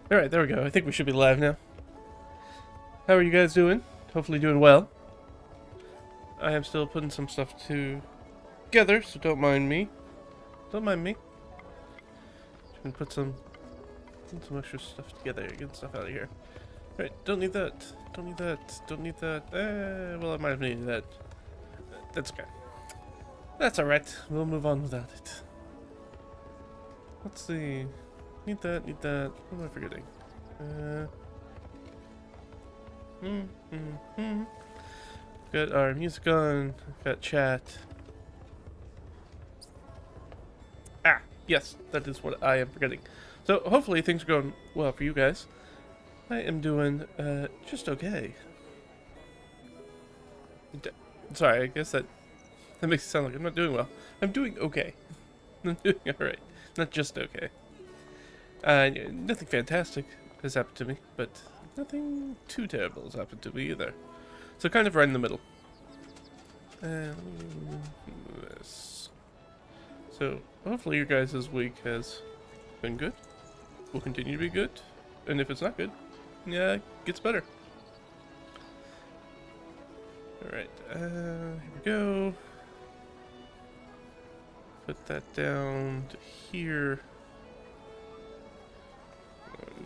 Alright, there we go. I think we should be live now. How are you guys doing? Hopefully doing well. I am still putting some stuff together, so don't mind me. Don't mind me. Just gonna put some extra stuff together, get stuff out of here. Alright, don't need that. Don't need that. Don't need that. Well, I might have needed that. That's okay. That's alright. We'll move on without it. Let's see. Need that, need that. What am I forgetting? Got our music on. Got chat. Ah, yes, that is what I am forgetting. So hopefully things are going well for you guys. I am doing just okay. Sorry, I guess that makes it sound like I'm not doing well. I'm doing okay. I'm doing alright. Not just okay. Nothing fantastic has happened to me, but nothing too terrible has happened to me either. So kind of right in the middle. This. So hopefully your guys' week has been good. Will continue to be good. And if it's not good, yeah, it gets better. Alright, here we go. Put that down to here.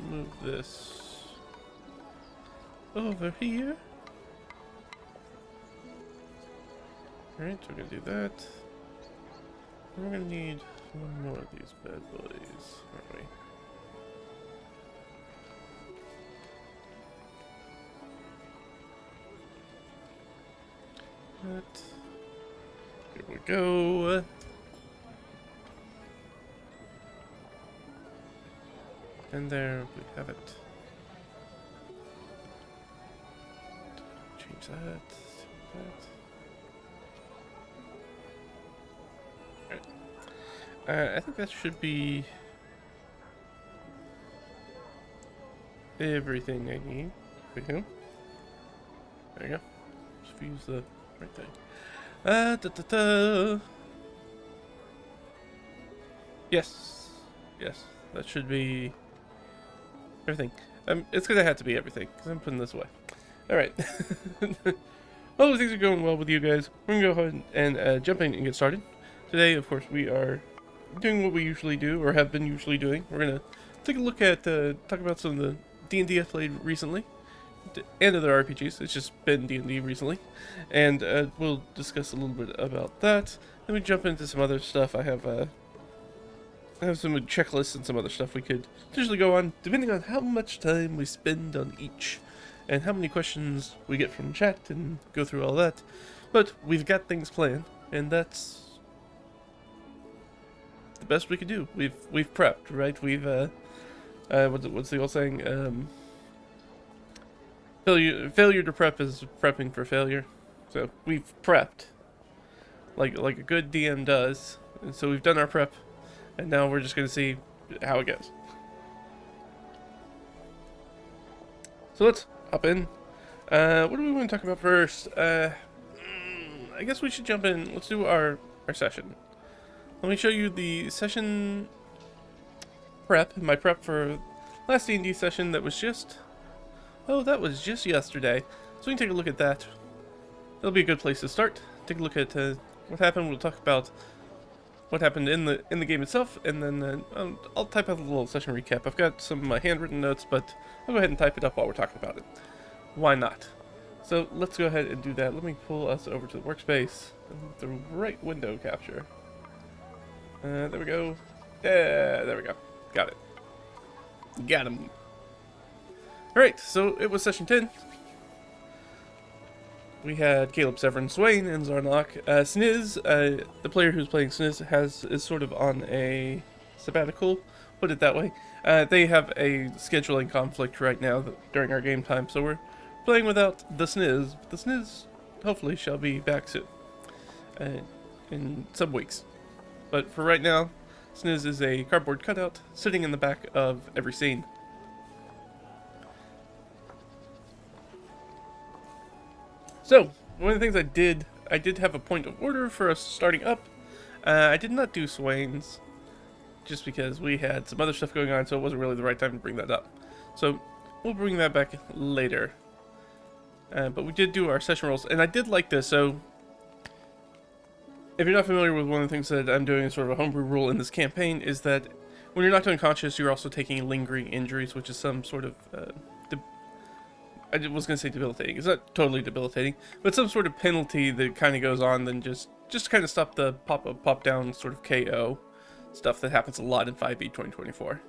Move this over here. Alright, so we're gonna do that. And we're gonna need one more of these bad boys, aren't we? That. Here we go. And there we have it. Change that. Alright. I think that should be everything I need. There you go. There you go. Just use the right thing. Yes. Yes. That should be everything. It's gonna have to be everything, because I'm putting this away. Alright. Well, things are going well with you guys. We're gonna go ahead and jump in and get started. Today, of course, we are doing what we usually do, or have been usually doing. We're gonna take a look at, talk about some of the D&D I've played recently, and other RPGs. It's just been D&D recently. And we'll discuss a little bit about that. Then we jump into some other stuff. I have some checklists and some other stuff we could potentially go on, depending on how much time we spend on each, and how many questions we get from chat, and go through all that. But we've got things planned, and that's the best we could do. We've prepped, right? We've what's the old saying? Failure to prep is prepping for failure. So we've prepped, like a good DM does, and so we've done our prep. And now we're just going to see how it goes. So let's hop in. What do we want to talk about first? I guess we should jump in. Let's do our session. Let me show you the session prep. My prep for last D&D session that was just... Oh, that was just yesterday. So we can take a look at that. That'll be a good place to start. Take a look at what happened. We'll talk about what happened in the game itself, and then I'll type out a little session recap. I've got some handwritten notes, but I'll go ahead and type it up while we're talking about it. Why not? So let's go ahead and do that. Let me pull us over to the workspace. The right window capture. There we go. Yeah, there we go. Got it. Got him. Alright, so it was session 10. We had Caleb, Severin, Swain, and Zarnok. Sniz, the player who's playing Sniz, is sort of on a sabbatical, put it that way. They have a scheduling conflict right now during our game time, so we're playing without the Sniz. The Sniz, hopefully, shall be back soon, in some weeks. But for right now, Sniz is a cardboard cutout sitting in the back of every scene. So, one of the things I did have a point of order for us starting up. I did not do Swain's, just because we had some other stuff going on, so it wasn't really the right time to bring that up. So we'll bring that back later. But we did do our session rolls, and I did like this. So if you're not familiar with one of the things that I'm doing as sort of a homebrew rule in this campaign, is that when you're knocked unconscious, you're also taking lingering injuries, which is some sort of I was going to say debilitating. It's not totally debilitating, but some sort of penalty that kind of goes on than just kind of stop the pop-up, pop-down sort of KO stuff that happens a lot in 5e 2024.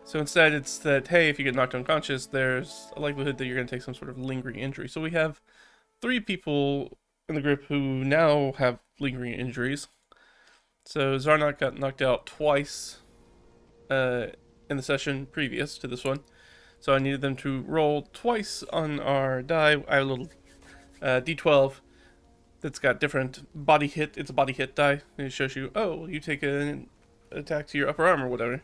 So instead, it's that, hey, if you get knocked unconscious, there's a likelihood that you're going to take some sort of lingering injury. So we have 3 people in the group who now have lingering injuries. So Zarnok got knocked out twice in the session previous to this one. So I needed them to roll twice on our die. I have a little D12 that's got different body hit. It's a body hit die. And it shows you, oh, you take an attack to your upper arm or whatever.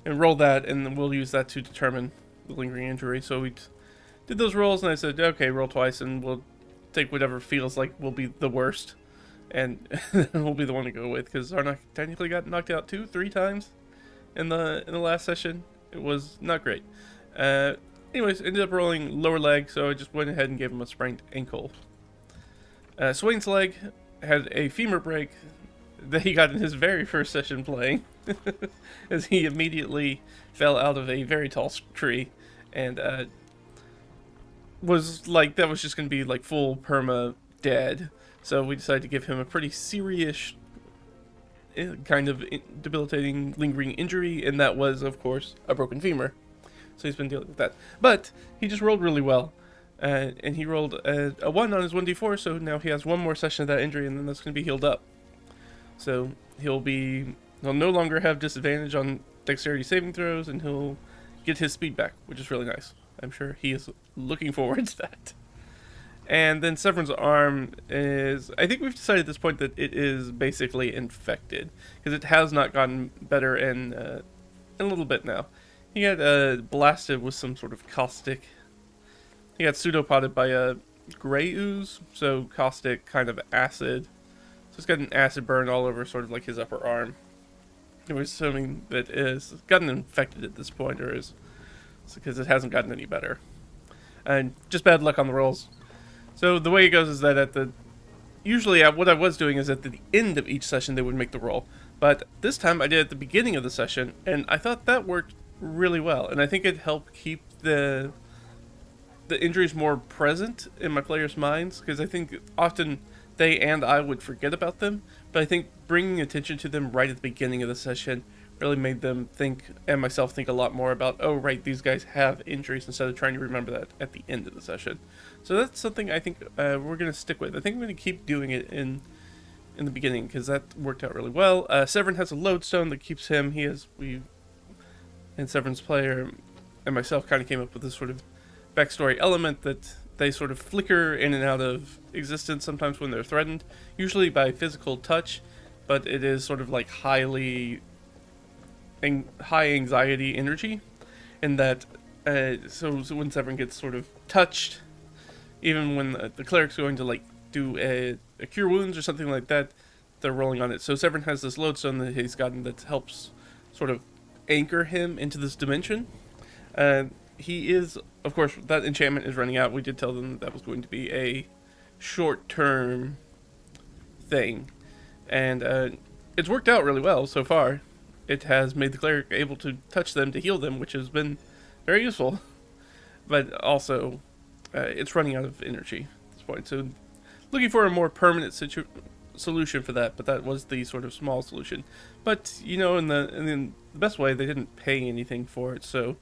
And roll that, and then we'll use that to determine the lingering injury. So we did those rolls, and I said, okay, roll twice, and we'll take whatever feels like will be the worst. And we'll be the one to go with, because Zarnok technically got knocked out 2-3 times in the last session. It was not great. Anyways, ended up rolling lower leg, so I just went ahead and gave him a sprained ankle. Swain's leg had a femur break that he got in his very first session playing, as he immediately fell out of a very tall tree, and was like, that was just going to be like full perma dead. So we decided to give him a pretty serious kind of debilitating lingering injury, and that was, of course, a broken femur. So he's been dealing with that. But he just rolled really well. And he rolled a 1 on his 1d4, so now he has one more session of that injury, and then that's going to be healed up. So he'll no longer have disadvantage on dexterity saving throws, and he'll get his speed back, which is really nice. I'm sure he is looking forward to that. And then Severin's arm is, I think we've decided at this point that it is basically infected, because it has not gotten better in a little bit now. He got blasted with some sort of caustic. He got pseudopoded by a gray ooze, so caustic kind of acid. So it's got an acid burn all over sort of like his upper arm. And we're assuming that it's gotten infected at this point, or is, because it hasn't gotten any better. And just bad luck on the rolls. So the way it goes is that usually what I was doing is at the end of each session they would make the roll. But this time I did it at the beginning of the session, and I thought that worked really well. And I think it helped keep the injuries more present in my players' minds, because I think often they and I would forget about them, but I think bringing attention to them right at the beginning of the session really made them think, and myself think, a lot more about, oh right, these guys have injuries, instead of trying to remember that at the end of the session. So that's something I think we're going to stick with. I think I'm going to keep doing it in the beginning, because that worked out really well. Severin has a lodestone that keeps him, and Severin's player and myself kind of came up with this sort of backstory element that they sort of flicker in and out of existence sometimes when they're threatened, usually by physical touch, but it is sort of like high anxiety energy, and that so when Severin gets sort of touched, even when the cleric's going to like do a cure wounds or something like that, they're rolling on it. So Severin has this lodestone that he's gotten that helps sort of anchor him into this dimension. He is, of course, that enchantment is running out. We did tell them that was going to be a short-term thing, and it's worked out really well so far. It has made the cleric able to touch them to heal them, which has been very useful. But also, it's running out of energy at this point. So, looking for a more permanent solution for that. But that was the sort of small solution. But you know, in the best way, they didn't pay anything for it. So,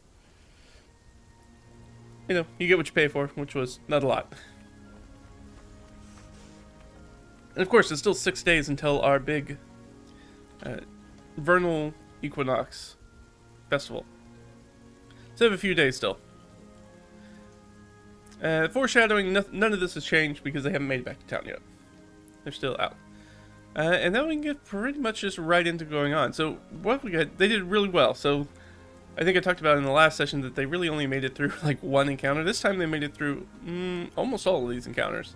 you know, you get what you pay for, which was not a lot. And of course, it's still 6 days until our big vernal equinox festival. So I have a few days still. Foreshadowing, none of this has changed because they haven't made it back to town yet. They're still out. And then we can get pretty much just right into going on. So what we got, they did really well. So I think I talked about in the last session that they really only made it through like one encounter. This time they made it through almost all of these encounters.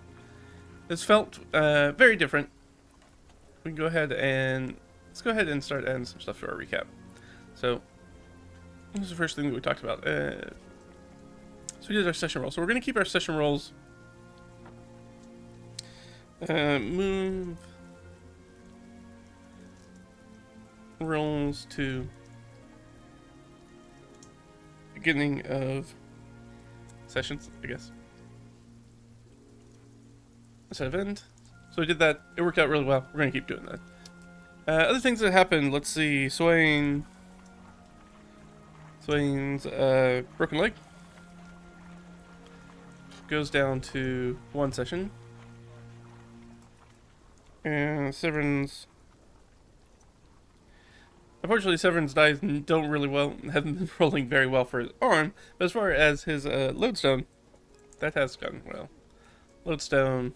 This felt very different. We can go ahead and let's go ahead and start adding some stuff to our recap. So This is the first thing that we talked about. So we did our session rolls. So we're going to keep our session rolls. Move rolls to beginning of sessions, I guess. Instead of end. So we did that. It worked out really well. We're going to keep doing that. Other things that happened. Let's see. Swain's broken leg goes down to 1 session. And Severin's... Unfortunately, Severin's dice haven't been rolling very well for his arm. But as far as his lodestone, that has gone well. Lodestone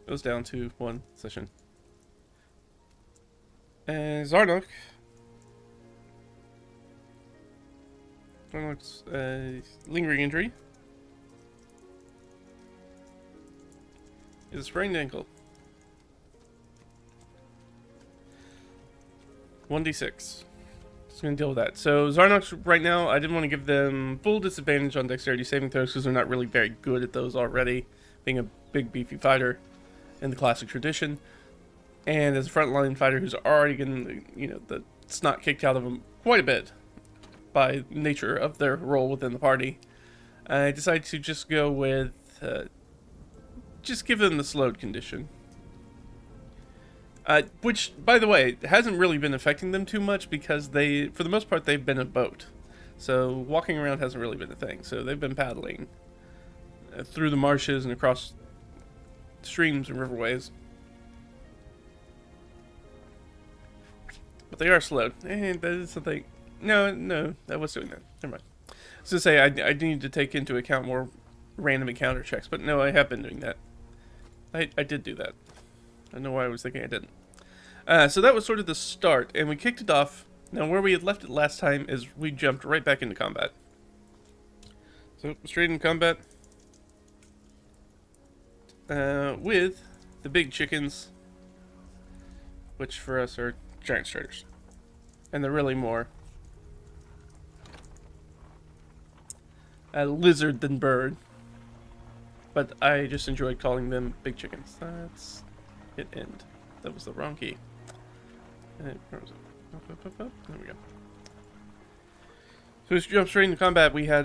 goes down to 1 session. And Zarnok's lingering injury is a sprained ankle. 1d6. Just gonna deal with that. So Zarnok's right now, I didn't want to give them full disadvantage on dexterity saving throws because they're not really very good at those already, being a big beefy fighter in the classic tradition. And as a frontline fighter who's already getting, the snot kicked out of him quite a bit by nature of their role within the party, I decided to just go with, just give them the slowed condition. Which, by the way, hasn't really been affecting them too much because for the most part, they've been a boat. So walking around hasn't really been a thing. So they've been paddling through the marshes and across streams and riverways. But they are slowed. And that is something... No, I was doing that. Never mind. I was going to say, I need to take into account more random encounter checks. But no, I have been doing that. I did do that. I don't know why I was thinking I didn't. So that was sort of the start, and we kicked it off. Now, where we had left it last time is we jumped right back into combat. So, straight into combat. With the big chickens, which for us are giant striders. And they're really more a lizard than bird. But I just enjoyed calling them big chickens. That's... hit end. That was the wrong key. Where was it? Up. There we go. So we jumped straight into combat. We had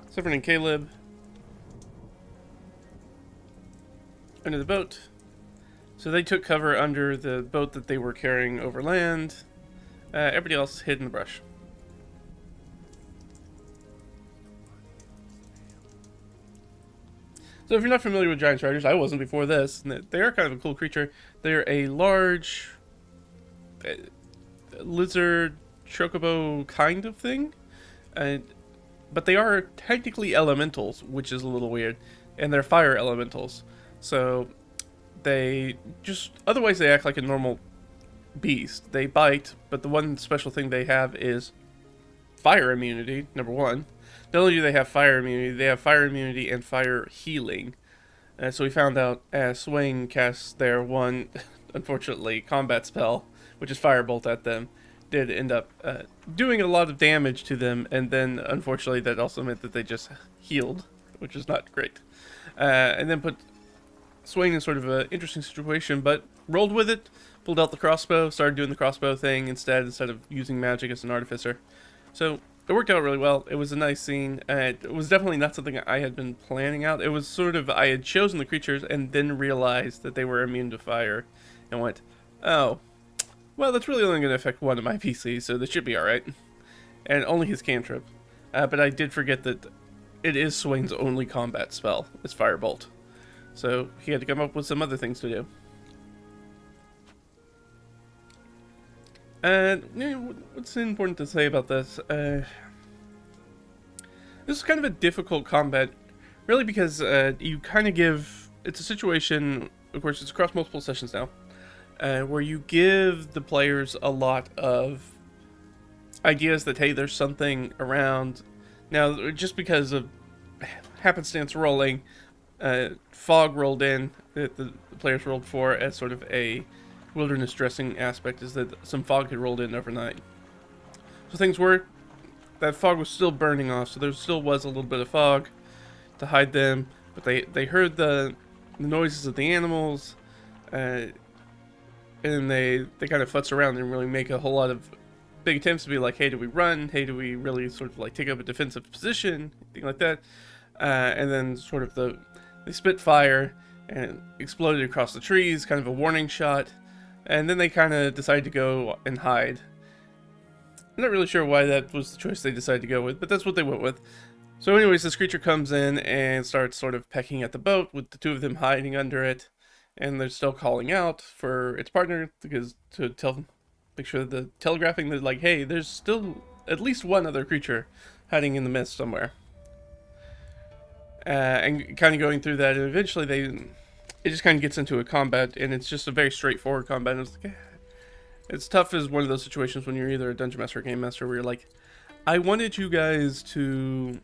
Severin and Caleb under the boat. So they took cover under the boat that they were carrying over land. Everybody else hid in the brush. So if you're not familiar with giant striders, I wasn't before this. They are kind of a cool creature. They're a large lizard chocobo kind of thing, but they are technically elementals, which is a little weird, and they're fire elementals. So they otherwise they act like a normal beast. They bite, but the one special thing they have is fire immunity. Number one. Not only do they have fire immunity and fire healing. So we found out as Swain casts their one, unfortunately, combat spell, which is Firebolt at them, did end up doing a lot of damage to them, and then, unfortunately, that also meant that they just healed, which is not great. And then put Swain in sort of an interesting situation, but rolled with it, pulled out the crossbow, started doing the crossbow thing instead of using magic as an artificer. So... it worked out really well. It was a nice scene. It was definitely not something I had been planning out. It was sort of, I had chosen the creatures and then realized that they were immune to fire. And went, oh, well, that's really only going to affect one of my PCs, so this should be alright. And only his cantrip. But I did forget that it is Swain's only combat spell, is Firebolt. So he had to come up with some other things to do. What's important to say about this? This is kind of a difficult combat, really, because you kind of give... it's a situation, of course, it's across multiple sessions now, where you give the players a lot of ideas that, hey, there's something around. Now, just because of happenstance rolling, fog rolled in, that the players rolled for as sort of a wilderness dressing aspect is that some fog had rolled in overnight. So things were, that fog was still burning off, so there still was a little bit of fog to hide them, but they heard the noises of the animals, and they kind of futz around and really make a whole lot of big attempts to be like, hey, do we run? Hey, do we really sort of like take up a defensive position? Thing like that. And then sort of they spit fire and exploded across the trees, kind of a warning shot. And then they kind of decided to go and hide. I'm not really sure why that was the choice they decided to go with, but that's what they went with. So anyways, this creature comes in and starts sort of pecking at the boat with the two of them hiding under it. And they're still calling out for its partner because to make sure that the telegraphing that like, hey, there's still at least one other creature hiding in the mist somewhere. And kind of going through that, and eventually it just kind of gets into a combat, and it's just a very straightforward combat. And it's like, it's tough as one of those situations when you're either a dungeon master or game master where you're like, I wanted you guys to,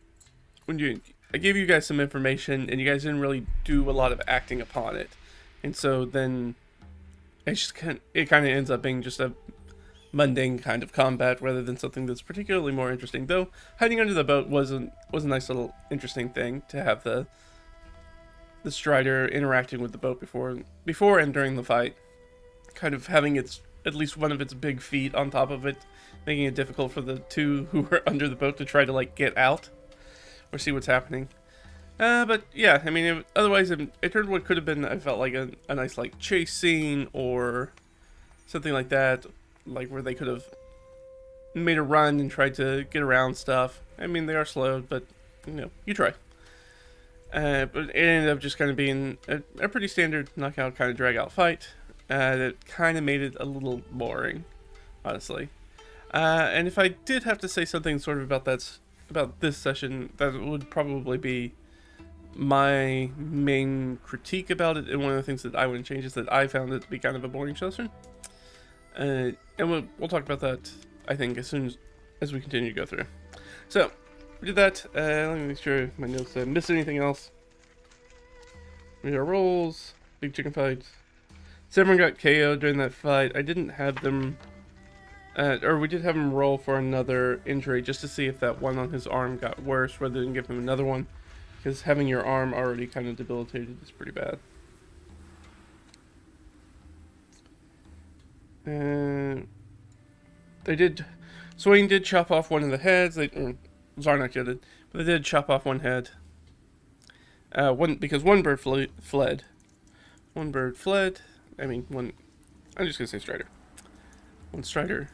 I gave you guys some information, and you guys didn't really do a lot of acting upon it, and so then it kind of ends up being just a mundane kind of combat rather than something that's particularly more interesting. Though hiding under the boat was a nice little interesting thing to have the Strider interacting with the boat before and during the fight, kind of having at least one of its big feet on top of it, making it difficult for the two who were under the boat to try to like get out or see what's happening. But yeah, I mean, otherwise it turned what could have been, I felt like a nice like chase scene or something like that. Like where they could have made a run and tried to get around stuff. I mean, they are slowed, but you try. But it ended up just kind of being a pretty standard knockout kind of drag out fight. That kind of made it a little boring, honestly. And if I did have to say something sort of about this session, that would probably be my main critique about it. And one of the things that I wouldn't change is that I found it to be kind of a boring session. And we'll talk about that, I think, as soon as we continue to go through. So, we did that. Let me make sure my notes didn't miss anything else. We did our rolls, big chicken fight. Everyone got KO'd during that fight. I didn't have them, or we did have him roll for another injury just to see if that one on his arm got worse rather than give him another one. Because having your arm already kind of debilitated is pretty bad. Swain did chop off one of the heads. Zarnak did it, but they did chop off one head. Because one bird fled. One bird fled. I mean, I'm just gonna say Strider. One Strider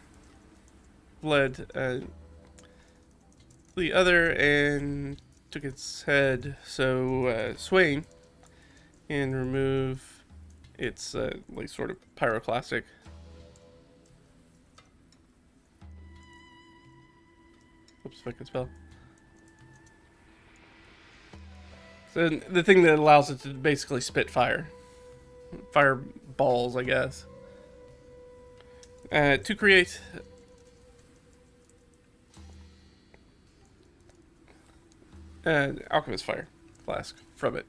fled. The other and took its head. So Swain can remove its like sort of pyroclastic. Oops, if I can spell. So the thing that allows it to basically spit fireballs, I guess. To create an alchemist fire flask from it.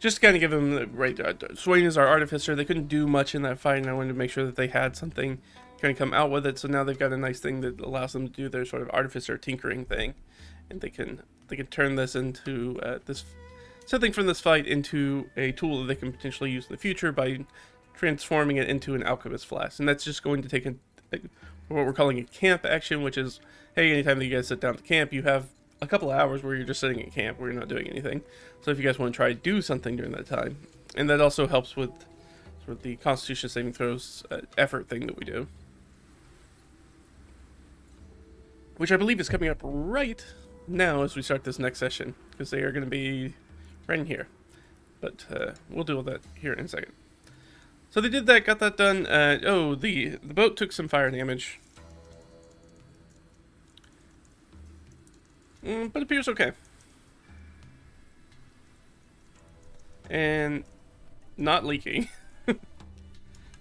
Just to kind of give them the right. Swain is our artificer. They couldn't do much in that fight, and I wanted to make sure that they had something kind of come out with it. So now they've got a nice thing that allows them to do their sort of artificer tinkering thing, and they can turn this into something from this fight into a tool that they can potentially use in the future by transforming it into an alchemist flask. And that's just going to take what we're calling a camp action, which is, hey, anytime that you guys sit down to camp, you have a couple of hours where you're just sitting at camp where you're not doing anything. So if you guys want to try to do something during that time, and that also helps with sort of the Constitution saving throws effort thing that we do, which I believe is coming up right now as we start this next session, because they are going to be right in here. But we'll deal with that here in a second. So they did that, got that done. The boat took some fire damage. But appears okay. And not leaking.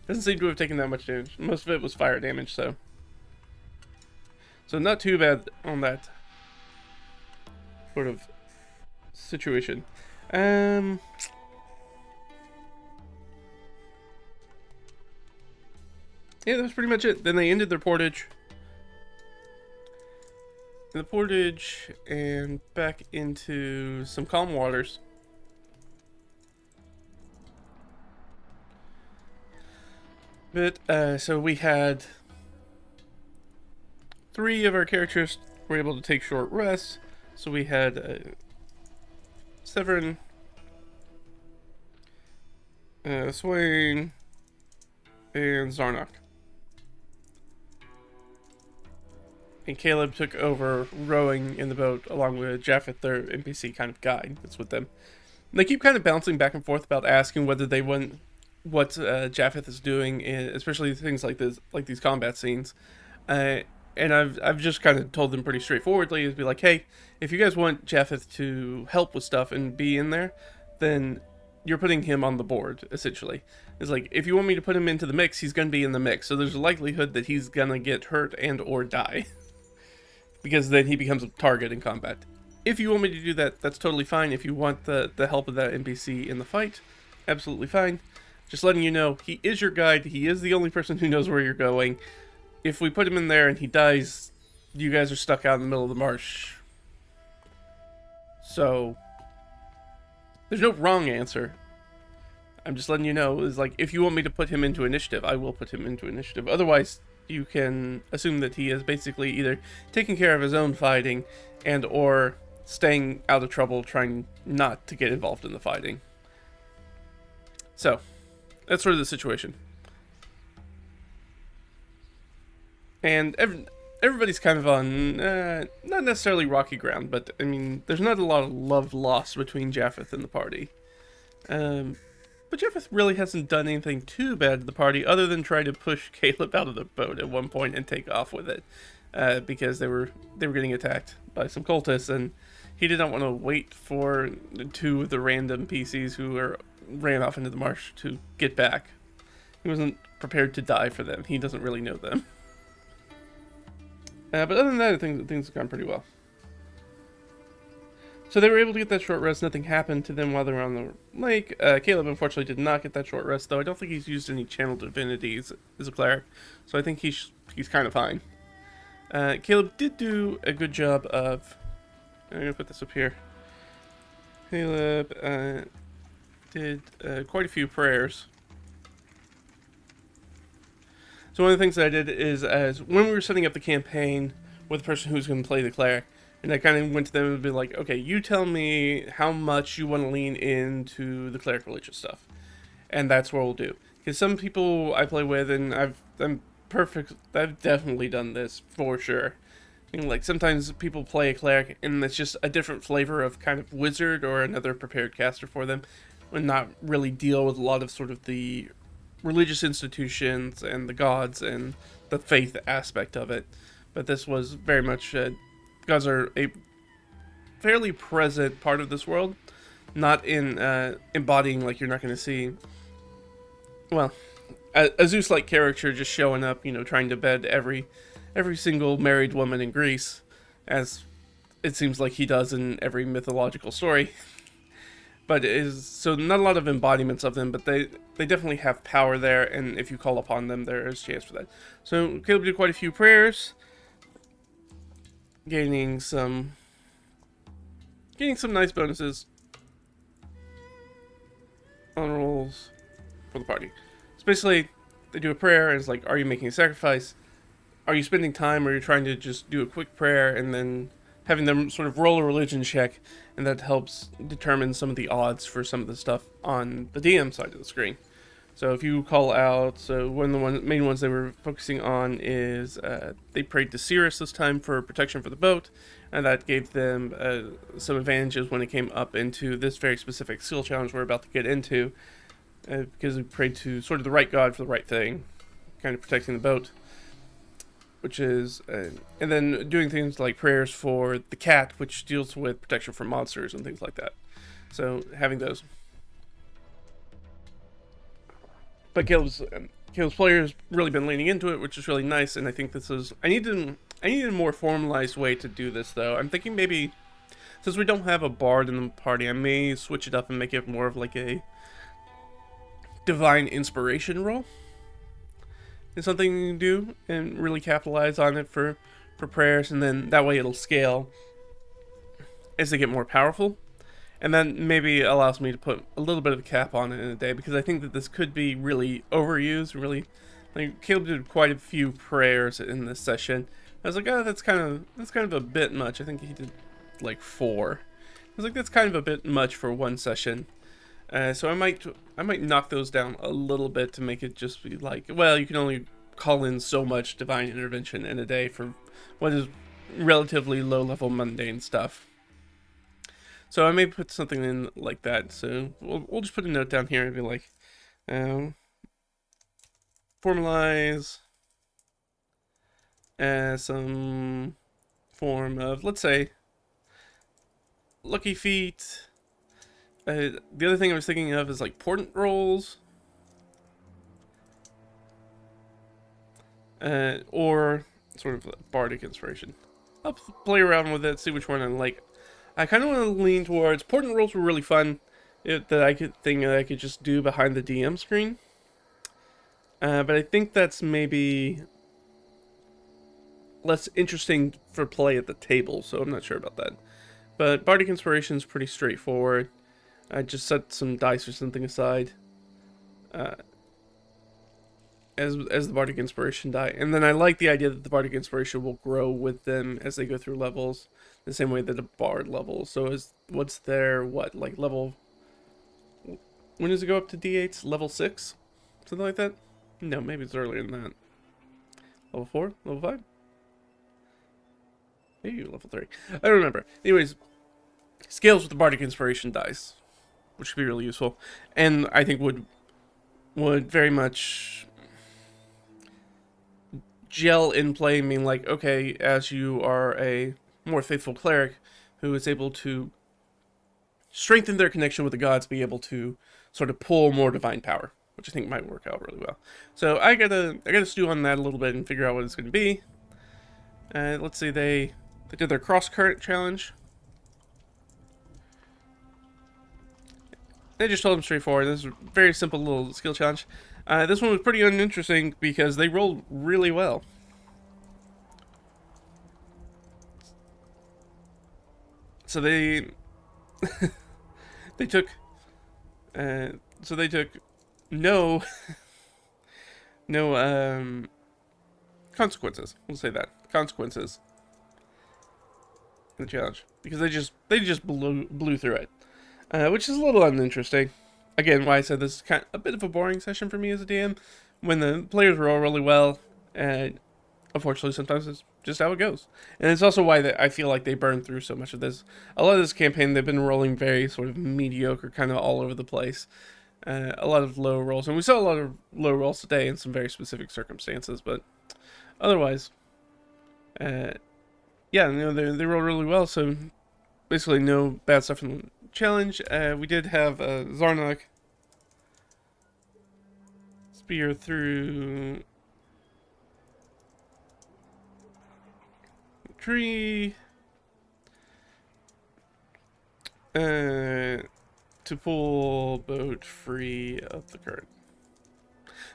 Doesn't seem to have taken that much damage. Most of it was fire damage, so not too bad on that sort of situation. Yeah, that was pretty much it. Then they ended their portage. The portage and back into some calm waters. But, so we had 3 of our characters were able to take short rests. So we had Severin, Swain, and Zarnok. And Caleb took over rowing in the boat along with Japheth, their NPC kind of guide that's with them. And they keep kind of bouncing back and forth about asking whether they want what Japheth is doing, especially things like this, like these combat scenes. And I've just kind of told them pretty straightforwardly, is be like, hey, if you guys want Japheth to help with stuff and be in there, then you're putting him on the board, essentially. It's like, if you want me to put him into the mix, he's going to be in the mix. So there's a likelihood that he's going to get hurt and or die. Because then he becomes a target in combat. If you want me to do that, that's totally fine. If you want the help of that NPC in the fight, absolutely fine. Just letting you know, he is your guide. He is the only person who knows where you're going. If we put him in there and he dies, you guys are stuck out in the middle of the marsh. So, there's no wrong answer. I'm just letting you know, is like, if you want me to put him into initiative, I will put him into initiative. Otherwise, you can assume that he is basically either taking care of his own fighting and or staying out of trouble, trying not to get involved in the fighting. So, that's sort of the situation. And everybody's kind of on, not necessarily rocky ground, but, I mean, there's not a lot of love lost between Japheth and the party. But Japheth really hasn't done anything too bad to the party, other than try to push Caleb out of the boat at one point and take off with it, because they were getting attacked by some cultists, and he did not want to wait for 2 of the random PCs who ran off into the marsh to get back. He wasn't prepared to die for them. He doesn't really know them. But other than that, things have gone pretty well. So they were able to get that short rest. Nothing happened to them while they were on the lake. Caleb, unfortunately, did not get that short rest, though. I don't think he's used any channel divinities as a cleric, so I think he's kind of fine. Caleb did do a good job of... I'm going to put this up here. Caleb did quite a few prayers. So one of the things that I did is, as when we were setting up the campaign with the person who's going to play the cleric, and I kind of went to them and be like, okay, you tell me how much you want to lean into the cleric religious stuff. And that's what we'll do. Because some people I play with, and I've definitely done this, for sure. You know, like, sometimes people play a cleric, and it's just a different flavor of kind of wizard or another prepared caster for them, and not really deal with a lot of sort of the religious institutions and the gods and the faith aspect of it. But this was very much... gods are a fairly present part of this world, not in embodying, like, you're not going to see, well, a Zeus-like character just showing up, you know, trying to bed every single married woman in Greece, as it seems like he does in every mythological story. But so not a lot of embodiments of them, but they definitely have power there, and if you call upon them, there is a chance for that. So Caleb did quite a few prayers, gaining some nice bonuses on rolls for the party. So basically, they do a prayer, and it's like, are you making a sacrifice? Are you spending time, or are you trying to just do a quick prayer, and then having them sort of roll a religion check, and that helps determine some of the odds for some of the stuff on the DM side of the screen. So if you call out, so one of the main ones they were focusing on is they prayed to Cirrus this time for protection for the boat, and that gave them some advantages when it came up into this very specific skill challenge we're about to get into, because we prayed to sort of the right god for the right thing, kind of protecting the boat, which is, and then doing things like prayers for the cat, which deals with protection from monsters and things like that. So having those. But Caleb's player's really been leaning into it, which is really nice, and I think this is... I needed a more formalized way to do this, though. I'm thinking maybe, since we don't have a bard in the party, I may switch it up and make it more of like a divine inspiration role. is something you can do and really capitalize on it for prayers, and then that way it'll scale as they get more powerful. And then maybe allows me to put a little bit of a cap on it in a day, because I think that this could be really overused. Really, like Caleb did quite a few prayers in this session. I was like, oh, that's kind of a bit much. I think he did like 4. I was like, that's kind of a bit much for one session. So I might knock those down a little bit to make it just be like, well, you can only call in so much divine intervention in a day for what is relatively low-level mundane stuff. So I may put something in like that. So we'll just put a note down here and be like, formalize some form of, let's say, lucky feat. The other thing I was thinking of is like portent rolls, or sort of bardic inspiration. I'll play around with it, see which one I like. I kind of want to lean towards portent rolls were really fun. That I could just do behind the DM screen. But I think that's maybe less interesting for play at the table, so I'm not sure about that. But bardic inspiration is pretty straightforward. I just set some dice or something aside as the bardic inspiration die, and then I like the idea that the bardic inspiration will grow with them as they go through levels, the same way that a bard levels. So what's their like level? When does it go up to D8s? Level 6, something like that. No, maybe it's earlier than that. Level 4, level 5, maybe level 3. I don't remember. Anyways, scales with the bardic inspiration dice, which could be really useful, and I think would very much gel in play. Mean like, okay, as you are a more faithful cleric who is able to strengthen their connection with the gods, be able to sort of pull more divine power, which I think might work out really well. So I gotta stew on that a little bit and figure out what it's going to be. Let's see, they did their cross current challenge. They just told them straightforward. This is a very simple little skill challenge. This one was pretty uninteresting because they rolled really well. So they took no consequences. We'll say that consequences in the challenge because they just blew through it. Which is a little uninteresting. Again, why I said this is kind of a bit of a boring session for me as a DM. When the players roll really well, and unfortunately sometimes it's just how it goes. And it's also why I feel like they burn through so much of this. A lot of this campaign, they've been rolling very sort of mediocre, kind of all over the place. A lot of low rolls. And we saw a lot of low rolls today in some very specific circumstances. But otherwise, yeah, they roll really well. So basically no bad stuff in the challenge. We did have Zarnok spear through the tree to pull boat free of the current.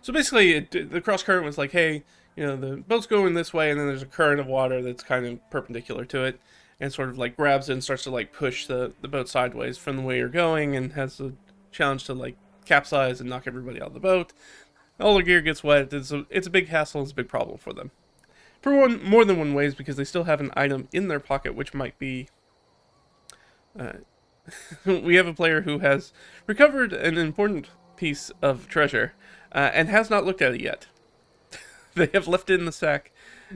So basically the cross current was like, hey, the boat's going this way, and then there's a current of water that's kind of perpendicular to it, and sort of like grabs it and starts to like push the boat sideways from the way you're going, and has a challenge to like capsize and knock everybody out of the boat. All their gear gets wet. It's a big hassle. It's a big problem for them. For more than one ways, because they still have an item in their pocket which might be... we have a player who has recovered an important piece of treasure and has not looked at it yet. They have left it in the sack.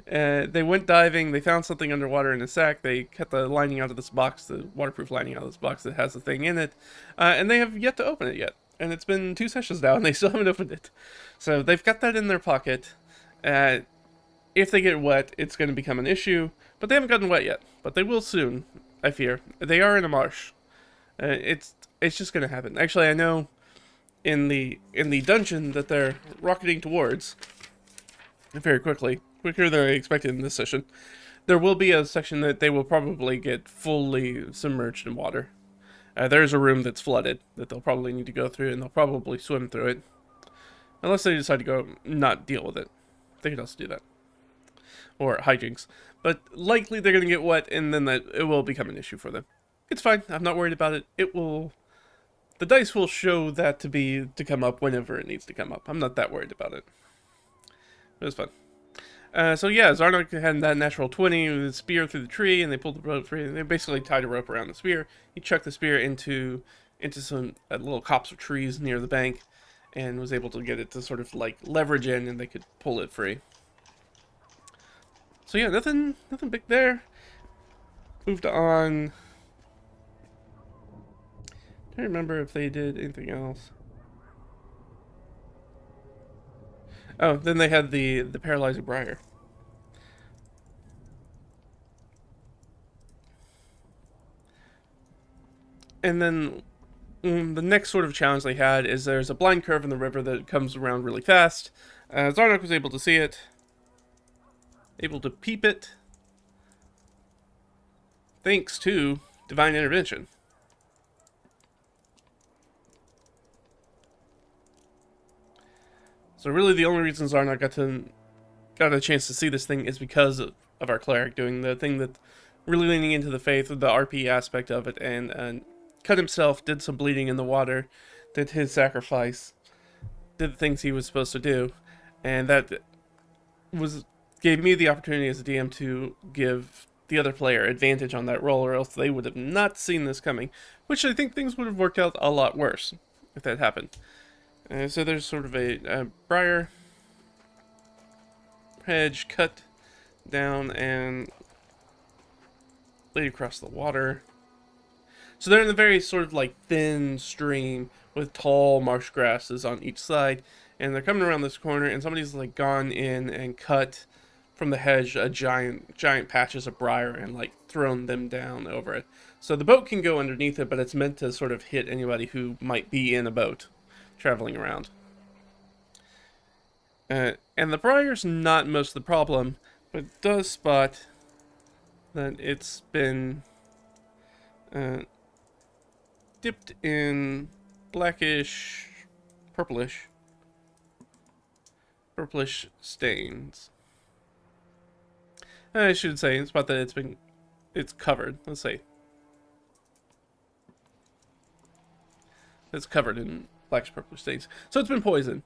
They went diving, they found something underwater in a sack, they cut the lining out of this box, the waterproof lining out of this box that has the thing in it, and they have yet to open it yet. And it's been 2 sessions now, and they still haven't opened it. So they've got that in their pocket. If they get wet, it's going to become an issue, but they haven't gotten wet yet. But they will soon, I fear. They are in a marsh. It's just going to happen. Actually, I know in the dungeon that they're rocketing towards very quickly, quicker than I expected in this session, there will be a section that they will probably get fully submerged in water. There's a room that's flooded that they'll probably need to go through, and they'll probably swim through it. Unless they decide to go not deal with it. they could also do that. Or hijinks. But likely they're going to get wet, and then that it will become an issue for them. It's fine. I'm not worried about it. It will... The dice will show that to come up whenever it needs to come up. I'm not that worried about it. It was fun. So yeah, Zarnok had that natural 20 with a spear through the tree, and they pulled the rope free, and they basically tied a rope around the spear. He chucked the spear into some little copse of trees near the bank, and was able to get it to sort of like leverage in, and they could pull it free. So yeah, nothing big there. Moved on. I don't remember if they did anything else. Oh, then they had the paralyzing briar. And then the next sort of challenge they had is there's a blind curve in the river that comes around really fast. Zarnok was able to see it, able to peep it, thanks to divine intervention. So really the only reason Zarnok got a chance to see this thing is because of our cleric doing the thing that really leaning into the faith, the RP aspect of it, and cut himself, did some bleeding in the water, did his sacrifice, did the things he was supposed to do, and that gave me the opportunity as a DM to give the other player advantage on that roll, or else they would have not seen this coming, which I think things would have worked out a lot worse if that happened. So there's sort of a briar hedge cut down and laid across the water. So they're in a very sort of like thin stream with tall marsh grasses on each side, and they're coming around this corner, and somebody's like gone in and cut from the hedge a giant patches of briar and like thrown them down over it. So the boat can go underneath it, but it's meant to sort of hit anybody who might be in a boat traveling around. And the briar's not most of the problem, but it does spot that it's been dipped in blackish, purplish stains. I should say it's about that it's covered. Let's say it's covered in blackish purplish stains. So it's been poisoned.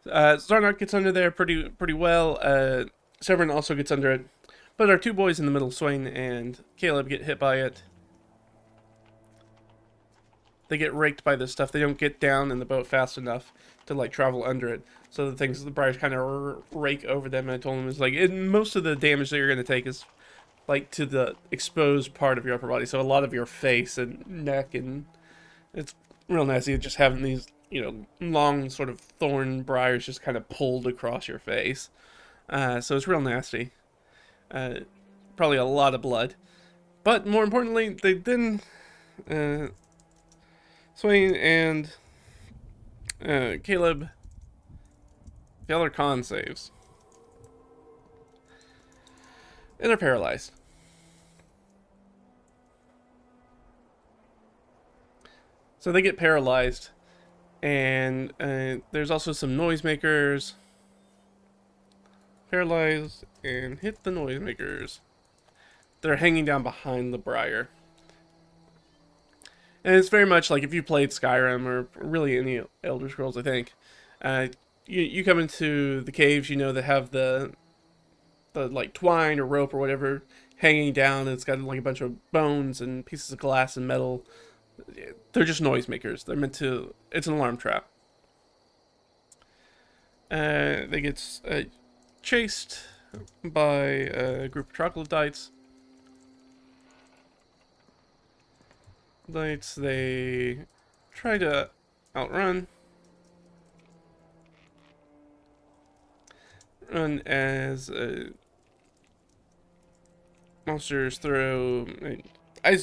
Zarnok gets under there pretty well. Severin also gets under it, but our two boys in the middle, Swain and Caleb, get hit by it. They get raked by this stuff. They don't get down in the boat fast enough to like travel under it. So the briars kind of rake over them. And I told them it's like most of the damage that you're going to take is like to the exposed part of your upper body. So a lot of your face and neck, and it's real nasty just having these, long sort of thorn briars just kind of pulled across your face. So it's real nasty. Probably a lot of blood. But more importantly, they then Swain and Caleb, the other con saves, and they're paralyzed. So they get paralyzed, and there's also some noisemakers. Paralyzed and hit the noisemakers. They're hanging down behind the briar. And it's very much like if you played Skyrim or really any Elder Scrolls, I think. You come into the caves, that have the like twine or rope or whatever hanging down, and it's got like a bunch of bones and pieces of glass and metal. They're just noisemakers. They're meant to... It's an alarm trap. They get chased by a group of troglodytes. They try to outrun. Run as monsters throw... I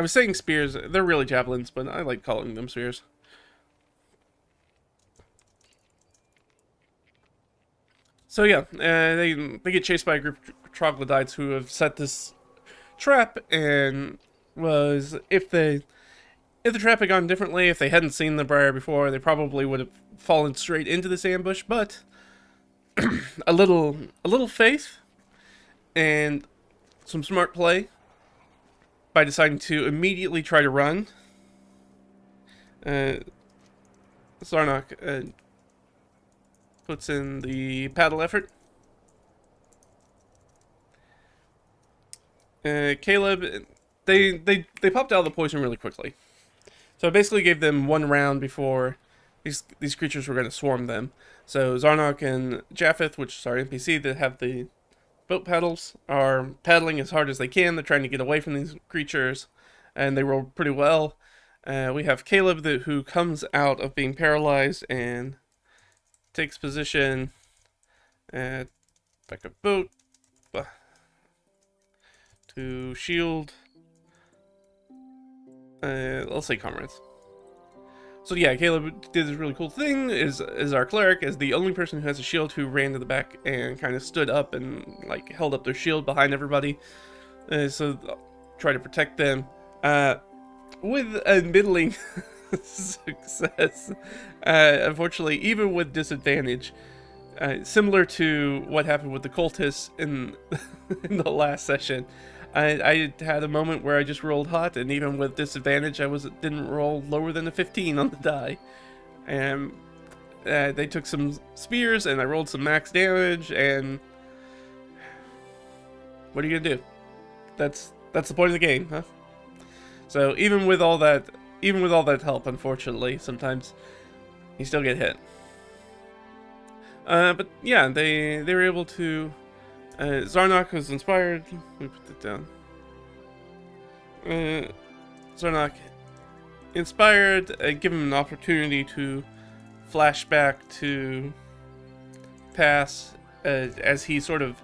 was saying spears. They're really javelins, but I like calling them spears. So yeah, they get chased by a group of troglodytes who have set this trap, and if the trap had gone differently, if they hadn't seen the briar before, they probably would have fallen straight into this ambush, but a little faith and some smart play by deciding to immediately try to run. Zarnok puts in the paddle effort. Caleb, they popped out of the poison really quickly. So I basically gave them 1 round before these creatures were going to swarm them. So Zarnok and Japheth, which is our NPC that have the boat paddles, are paddling as hard as they can. They're trying to get away from these creatures, and they roll pretty well. We have Caleb who comes out of being paralyzed and takes position at back of boat to shield. Let's say comrades. So yeah, Caleb did this really cool thing, is our cleric, as the only person who has a shield, who ran to the back and kind of stood up and like held up their shield behind everybody. So try to protect them. With a middling success. Unfortunately, even with disadvantage, similar to what happened with the cultists in the last session, I had a moment where I just rolled hot, and even with disadvantage, I didn't roll lower than a 15 on the die. And they took some spears, and I rolled some max damage, and what are you gonna do? That's the point of the game, huh? So even with all that help, unfortunately, sometimes you still get hit. But yeah, they were able to. Zarnok was inspired. Let me put that down. Zarnok inspired, give him an opportunity to flash back to pass as he sort of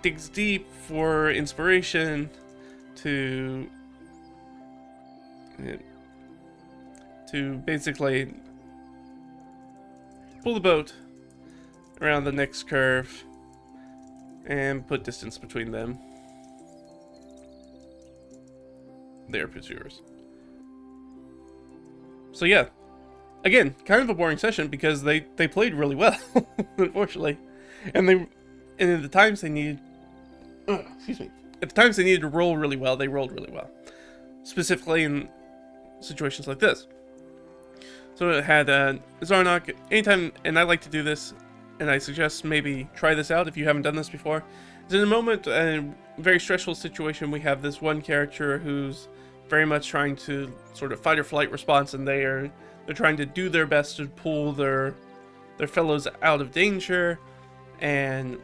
digs deep for inspiration to basically pull the boat around the next curve and put distance between them. Their pursuers. So yeah, again, kind of a boring session because they played really well, unfortunately, and at the times they needed, excuse me, at the times they needed to roll really well, they rolled really well, specifically in situations like this. So it had Zarnok anytime, and I like to do this, and I suggest maybe try this out if you haven't done this before. It's in a moment, a very stressful situation, we have this one character who's very much trying to sort of fight or flight response, and they're trying to do their best to pull their fellows out of danger, and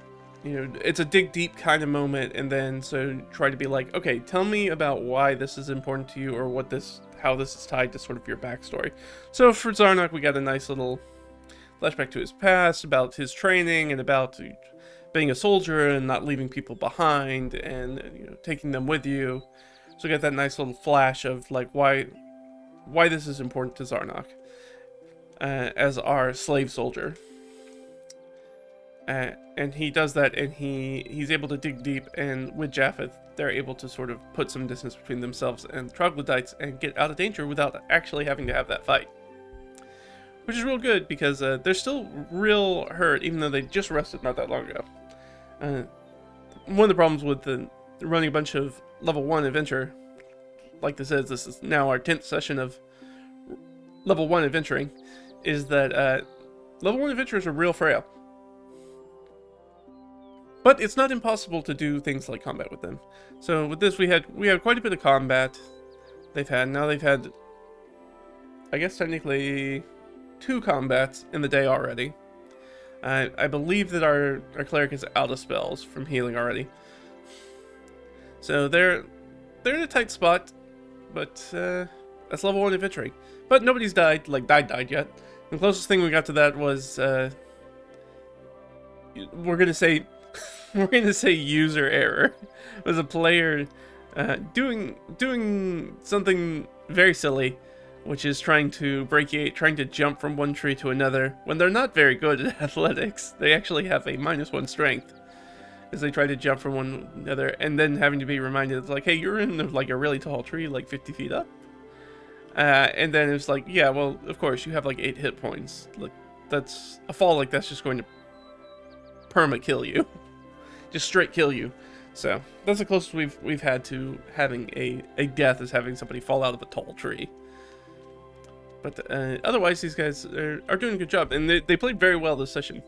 you know, it's a dig deep kind of moment, and then so try to be like, okay, tell me about why this is important to you, or how this is tied to sort of your backstory. So for Zarnok, we got a nice little flashback to his past, about his training, and about being a soldier and not leaving people behind, and you know, taking them with you. So we got that nice little flash of like why this is important to Zarnok as our slave soldier. And he does that, and he's able to dig deep, and with Japheth, they're able to sort of put some distance between themselves and troglodytes and get out of danger without actually having to have that fight. Which is real good, because they're still real hurt, even though they just rested not that long ago. One of the problems with running a bunch of level 1 adventure, like this is now our 10th session of level 1 adventuring, is that level 1 adventurers are real frail. But it's not impossible to do things like combat with them. So with this, we had quite a bit of combat. They've had, I guess technically, 2 combats in the day already. I believe that our cleric is out of spells from healing already. So they're in a tight spot, but that's level 1 adventuring. But nobody's died yet. The closest thing we got to that was we're gonna say user error. It was a player doing something very silly, which is trying to jump from one tree to another when they're not very good at athletics. They actually have a -1 strength as they try to jump from one to another, and then having to be reminded, it's like, hey, you're in like a really tall tree, like 50 feet up. And then it's like, yeah, well, of course, you have like 8 hit points. Like, that's a fall like that's just going to perma kill you, just straight kill you. So that's the closest we've had to having a death, is having somebody fall out of a tall tree. But otherwise, these guys are doing a good job, and they played very well this session,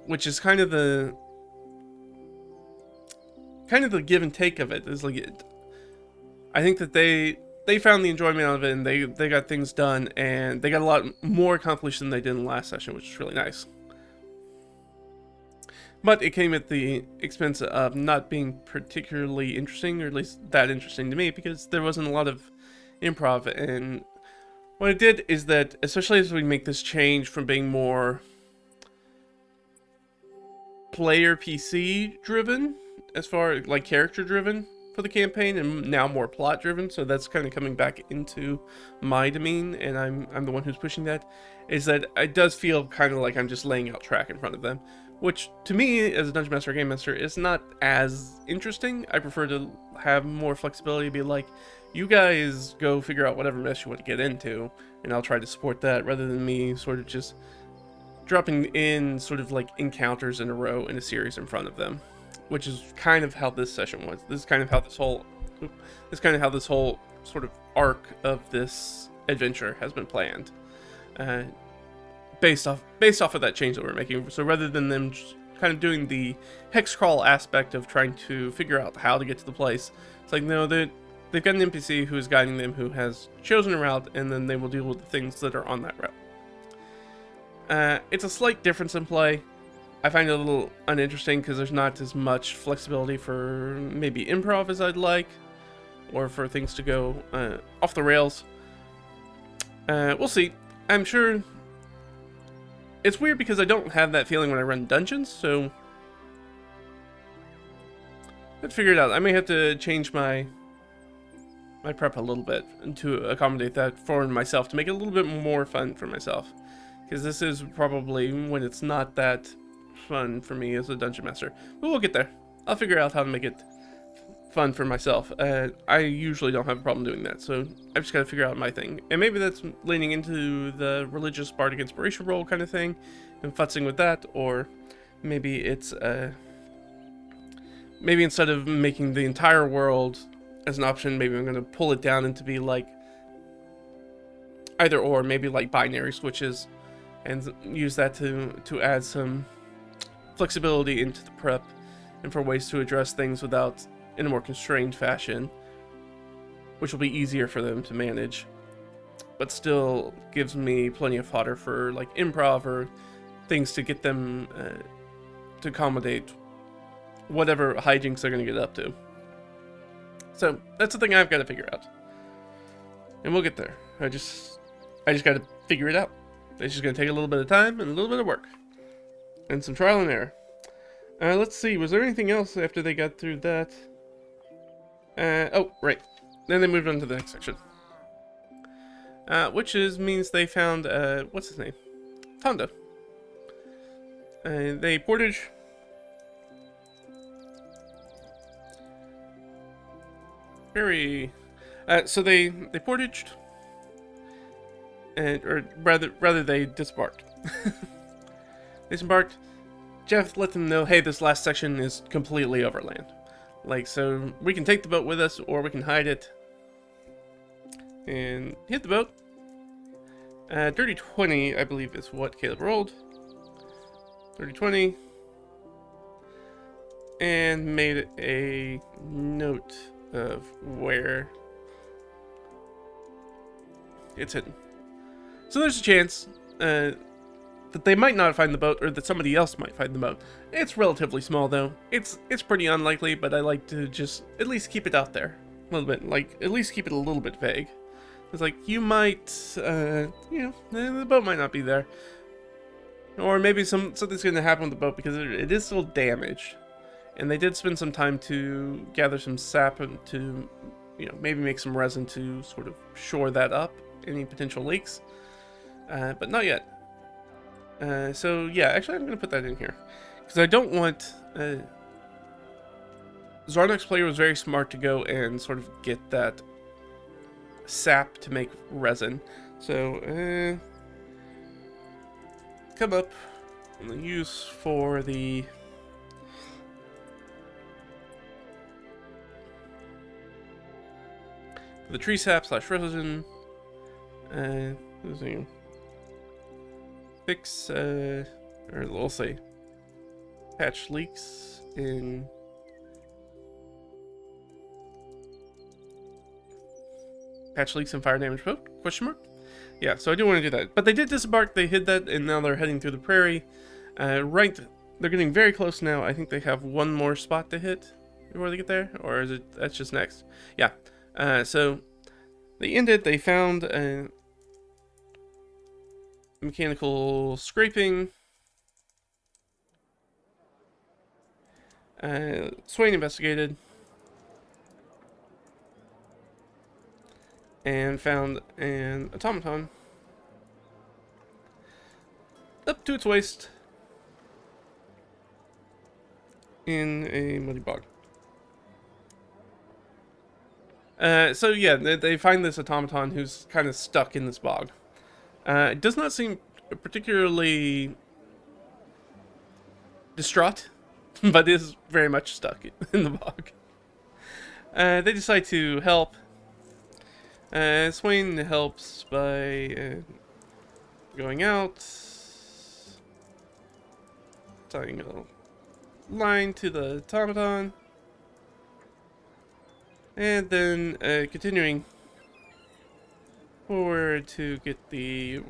which is kind of the give and take of it. Is like I think that they found the enjoyment out of it, and they got things done, and they got a lot more accomplished than they did in the last session, which is really nice. But it came at the expense of not being particularly interesting, or at least that interesting to me, because there wasn't a lot of improv. And what it did is that, especially as we make this change from being more player PC driven, as far as like character driven for the campaign, and now more plot driven, so that's kind of coming back into my domain, and I'm the one who's pushing that, is that it does feel kind of like I'm just laying out track in front of them, which to me as a dungeon master or game master is not as interesting. I prefer to have more flexibility, be like, you guys go figure out whatever mess you want to get into, and I'll try to support that, rather than me sort of just dropping in sort of like encounters in a row in a series in front of them, which is kind of how this session was. This is kind of how this whole sort of arc of this adventure has been planned, based off of that change that we're making. So rather than them just kind of doing the hex crawl aspect of trying to figure out how to get to the place, it's like, no, they've got an NPC who is guiding them, who has chosen a route, and then they will deal with the things that are on that route. It's a slight difference in play. I find it a little uninteresting because there's not as much flexibility for maybe improv as I'd like, or for things to go off the rails. We'll see. I'm sure it's weird because I don't have that feeling when I run dungeons, so let's figure it out. I may have to change my prep a little bit to accommodate that for myself, to make it a little bit more fun for myself, because this is probably when it's not that fun for me as a dungeon master. But we'll get there. I'll figure out how to make it fun for myself. I usually don't have a problem doing that, so I've just got to figure out my thing. And maybe that's leaning into the religious bardic inspiration role kind of thing and futzing with that, or maybe it's maybe instead of making the entire world as an option, maybe I'm going to pull it down into be like either or, maybe like binary switches, and use that to add some flexibility into the prep, and for ways to address things without, in a more constrained fashion, which will be easier for them to manage, but still gives me plenty of fodder for like improv or things to get them to accommodate whatever hijinks they're going to get up to. So that's the thing I've got to figure out, and we'll get there. I just got to figure it out. It's just going to take a little bit of time and a little bit of work and some trial and error. Let's see, was there anything else after they got through that? Oh, right. Then they moved on to the next section. Which means they found, what's his name? Tonda. They portage. So they portaged, or rather they disembarked. Disembarked. Jeff let them know, hey, this last section is completely overland. Like, so we can take the boat with us, or we can hide it. And hit the boat. Dirty 20, I believe, is what Caleb rolled. Dirty 20. And made a note of where it's hidden. So there's a chance that they might not find the boat, or that somebody else might find the boat. It's relatively small, though. It's pretty unlikely, but I like to just at least keep it out there a little bit. Like, at least keep it a little bit vague. It's like, you might, the boat might not be there. Or maybe something's going to happen with the boat, because it is still damaged. And they did spend some time to gather some sap and to, maybe make some resin to sort of shore that up, any potential leaks. But not yet. So yeah, actually I'm going to put that in here, because I don't want... Zarnok's player was very smart to go and sort of get that sap to make resin. So, come up and the use for the tree sap / resin. Fix, or we'll say, patch leaks in fire damage boat? Question mark? Yeah, so I do want to do that. But they did disembark, they hid that, and now they're heading through the prairie. Right, they're getting very close now. I think they have one more spot to hit before they get there, or is it, that's just next? Yeah, so they ended, they found mechanical scraping. Swain investigated and found an automaton up to its waist in a muddy bog. So yeah, they find this automaton who's kind of stuck in this bog. It does not seem particularly distraught, but is very much stuck in the bog. They decide to help. Swain helps by going out, tying a line to the automaton, and then continuing forward to get the,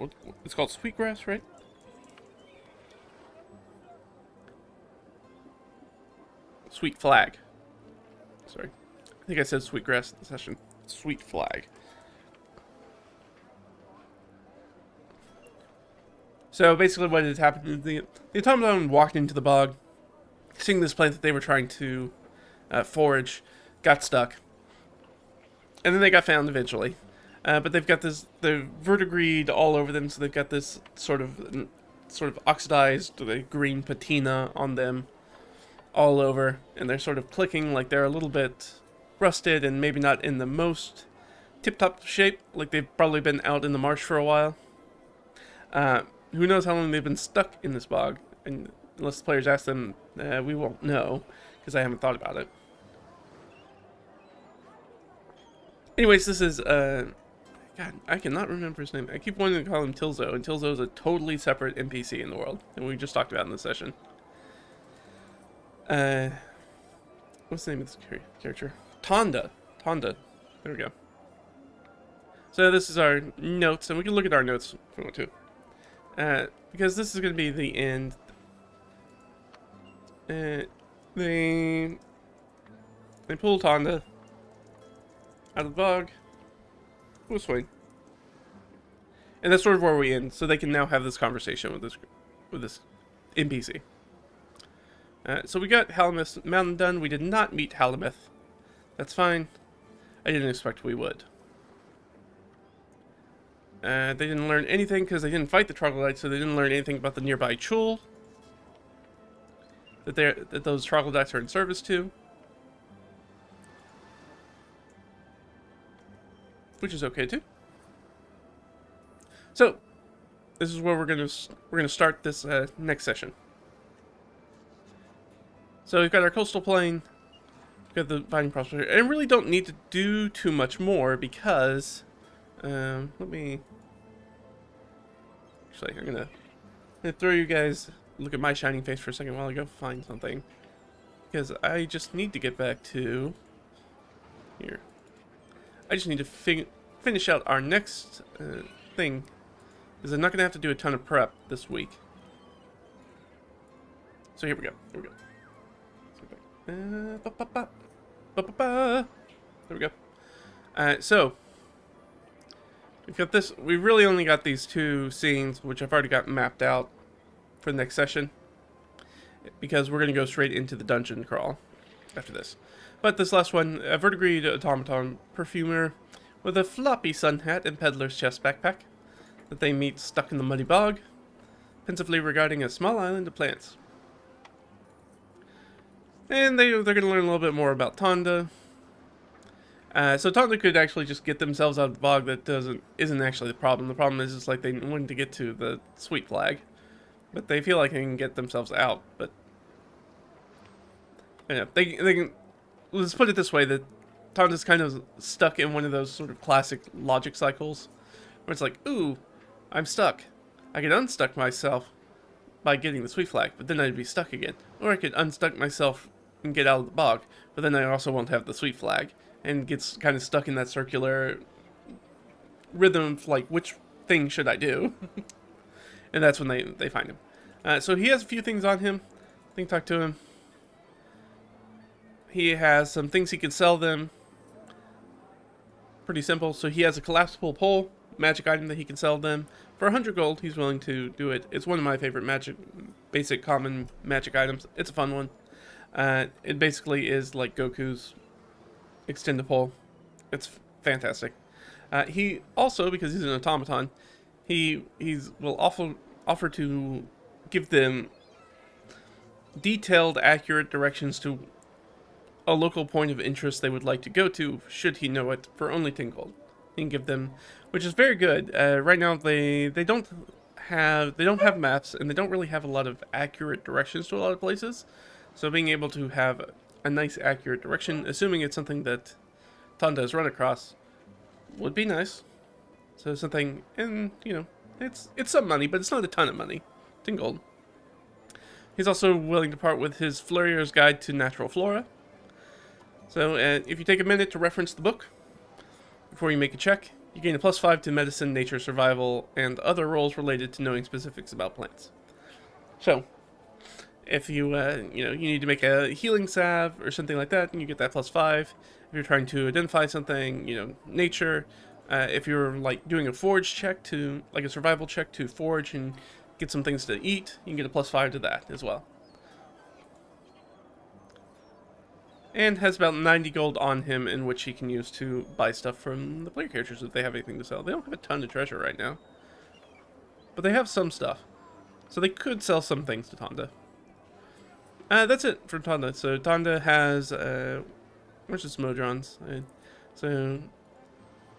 it's called sweetgrass, right? Sweet flag. Sorry. I think I said sweetgrass in the session. Sweet flag. So basically what had happened is the automaton walked into the bog, seeing this plant that they were trying to forage, got stuck. And then they got found eventually. But they've got this, they're verdigreed all over them, so they've got this sort of oxidized green patina on them all over, and they're sort of clicking like they're a little bit rusted and maybe not in the most tip-top shape, like they've probably been out in the marsh for a while. Who knows how long they've been stuck in this bog, and unless the players ask them, we won't know, because I haven't thought about it. Anyways, this is, God, I cannot remember his name. I keep wanting to call him Tilzo, and Tilzo is a totally separate NPC in the world, and we just talked about in this session. What's the name of this character? Tonda. There we go. So this is our notes, and we can look at our notes if we want to. Because this is going to be the end. They pull Tonda out of the bog. With Swain. And that's sort of where we end, so they can now have this conversation with this NPC. So we got Halimeth's mountain done. We did not meet Halimeth. That's fine. I didn't expect we would. They didn't learn anything because they didn't fight the troglodytes, so they didn't learn anything about the nearby Chul that those troglodytes are in service to. Which is okay too. So, this is where we're gonna start this next session. So we've got our coastal plain, we've got the Vining Prospector, and I really don't need to do too much more because, let me, actually I'm gonna throw you guys, look at my shining face for a second while I go find something, because I just need to get back to here. I just need to finish out our next thing, because I'm not gonna have to do a ton of prep this week. So here we go. There we go. So we've got this. We really only got these two scenes, which I've already got mapped out for the next session, because we're going to go straight into the dungeon crawl after this. But this last one, a verdigreed automaton perfumer with a floppy sun hat and peddler's chest backpack that they meet stuck in the muddy bog, pensively regarding a small island of plants. And they're going to learn a little bit more about Tonda. So Tonda could actually just get themselves out of the bog. That isn't actually the problem. The problem is just like they wanted to get to the sweet flag. but they feel like they can get themselves out. But they can. Let's put it this way: that Tonda's kind of stuck in one of those sort of classic logic cycles, where it's like, ooh, I'm stuck. I could unstuck myself by getting the sweet flag, but then I'd be stuck again. Or I could unstuck myself and get out of the bog, but then I also won't have the sweet flag, and gets kind of stuck in that circular rhythm of like, which thing should I do? And that's when they find him. So he has a few things on him. They can talk to him. He has some things he can sell them. Pretty simple. So he has a collapsible pole, magic item that he can sell them. For 100 gold, he's willing to do it. It's one of my favorite basic common magic items. It's a fun one. It basically is like Goku's extend the pole. It's fantastic. He also, because he's an automaton, he will offer to give them detailed, accurate directions to a local point of interest they would like to go to, should he know it, for only 10 gold. He can give them, which is very good. Right now they don't have maps, and they don't really have a lot of accurate directions to a lot of places. So being able to have a nice accurate direction, assuming it's something that Tonda has run across, would be nice. So something, and it's some money, but it's not a ton of money. 10 gold. He's also willing to part with his Fleurier's Guide to Natural Flora. So if you take a minute to reference the book before you make a check, you gain a +5 to medicine, nature, survival, and other rolls related to knowing specifics about plants. So if you you need to make a healing salve or something like that, and you get that +5. If you're trying to identify something, nature. If you're like doing a forage check to, like a survival check to forage and get some things to eat, you can get a +5 to that as well. And has about 90 gold on him, in which he can use to buy stuff from the player characters if they have anything to sell. They don't have a ton of treasure right now, but they have some stuff, so they could sell some things to Tonda. That's it for Tonda. So Tonda has where's his Modrons? So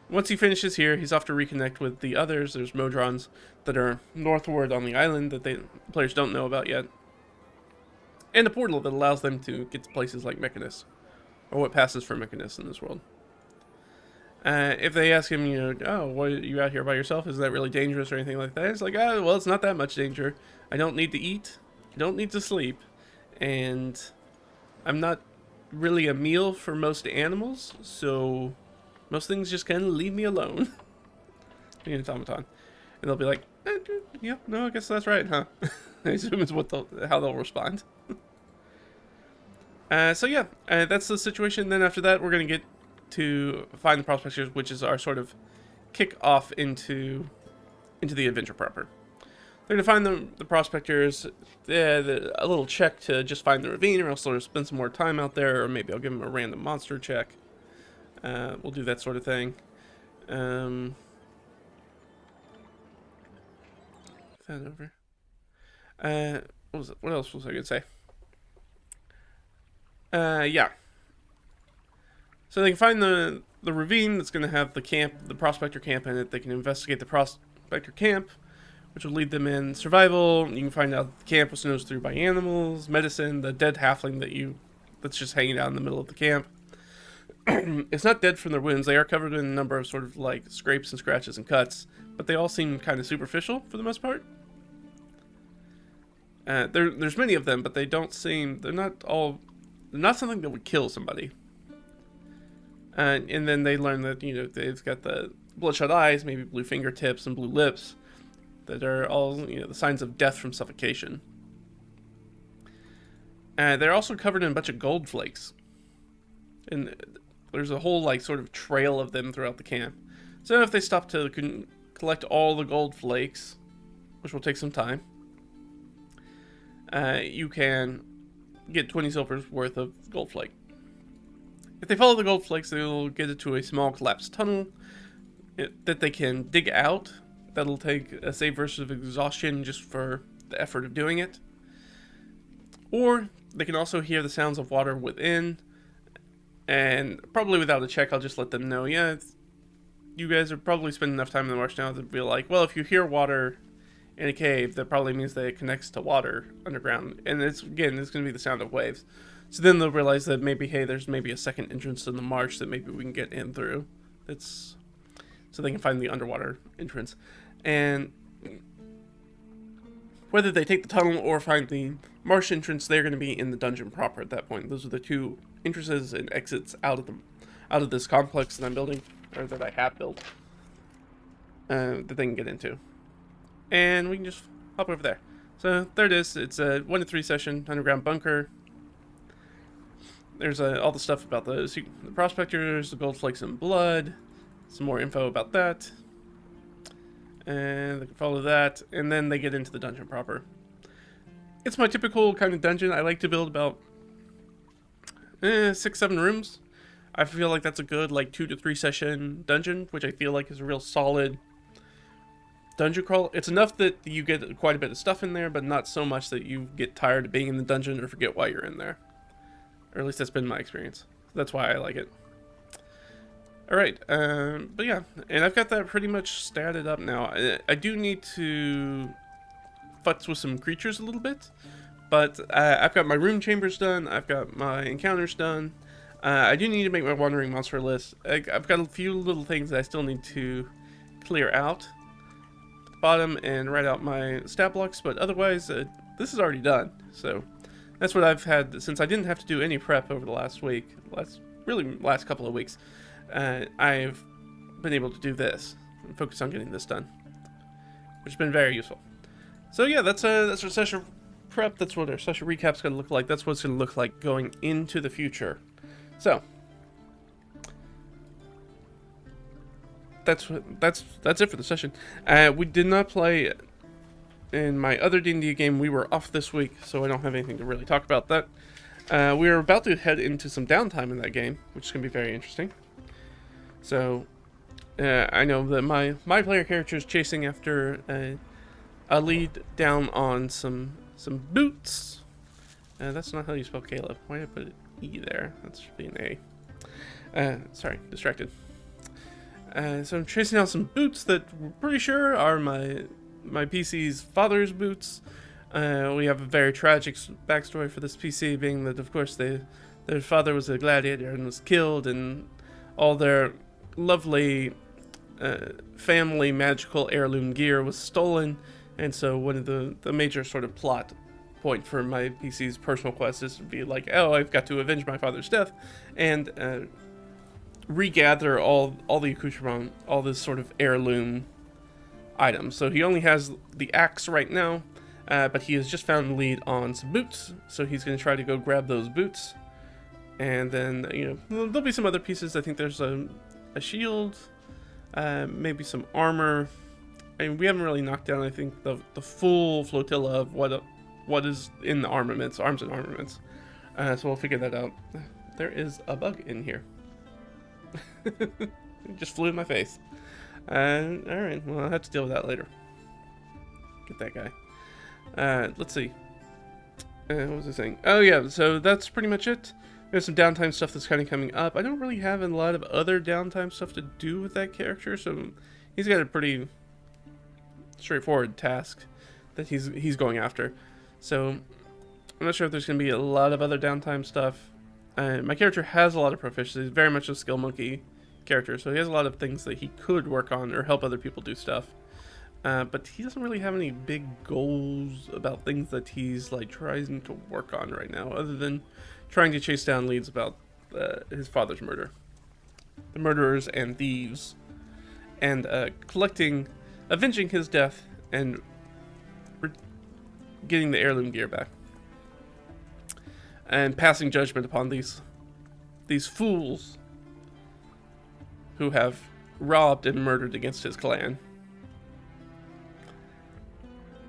once he finishes here, he's off to reconnect with the others. There's Modrons that are northward on the island that players don't know about yet. And a portal that allows them to get to places like Mechanus, or what passes for Mechanus in this world. If they ask him, oh, what, are you out here by yourself? Is that really dangerous or anything like that? It's like, well, it's not that much danger. I don't need to eat. I don't need to sleep. And I'm not really a meal for most animals, so most things just kind of leave me alone. Being an automaton. And they'll be like, yeah, no, I guess that's right, huh? I assume is how they'll respond. So yeah, that's the situation. Then after that, we're going to get to find the prospectors, which is our sort of kick off into the adventure proper. They're going to find the prospectors, a little check to just find the ravine, or else they'll spend some more time out there, or maybe I'll give them a random monster check. We'll do that sort of thing. That over. What else was I going to say? Yeah. So they can find the ravine that's going to have the prospector camp in it. They can investigate the prospector camp, which will lead them in survival. You can find out the camp was nosed through by animals, medicine, the dead halfling that's just hanging out in the middle of the camp. It's not dead from their wounds. They are covered in a number of sort of like scrapes and scratches and cuts, but they all seem kind of superficial for the most part. There's many of them, but they're not something that would kill somebody. And then they learn that, they've got the bloodshot eyes, maybe blue fingertips and blue lips, that are all, the signs of death from suffocation. They're also covered in a bunch of gold flakes. And there's a whole, like, sort of trail of them throughout the camp. So if they stop to collect all the gold flakes, which will take some time, you can get 20 silvers worth of gold flake. If they follow the gold flakes, they'll get it to a small collapsed tunnel that they can dig out. That'll take a save versus exhaustion just for the effort of doing it. Or they can also hear the sounds of water within, and probably without a check, I'll just let them know, yeah, you guys are probably spending enough time in the marsh now to be like, well, if you hear water in a cave, that probably means that it connects to water underground. And it's going to be the sound of waves. So then they'll realize that maybe, hey, there's maybe a second entrance in the marsh that maybe we can get in through. So they can find the underwater entrance. And whether they take the tunnel or find the marsh entrance, they're going to be in the dungeon proper at that point. Those are the two entrances and exits out of this complex that I'm building, or that I have built, that they can get into. And we can just hop over there. So there it is. It's a 1 to 3 session underground bunker. There's all the stuff about the prospectors, the gold flakes and blood, some more info about that. And they can follow that, and then they get into the dungeon proper. It's my typical kind of dungeon. I like to build about 6-7 rooms. I feel like that's a good 2 to 3 session dungeon, which I feel like is a real solid dungeon crawl. It's enough that you get quite a bit of stuff in there, but not so much that you get tired of being in the dungeon or forget why you're in there. Or at least that's been my experience. That's why I like it. Alright, but yeah, and I've got that pretty much statted up now. I do need to futz with some creatures a little bit, but I've got my room chambers done, I've got my encounters done. I do need to make my wandering monster list. I've got a few little things that I still need to clear out at the bottom and write out my stat blocks, but otherwise, this is already done. So that's what I've had since I didn't have to do any prep over the last couple of weeks. I've been able to do this and focus on getting this done, which has been very useful. So yeah, that's our session prep. That's what our session recap's going to look like. That's what it's going to look like going into the future. So that's it for the session. We did not play in my other D&D game. We were off this week, so I don't have anything to really talk about that. We are about to head into some downtime in that game, which is going to be very interesting. So, I know that my player character is chasing after a lead down on some boots. That's not how you spell Caleb. Why did I put an E there? That should be an A. Sorry, distracted. So I'm chasing down some boots that we're pretty sure are my PC's father's boots. We have a very tragic backstory for this PC, being that, of course, their father was a gladiator and was killed, and all their lovely family magical heirloom gear was stolen. And so one of the major sort of plot point for my PC's personal quest is to be like, oh, I've got to avenge my father's death and regather all the accoutrement, all this sort of heirloom items. So he only has the axe right now, but he has just found the lead on some boots, so he's going to try to go grab those boots. And then, there'll be some other pieces. I think there's a shield, maybe some armor. I mean, we haven't really knocked down, I think, the full flotilla of what is in the armaments, arms and armaments. So we'll figure that out. There is a bug in here. It just flew in my face. Alright, well, I'll have to deal with that later. Get that guy. Let's see. What was I saying? Oh yeah, so that's pretty much it. There's some downtime stuff that's kind of coming up. I don't really have a lot of other downtime stuff to do with that character, so he's got a pretty straightforward task that he's going after. So I'm not sure if there's going to be a lot of other downtime stuff. My character has a lot of proficiency. He's very much a skill monkey character, so he has a lot of things that he could work on or help other people do stuff. But he doesn't really have any big goals about things that he's trying to work on right now, other than trying to chase down leads about his father's murder, the murderers and thieves, and avenging his death and getting the heirloom gear back, and passing judgment upon these fools who have robbed and murdered against his clan.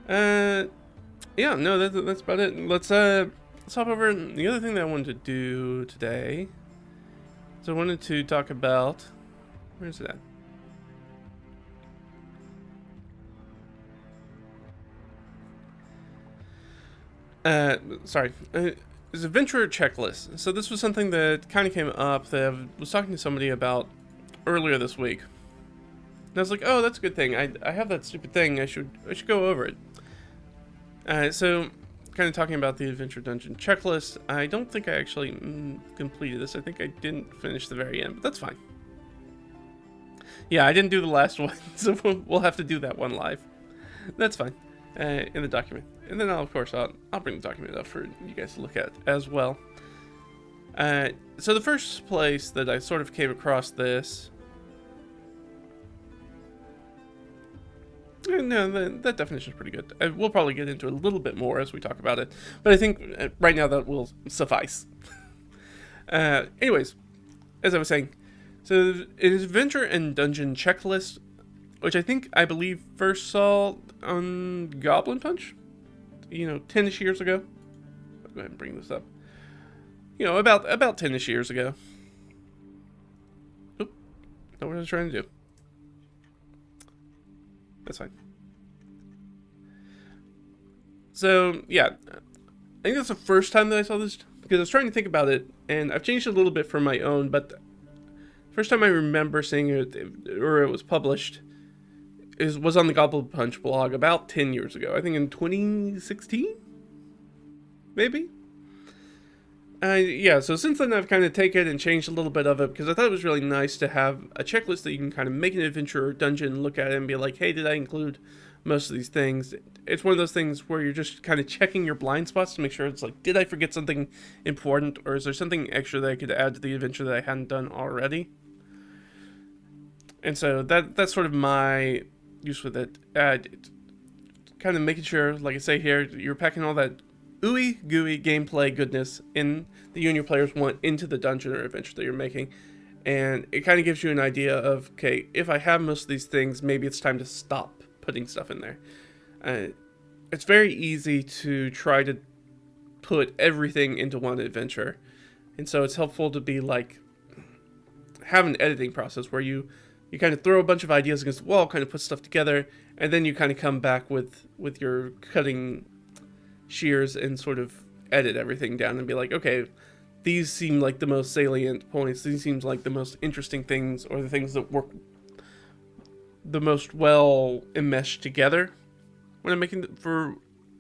Yeah, no, that's about it. Let's hop over. The other thing that I wanted to do today is I wanted to talk about, where's it at? Sorry. It's a adventurer checklist. So this was something that kind of came up that I was talking to somebody about earlier this week. I was like, oh, that's a good thing. I have that stupid thing. I should go over it. So, kind of talking about the Adventure Dungeon checklist. I don't think I actually completed this. I think I didn't finish the very end, but that's fine. Yeah, I didn't do the last one, so we'll have to do that one live. That's fine. In the document, and then of course I'll bring the document up for you guys to look at as well. So the first place that I sort of came across this. No, that definition is pretty good. We'll probably get into it a little bit more as we talk about it, but I think right now that will suffice. Anyways, as I was saying, so it is Adventure and Dungeon checklist, which I believe first saw on Goblin Punch, 10-ish years ago. I'll go ahead and bring this up. About 10-ish years ago. Oop, not what I was trying to do. That's fine. So, yeah. I think that's the first time that I saw this, because I was trying to think about it, and I've changed it a little bit for my own, but first time I remember seeing it, or it was published, was on the Goblin Punch blog about 10 years ago. I think in 2016? Maybe? Yeah, so since then I've kind of taken it and changed a little bit of it, because I thought it was really nice to have a checklist that you can kind of make an adventure or dungeon, look at it and be like, hey, did I include most of these things? It's one of those things where you're just kind of checking your blind spots to make sure it's like, did I forget something important, or is there something extra that I could add to the adventure that I hadn't done already? And so that's sort of my use with it. Kind of making sure, like I say here, you're packing all that ooey gooey gameplay goodness in that you and your players want into the dungeon or adventure that you're making, and it kind of gives you an idea of, okay, if I have most of these things, maybe it's time to stop putting stuff in there. It's very easy to try to put everything into one adventure, and so it's helpful to be like, have an editing process where you kind of throw a bunch of ideas against the wall, kind of put stuff together, and then you kind of come back with your cutting shears and sort of edit everything down and be like, okay, these seem like the most salient points, these seem like the most interesting things, or the things that work the most well enmeshed together when I'm making for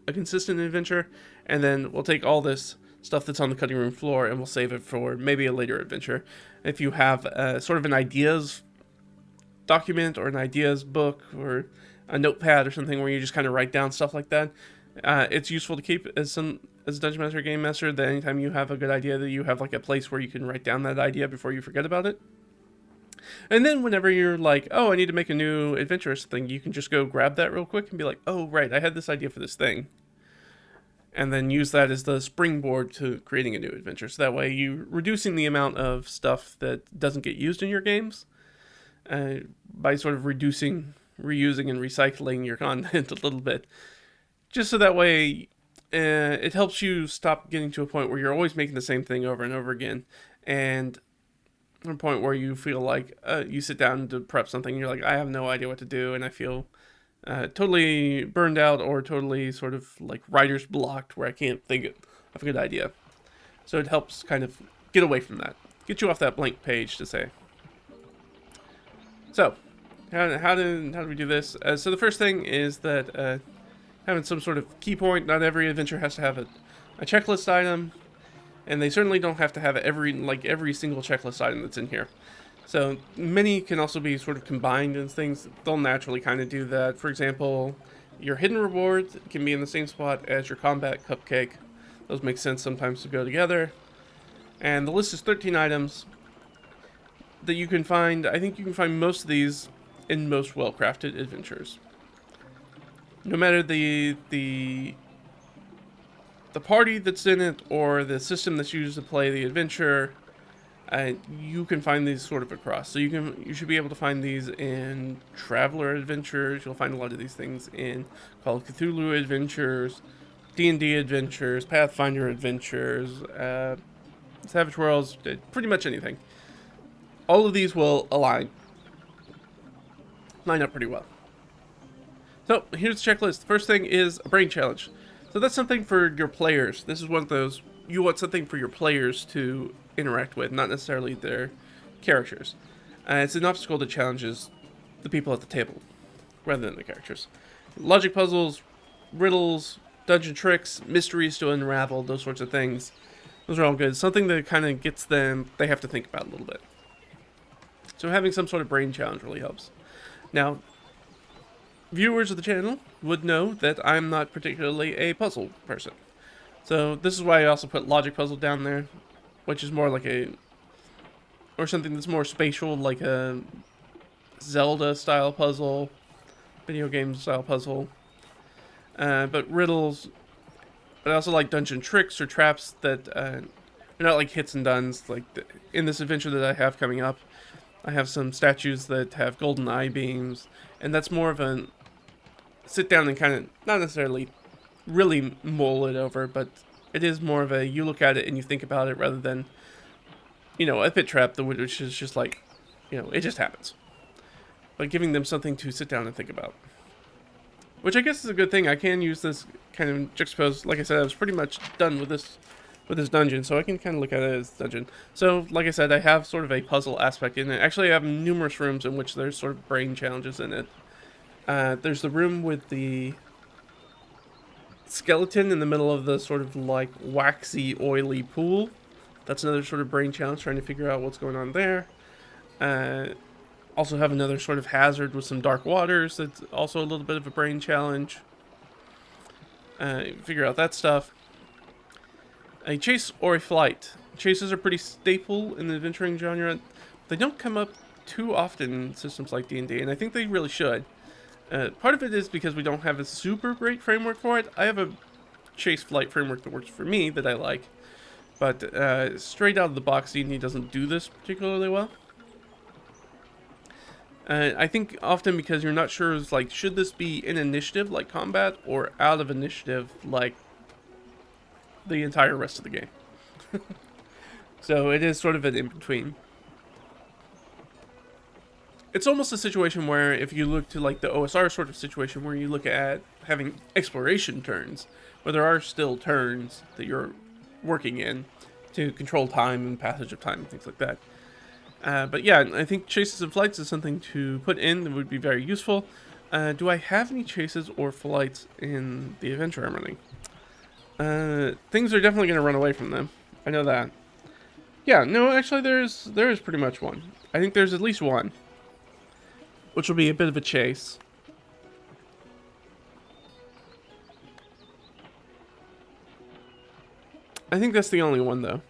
a consistent adventure. And then we'll take all this stuff that's on the cutting room floor and we'll save it for maybe a later adventure. If you have sort of an ideas document or an ideas book or a notepad or something where you just kind of write down stuff like that, it's useful to keep as a Dungeon Master or Game Master, that anytime you have a good idea, that you have like a place where you can write down that idea before you forget about it. And then whenever you're like, oh, I need to make a new adventure or something, you can just go grab that real quick and be like, oh, right, I had this idea for this thing. And then use that as the springboard to creating a new adventure. So that way you're reducing the amount of stuff that doesn't get used in your games by sort of reducing, reusing, and recycling your content a little bit. Just so that way it helps you stop getting to a point where you're always making the same thing over and over again. And a point where you feel like you sit down to prep something and you're like, I have no idea what to do, and I feel totally burned out or totally sort of like writer's blocked where I can't think of a good idea. So it helps kind of get away from that. Get you off that blank page to say. So, how do we do this? So the first thing is that having some sort of key point. Not every adventure has to have a checklist item, and they certainly don't have to have every single checklist item that's in here. So many can also be sort of combined in things. They'll naturally kind of do that. For example, your hidden rewards can be in the same spot as your combat cupcake. Those make sense sometimes to go together. And the list is 13 items that you can find. I think you can find most of these in most well-crafted adventures. No matter the party that's in it or the system that's used to play the adventure, you can find these sort of across. So you should be able to find these in Traveler Adventures. You'll find a lot of these things in Call of Cthulhu Adventures, D&D Adventures, Pathfinder Adventures, Savage Worlds, pretty much anything. All of these will line up pretty well. So here's the checklist. The first thing is a brain challenge. So that's something for your players. This is one of those, you want something for your players to interact with, not necessarily their characters. It's an obstacle that challenges the people at the table rather than the characters. Logic puzzles, riddles, dungeon tricks, mysteries to unravel, those sorts of things. Those are all good. Something that kind of gets them, they have to think about a little bit. So having some sort of brain challenge really helps. Now, viewers of the channel would know that I'm not particularly a puzzle person. So this is why I also put logic puzzle down there, which is more like or something that's more spatial, like a Zelda style puzzle, video game style puzzle. But riddles, but I also like dungeon tricks or traps that are not like hits and duns. Like in this adventure that I have coming up, I have some statues that have golden eye beams, and that's more of a sit down and kind of, not necessarily really mull it over, but it is more of a, you look at it and you think about it rather than, you know, a pit trap, which is just like, you know, it just happens. But giving them something to sit down and think about. Which I guess is a good thing. I can use this kind of juxtapose. Like I said, I was pretty much done with this dungeon, so I can kind of look at it as dungeon. So, like I said, I have sort of a puzzle aspect in it. Actually, I have numerous rooms in which there's sort of brain challenges in it. There's the room with the skeleton in the middle of the sort of like waxy, oily pool. That's another sort of brain challenge, trying to figure out what's going on there. Also have another sort of hazard with some dark waters. That's also a little bit of a brain challenge. Figure out that stuff. A chase or a flight. Chases are pretty staple in the adventuring genre. They don't come up too often in systems like D&D, and I think they really should. Part of it is because we don't have a super great framework for it. I have a chase flight framework that works for me that I like, but straight out of the box, D&D doesn't do this particularly well. I think often because you're not sure, like, should this be in initiative like combat or out of initiative like the entire rest of the game. So it is sort of an in-between. It's almost a situation where if you look to like the OSR sort of situation where you look at having exploration turns, where there are still turns that you're working in to control time and passage of time and things like that. But yeah, I think chases and flights is something to put in that would be very useful. Do I have any chases or flights in the adventure I'm running? Things are definitely going to run away from them. I know that. Yeah, no, actually there is pretty much one. I think there's at least one, which will be a bit of a chase. I think that's the only one, though.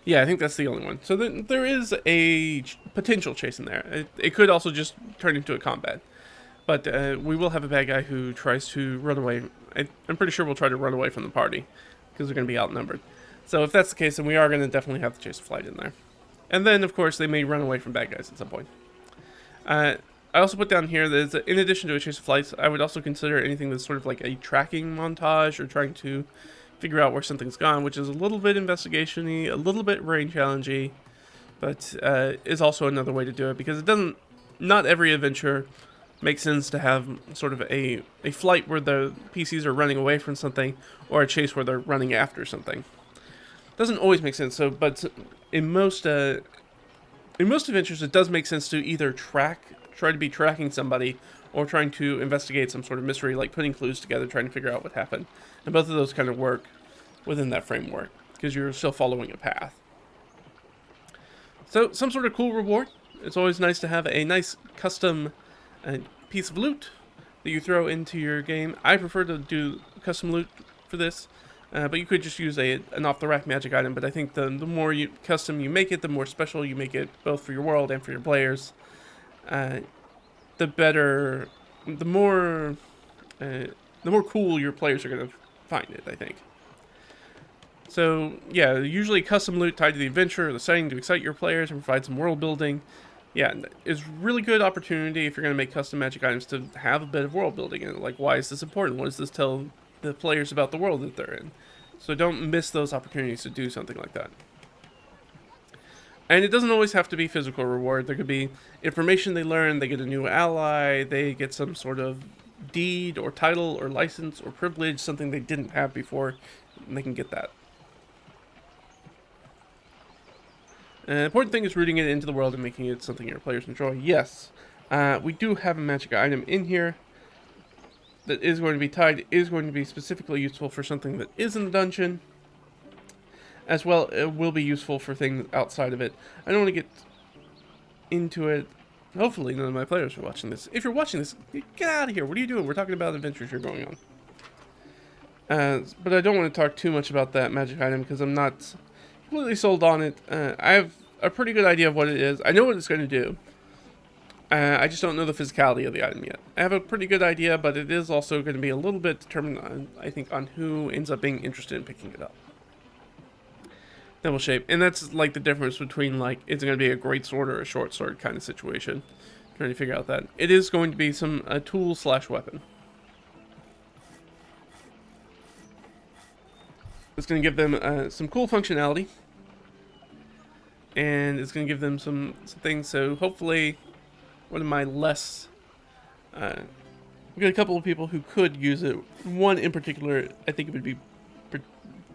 Yeah, I think that's the only one. So there is a potential chase in there. It could also just turn into a combat. But we will have a bad guy who tries to run away. I'm pretty sure we'll try to run away from the party, because they're going to be outnumbered. So if that's the case, then we are going to definitely have the chase flight in there. And then, of course, they may run away from bad guys at some point. I also put down here that in addition to a chase of flights, I would also consider anything that's sort of like a tracking montage or trying to figure out where something's gone, which is a little bit investigation-y, a little bit brain challenge-y, but is also another way to do it, because it doesn't, not every adventure makes sense to have sort of a flight where the PCs are running away from something, or a chase where they're running after something. Doesn't always make sense, so, but in most adventures it does make sense to either try to be tracking somebody, or trying to investigate some sort of mystery, like putting clues together, trying to figure out what happened. And both of those kind of work within that framework, because you're still following a path. So, some sort of cool reward. It's always nice to have a nice custom piece of loot that you throw into your game. I prefer to do custom loot for this, but you could just use an off-the-rack magic item. But I think the more custom you make it, the more special you make it, both for your world and for your players. The better, the more cool your players are going to find it, I think. So, yeah, usually custom loot tied to the adventure or the setting to excite your players and provide some world building. Yeah, it's really good opportunity if you're going to make custom magic items to have a bit of world building in it. Like, why is this important? What does this tell the players about the world that they're in? So don't miss those opportunities to do something like that. And it doesn't always have to be physical reward. There could be information they learn, they get a new ally, they get some sort of deed or title or license or privilege, something they didn't have before, and they can get that. Important thing is rooting it into the world and making it something your players enjoy. Yes, we do have a magic item in here that is going to be tied, is going to be specifically useful for something that is in the dungeon. As well, it will be useful for things outside of it. I don't want to get into it. Hopefully none of my players are watching this. If you're watching this, get out of here. What are you doing? We're talking about adventures you're going on. But I don't want to talk too much about that magic item because I'm not completely sold on it. I have a pretty good idea of what it is. I know what it's going to do. I just don't know the physicality of the item yet. I have a pretty good idea, but it is also going to be a little bit determined on, I think, on who ends up being interested in picking it up. Double shape, and that's like the difference between like it's going to be a great sword or a short sword kind of situation. Trying to figure out that it is going to be a tool / weapon. It's going to give them some cool functionality, and it's going to give them some things. So hopefully, one of my less, we got a couple of people who could use it. One in particular, I think it would be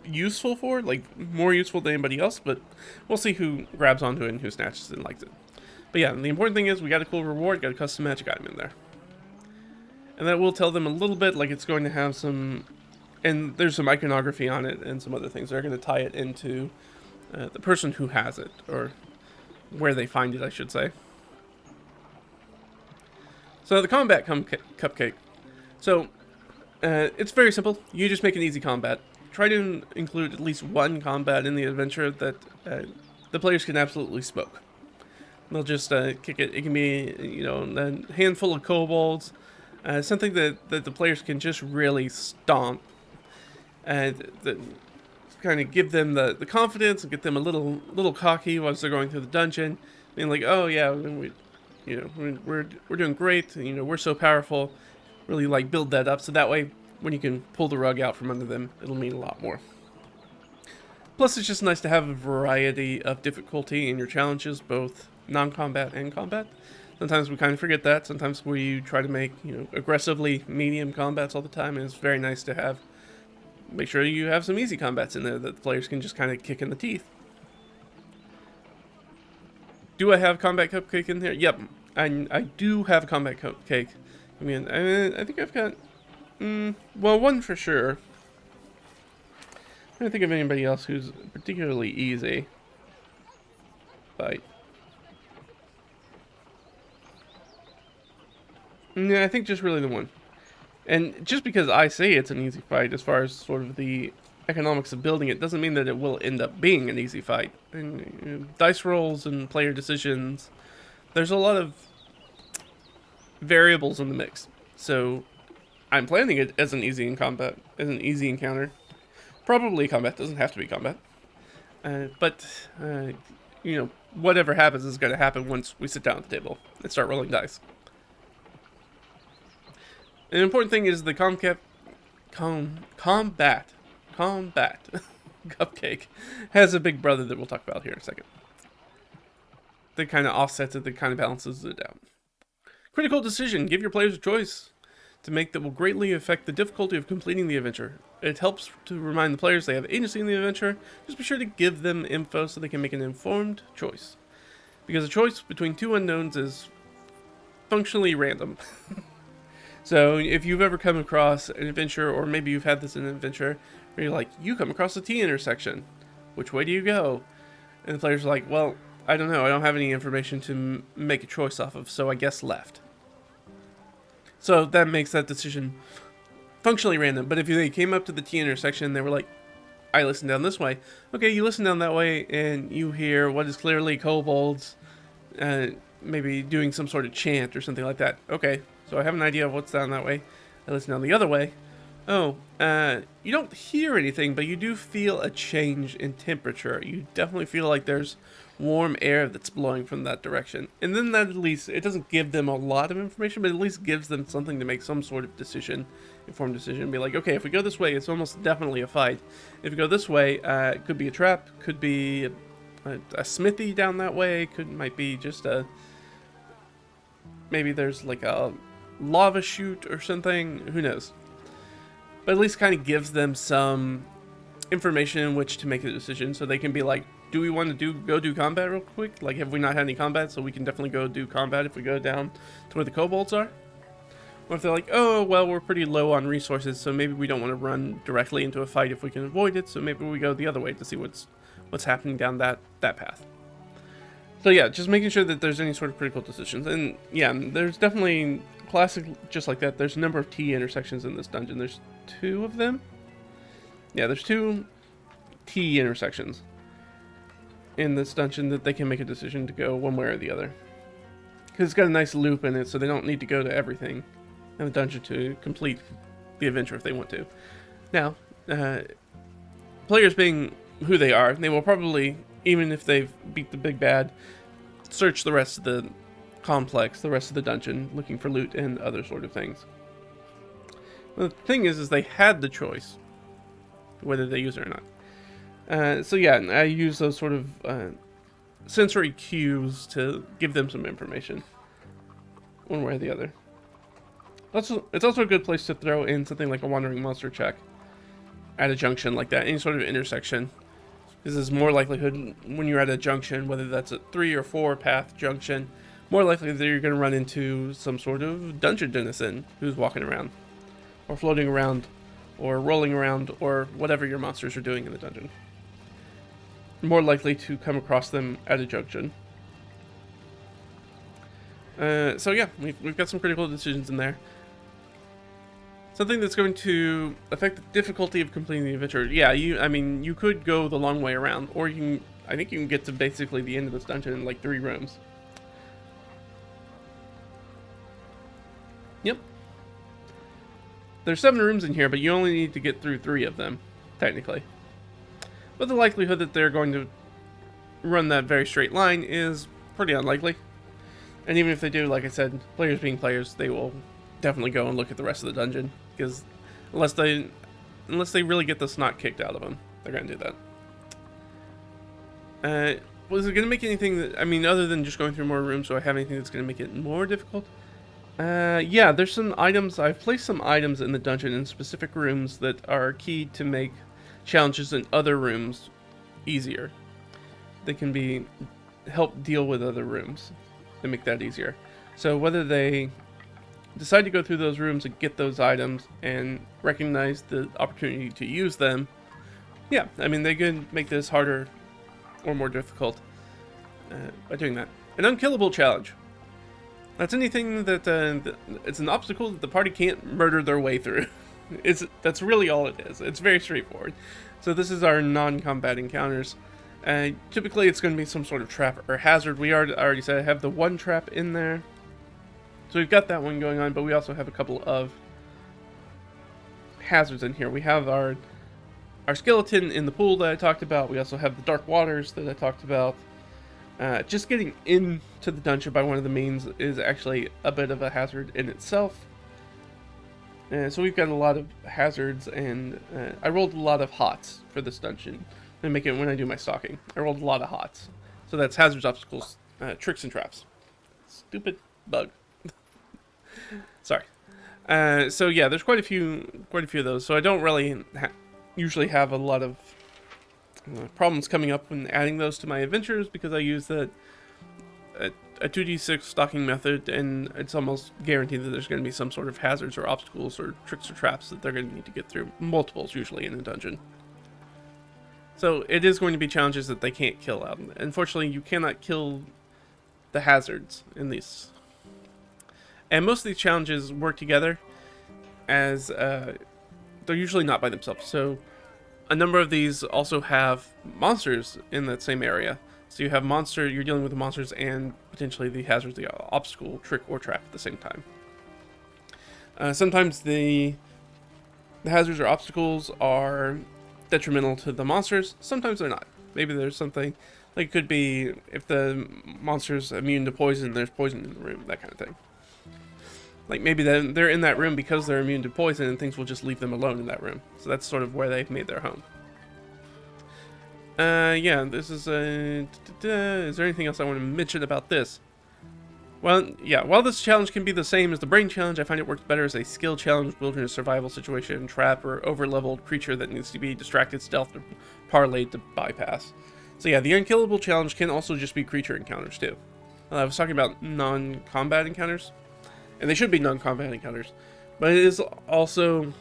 useful for, like more useful than anybody else, but we'll see who grabs onto it and who snatches it and likes it. But yeah, the important thing is we got a cool reward, got a custom magic item in there. And that will tell them a little bit, like it's going to have some, and there's some iconography on it and some other things. They're going to tie it into the person who has it, or where they find it, I should say. So the combat cupcake. So it's very simple. You just make an easy combat. Try to include at least one combat in the adventure that the players can absolutely smoke. They'll just kick it. It can be, you know, a handful of kobolds, something that the players can just really stomp, and kind of give them the confidence and get them a little cocky once they're going through the dungeon, being like, oh yeah, we're doing great. You know, we're so powerful. Really like build that up so that way, when you can pull the rug out from under them, it'll mean a lot more. Plus, it's just nice to have a variety of difficulty in your challenges, both non-combat and combat. Sometimes we kind of forget that. Sometimes we try to make, you know, aggressively medium combats all the time, and it's very nice to make sure you have some easy combats in there that the players can just kind of kick in the teeth. Do I have combat cupcake in there? Yep, I do have combat cupcake. I mean, I think I've got... well, one for sure. I don't think of anybody else who's particularly easy. Fight. Yeah, I think just really the one. And just because I say it's an easy fight, as far as sort of the economics of building it, doesn't mean that it will end up being an easy fight. And you know, dice rolls and player decisions, there's a lot of variables in the mix. So I'm planning it as an easy encounter. Probably combat, doesn't have to be combat. But you know, whatever happens is going to happen once we sit down at the table and start rolling dice. An important thing is the combat cupcake has a big brother that we'll talk about here in a second. That kind of offsets it, that kind of balances it out. Critical decision. Give your players a choice to make that will greatly affect the difficulty of completing the adventure. It helps to remind the players they have agency in the adventure. Just be sure to give them info so they can make an informed choice. Because a choice between two unknowns is functionally random. So if you've ever come across an adventure, or maybe you've had this in an adventure, where you're like, you come across a T intersection. Which way do you go? And the player's like, well, I don't know. I don't have any information to make a choice off of, so I guess left. So that makes that decision functionally random. But if they came up to the T intersection and they were like, I listen down this way. Okay, you listen down that way and you hear what is clearly kobolds maybe doing some sort of chant or something like that. Okay, so I have an idea of what's down that way. I listen down the other way. Oh, you don't hear anything, but you do feel a change in temperature. You definitely feel like there's warm air that's blowing from that direction. And then that at least, it doesn't give them a lot of information, but at least gives them something to make some sort of decision, informed decision. Be like, okay, if we go this way, it's almost definitely a fight. If we go this way, it could be a trap, could be a smithy down that way, might be just maybe there's like a lava chute or something, who knows. But at least kind of gives them some information in which to make a decision, so they can be like, do we want to go do combat real quick? Like, have we not had any combat, so we can definitely go do combat if we go down to where the kobolds are? Or if they're like, oh, well, we're pretty low on resources, so maybe we don't want to run directly into a fight if we can avoid it, so maybe we go the other way to see what's happening down that path. So yeah, just making sure that there's any sort of critical decisions. And yeah, there's definitely classic just like that. There's a number of T intersections in this dungeon. There's 2 of them. Yeah, there's 2 T intersections in this dungeon that they can make a decision to go one way or the other. Because it's got a nice loop in it, so they don't need to go to everything in the dungeon to complete the adventure if they want to. Now, players being who they are, they will probably, even if they've beat the big bad, search the rest of the complex, the rest of the dungeon, looking for loot and other sort of things. Well, the thing is they had the choice whether they use it or not. So yeah, I use those sort of sensory cues to give them some information, one way or the other. It's also a good place to throw in something like a wandering monster check at a junction like that, any sort of intersection. Because there's more likelihood when you're at a junction, whether that's a 3 or 4 path junction, more likely that you're going to run into some sort of dungeon denizen who's walking around, or floating around, or rolling around, or whatever your monsters are doing in the dungeon. More likely to come across them at a junction. So yeah, we've got some critical decisions in there. Something that's going to affect the difficulty of completing the adventure. Yeah, you could go the long way around, or I think you can get to basically the end of this dungeon in like 3 rooms. Yep. There's 7 rooms in here, but you only need to get through 3 of them, technically. But the likelihood that they're going to run that very straight line is pretty unlikely. And even if they do, like I said, players being players, they will definitely go and look at the rest of the dungeon, because unless they really get the snot kicked out of them, they're going to do that. Was it going to make anything other than just going through more rooms, do I have anything that's going to make it more difficult? Yeah, there's some items. I've placed some items in the dungeon in specific rooms that are key to make challenges in other rooms easier. They can help deal with other rooms and make that easier. So whether they decide to go through those rooms and get those items and recognize the opportunity to use them, yeah, they can make this harder or more difficult by doing that. An unkillable challenge. That's anything that it's an obstacle that the party can't murder their way through. That's really all it is. It's very straightforward. So this is our non-combat encounters. Typically it's going to be some sort of trap or hazard. I already said I have the 1 trap in there. So we've got that one going on, but we also have a couple of hazards in here. We have our skeleton in the pool that I talked about. We also have the dark waters that I talked about. Just getting into the dungeon by one of the means is actually a bit of a hazard in itself. So we've got a lot of hazards, and I rolled a lot of hots for this dungeon. And make it when I do my stalking. I rolled a lot of hots. So that's hazards, obstacles, tricks, and traps. Stupid bug. Sorry. So yeah, there's quite a few of those. So I don't really usually have a lot of problems coming up when adding those to my adventures, because I use a 2d6 stalking method, and it's almost guaranteed that there's going to be some sort of hazards or obstacles or tricks or traps that they're going to need to get through. Multiples usually in a dungeon. So it is going to be challenges that they can't kill out. Unfortunately, you cannot kill the hazards in these. And most of these challenges work together, as they're usually not by themselves. So a number of these also have monsters in that same area. So you have you're dealing with the monsters and potentially the hazards, the obstacle, trick, or trap at the same time. Sometimes the hazards or obstacles are detrimental to the monsters. Sometimes they're not. Maybe there's something, like it could be if the monster's immune to poison, there's poison in the room, that kind of thing. Like maybe they're in that room because they're immune to poison, and things will just leave them alone in that room. So that's sort of where they've made their home. Yeah, this is is there anything else I want to mention about this? Well, yeah, while this challenge can be the same as the brain challenge, I find it works better as a skill challenge, wilderness survival situation, trap, or over-leveled creature that needs to be distracted, stealth, or parlayed to bypass. So yeah, the unkillable challenge can also just be creature encounters too. I was talking about non-combat encounters, and they should be non-combat encounters, but it is also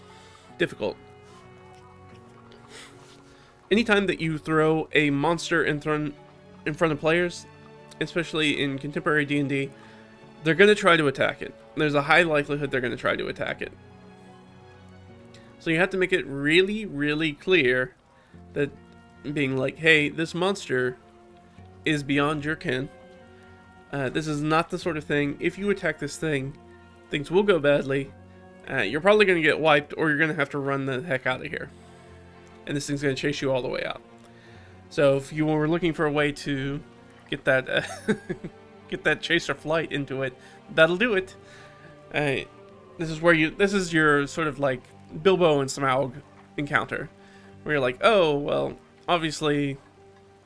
difficult. Anytime that you throw a monster in front of players, especially in contemporary D&D, they're going to try to attack it. There's a high likelihood they're going to try to attack it. So you have to make it really, really clear that being like, hey, this monster is beyond your ken. This is not the sort of thing, if you attack this thing, things will go badly. You're probably going to get wiped, or you're going to have to run the heck out of here. And this thing's going to chase you all the way out. So if you were looking for a way to get that get that chase or flight into it, that'll do it. This is your sort of like Bilbo and Smaug encounter, where you're like, oh well, obviously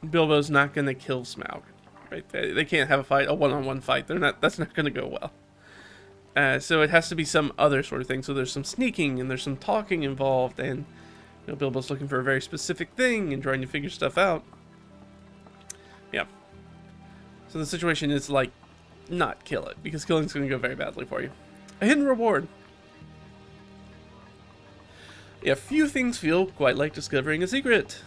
Bilbo's not gonna kill Smaug, right? They can't have a one-on-one fight. That's not gonna go well. So it has to be some other sort of thing. So there's some sneaking and there's some talking involved, and Bilbo's looking for a very specific thing and trying to figure stuff out. Yeah. So the situation is like, not kill it, because killing's going to go very badly for you. A hidden reward. Yeah, few things feel quite like discovering a secret.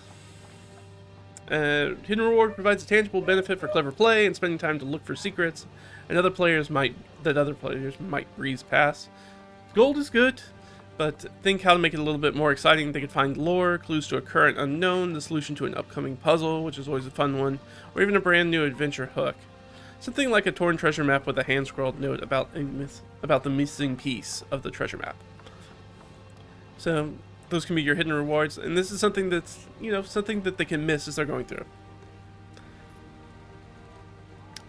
Hidden reward provides a tangible benefit for clever play and spending time to look for secrets, and other players might breeze past. Gold is good, but think how to make it a little bit more exciting. They could find lore, clues to a current unknown, the solution to an upcoming puzzle, which is always a fun one, or even a brand new adventure hook. Something like a torn treasure map with a hand-scrawled note about the missing piece of the treasure map. So those can be your hidden rewards, and this is something that's, something that they can miss as they're going through.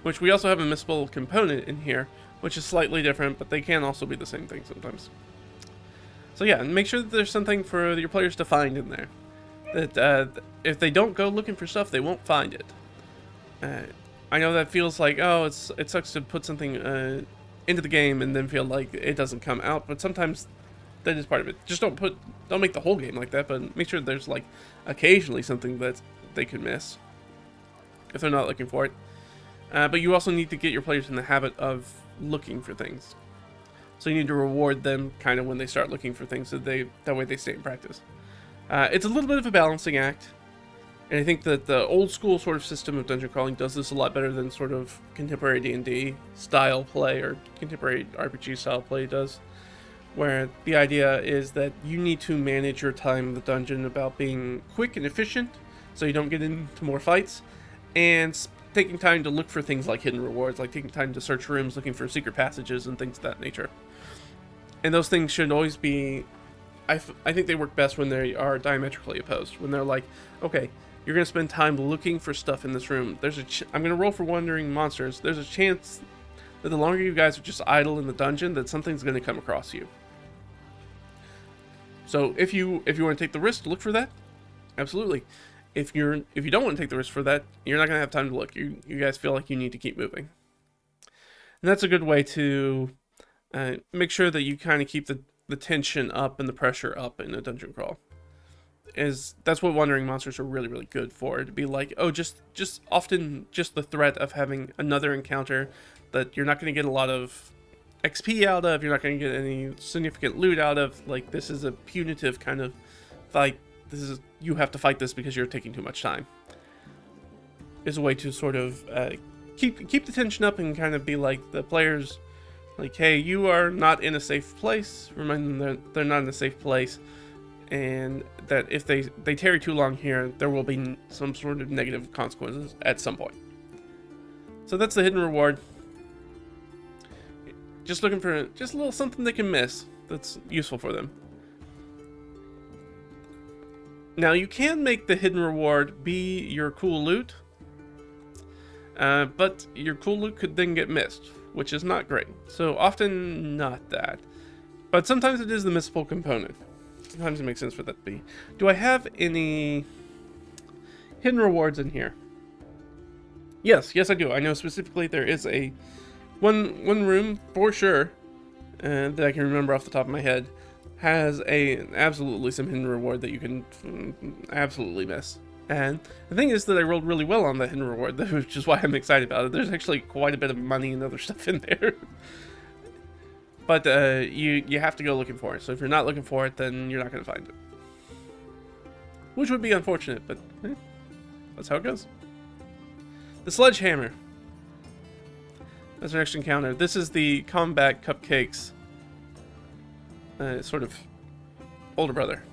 Which we also have a missable component in here, which is slightly different, but they can also be the same thing sometimes. So yeah, and make sure that there's something for your players to find in there. That if they don't go looking for stuff, they won't find it. I know that feels like, oh, it sucks to put something into the game and then feel like it doesn't come out, but sometimes that is part of it. Just don't make the whole game like that, but make sure there's like occasionally something that they could miss if they're not looking for it. But you also need to get your players in the habit of looking for things. So you need to reward them kind of when they start looking for things, so that way they stay in practice. It's a little bit of a balancing act, and I think that the old school sort of system of dungeon crawling does this a lot better than sort of contemporary D&D style play or contemporary RPG style play does, where the idea is that you need to manage your time in the dungeon about being quick and efficient so you don't get into more fights, and taking time to look for things like hidden rewards, like taking time to search rooms, looking for secret passages and things of that nature. And those things should always be, I think they work best when they are diametrically opposed. When they're like, okay, you're going to spend time looking for stuff in this room. I'm going to roll for wandering monsters. There's a chance that the longer you guys are just idle in the dungeon, that something's going to come across you. So if you want to take the risk to look for that, absolutely. If you don't want to take the risk for that, you're not going to have time to look. You guys feel like you need to keep moving. And that's a good way to make sure that you kind of keep the tension up and the pressure up in a dungeon crawl. That's what wandering monsters are really, really good for. To be like, oh, just often just the threat of having another encounter that you're not going to get a lot of XP out of, you're not going to get any significant loot out of. Like, this is a punitive kind of fight. You have to fight this because you're taking too much time. Is a way to sort of keep the tension up and kind of be like the players, like, hey, you are not in a safe place. Remind them they're not in a safe place, and that if they tarry too long here, there will be some sort of negative consequences at some point. So that's the hidden reward. Just looking for just a little something they can miss that's useful for them. Now, you can make the hidden reward be your cool loot, but your cool loot could then get missed, which is not great. So often not that. But sometimes it is the missable component. Sometimes it makes sense for that to be. Do I have any hidden rewards in here? Yes, I do. I know specifically there is a One room for sure that I can remember off the top of my head has absolutely some hidden reward that you can absolutely miss. And the thing is that I rolled really well on the hidden reward, which is why I'm excited about it. There's actually quite a bit of money and other stuff in there. But you have to go looking for it. So if you're not looking for it, then you're not going to find it. Which would be unfortunate, but that's how it goes. The Sledgehammer. That's our next encounter. This is the combat cupcakes sort of older brother.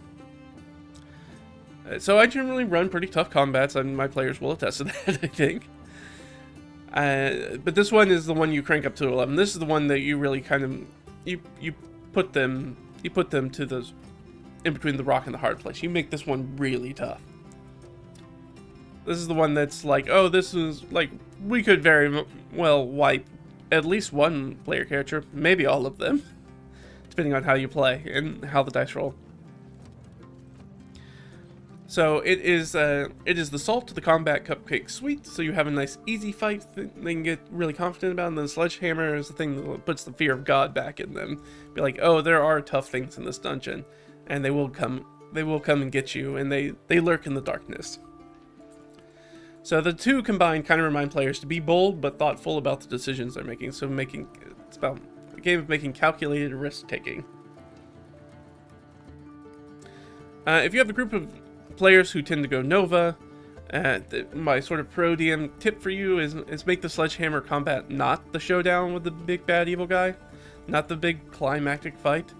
So I generally run pretty tough combats, and my players will attest to that, I think. But this one is the one you crank up to 11. This is the one that you really kind of you put them to the in between the rock and the hard place. You make this one really tough. This is the one that's like, oh, this is like, we could very well wipe at least one player character, maybe all of them, depending on how you play and how the dice roll. So it is the salt to the combat cupcake sweet, so you have a nice easy fight that they can get really confident about, and then the sledgehammer is the thing that puts the fear of God back in them. Be like, oh, there are tough things in this dungeon, and they will come and get you, and they lurk in the darkness. So the two combined kind of remind players to be bold but thoughtful about the decisions they're making. So it's about a game of making calculated risk taking. If you have a group of players who tend to go Nova, my sort of pro DM tip for you is make the sledgehammer combat not the showdown with the big bad evil guy, not the big climactic fight.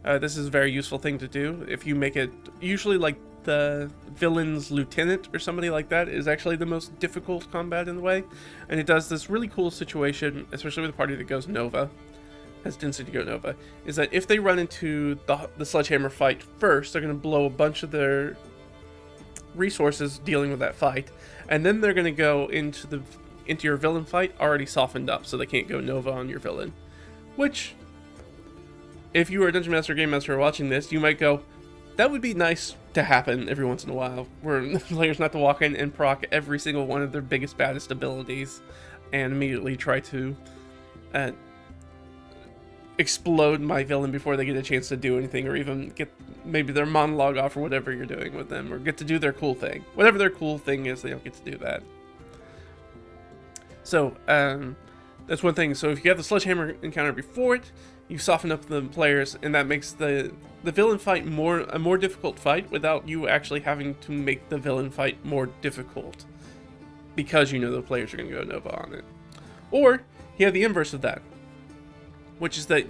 This is a very useful thing to do. If you make it, usually like the villain's lieutenant or somebody like that is actually the most difficult combat in the way, and it does this really cool situation, especially with a party that goes Nova, has density to go Nova, is that if they run into the sledgehammer fight first, they're going to blow a bunch of their resources dealing with that fight, and then they're going to go into your villain fight already softened up, so they can't go Nova on your villain. Which, if you were a Dungeon Master or Game Master watching this, you might go, that would be nice to happen every once in a while, where the players not to walk in and proc every single one of their biggest, baddest abilities, and immediately try to explode my villain before they get a chance to do anything, or even get maybe their monologue off, or whatever you're doing with them, or get to do their cool thing. Whatever their cool thing is, they don't get to do that. So, that's one thing. So if you have the sledgehammer encounter before it, you soften up the players, and that makes the villain fight a more difficult fight without you actually having to make the villain fight more difficult, because you know the players are going to go Nova on it. Or you have the inverse of that, which is that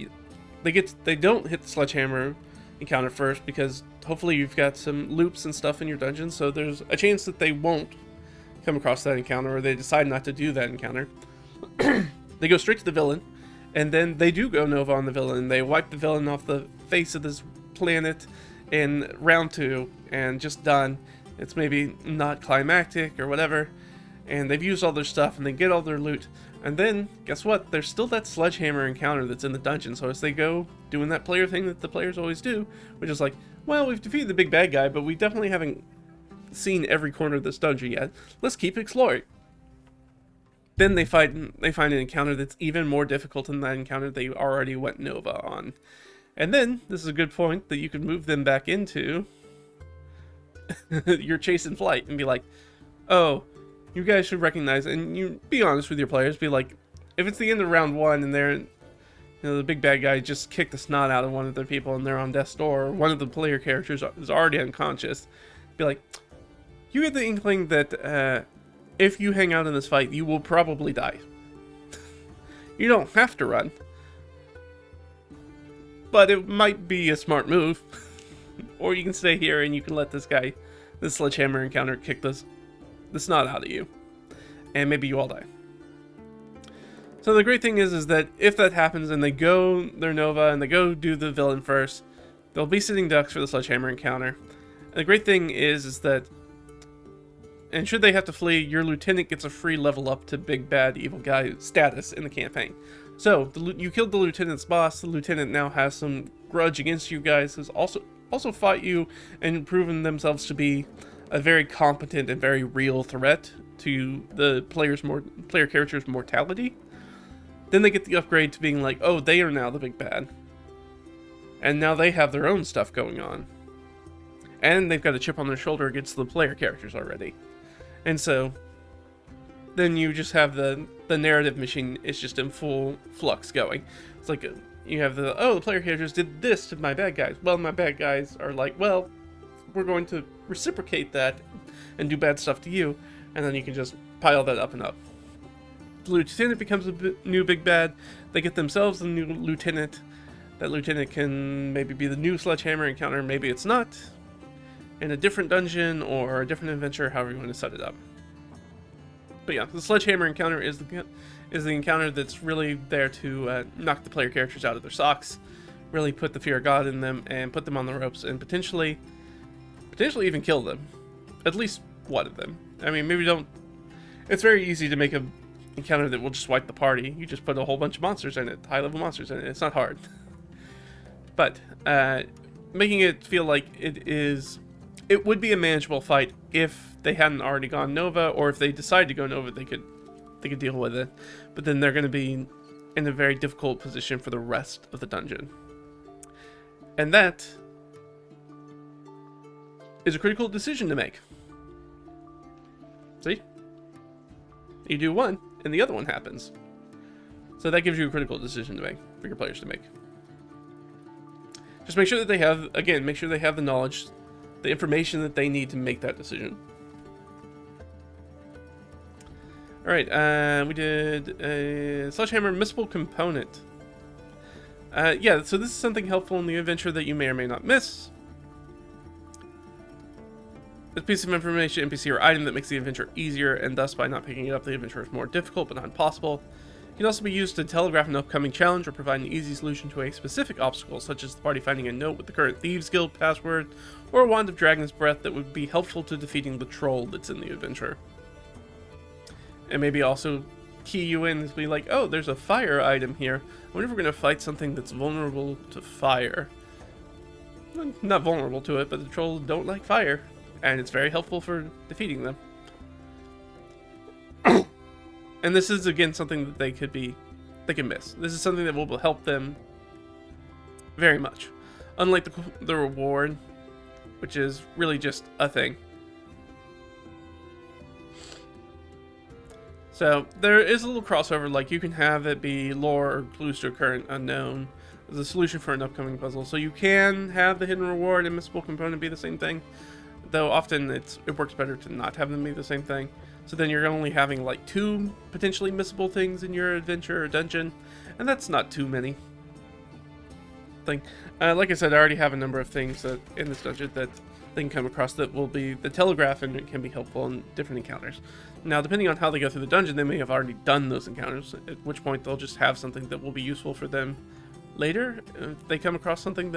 they don't hit the sledgehammer encounter first, because hopefully you've got some loops and stuff in your dungeon, so there's a chance that they won't come across that encounter, or they decide not to do that encounter. They go straight to the villain, and then they do go Nova on the villain. They wipe the villain off the face of this planet in round 2, and just done. It's maybe not climactic or whatever, and they've used all their stuff, and they get all their loot. And then, guess what? There's still that sledgehammer encounter that's in the dungeon, so as they go doing that player thing that the players always do, which is like, well, we've defeated the big bad guy, but we definitely haven't seen every corner of this dungeon yet. Let's keep exploring. Then they find an encounter that's even more difficult than that encounter they already went Nova on. And then, this is a good point, that you can move them back into your chase and flight and be like, oh, you guys should recognize, and you be honest with your players, be like, if it's the end of round 1 and they're, the big bad guy just kicked the snot out of one of their people and they're on death's door, or one of the player characters is already unconscious, be like, you get the inkling that if you hang out in this fight, you will probably die. You don't have to run, but it might be a smart move. Or you can stay here and you can let this sledgehammer encounter kick the snot out of you, and maybe you all die. So the great thing is that if that happens and they go their Nova and they go do the villain first, they'll be sitting ducks for the sledgehammer encounter. And the great thing is that, and should they have to flee, your lieutenant gets a free level up to big bad evil guy status in the campaign. So you killed the lieutenant's boss. The lieutenant now has some grudge against you guys, has also fought you and proven themselves to be a very competent and very real threat to the player character's mortality. then they get the upgrade to being like, oh, they are now the big bad. And now they have their own stuff going on. And they've got a chip on their shoulder against the player characters already. And so then you just have the narrative machine is just in full flux going. It's like you have the player characters did this to my bad guys. Well, my bad guys are like, well, we're going to reciprocate that and do bad stuff to you. And then you can just pile that up and up. The lieutenant becomes a new big bad. They get themselves a new lieutenant. That lieutenant can maybe be the new sledgehammer encounter, maybe it's not. In a different dungeon or a different adventure, however you want to set it up. But yeah, the sledgehammer encounter is the encounter that's really there to knock the player characters out of their socks, really put the fear of God in them, and put them on the ropes, and potentially even kill them. At least one of them. I mean, maybe don't. It's very easy to make an encounter that will just wipe the party. You just put a whole bunch of monsters in it, high-level monsters in it. It's not hard. But making it feel like it would be a manageable fight if they hadn't already gone Nova, or if they decide to go Nova, they could deal with it. But then they're going to be in a very difficult position for the rest of the dungeon. And that is a critical decision to make. See? You do one, and the other one happens. So that gives you a critical decision to make, for your players to make. Just make sure that they have, again, make sure they have the knowledge, the information that they need to make that decision. Alright, we did a Sledgehammer Missable Component. Yeah, so this is something helpful in the adventure that you may or may not miss. It's a piece of information, NPC, or item that makes the adventure easier, and thus by not picking it up, the adventure is more difficult, but not impossible. It can also be used to telegraph an upcoming challenge or provide an easy solution to a specific obstacle, such as the party finding a note with the current Thieves Guild password, or a wand of Dragon's Breath that would be helpful to defeating the troll that's in the adventure. And maybe also key you in to be like, oh, there's a fire item here. I wonder if we're going to fight something that's vulnerable to fire. Not vulnerable to it, but the trolls don't like fire. And it's very helpful for defeating them. And this is, again, something that they can miss. This is something that will help them very much. Unlike the reward, which is really just a thing. So, there is a little crossover, like you can have it be lore or clues to a current unknown as a solution for an upcoming puzzle. So you can have the hidden reward and missable component be the same thing, though often it works better to not have them be the same thing. So then you're only having like 2 potentially missable things in your adventure or dungeon, and that's not too many. Like I said, I already have a number of things that in this dungeon that they can come across that will be the telegraph, and it can be helpful in different encounters. Now, depending on how they go through the dungeon, they may have already done those encounters, at which point they'll just have something that will be useful for them later. If they come across something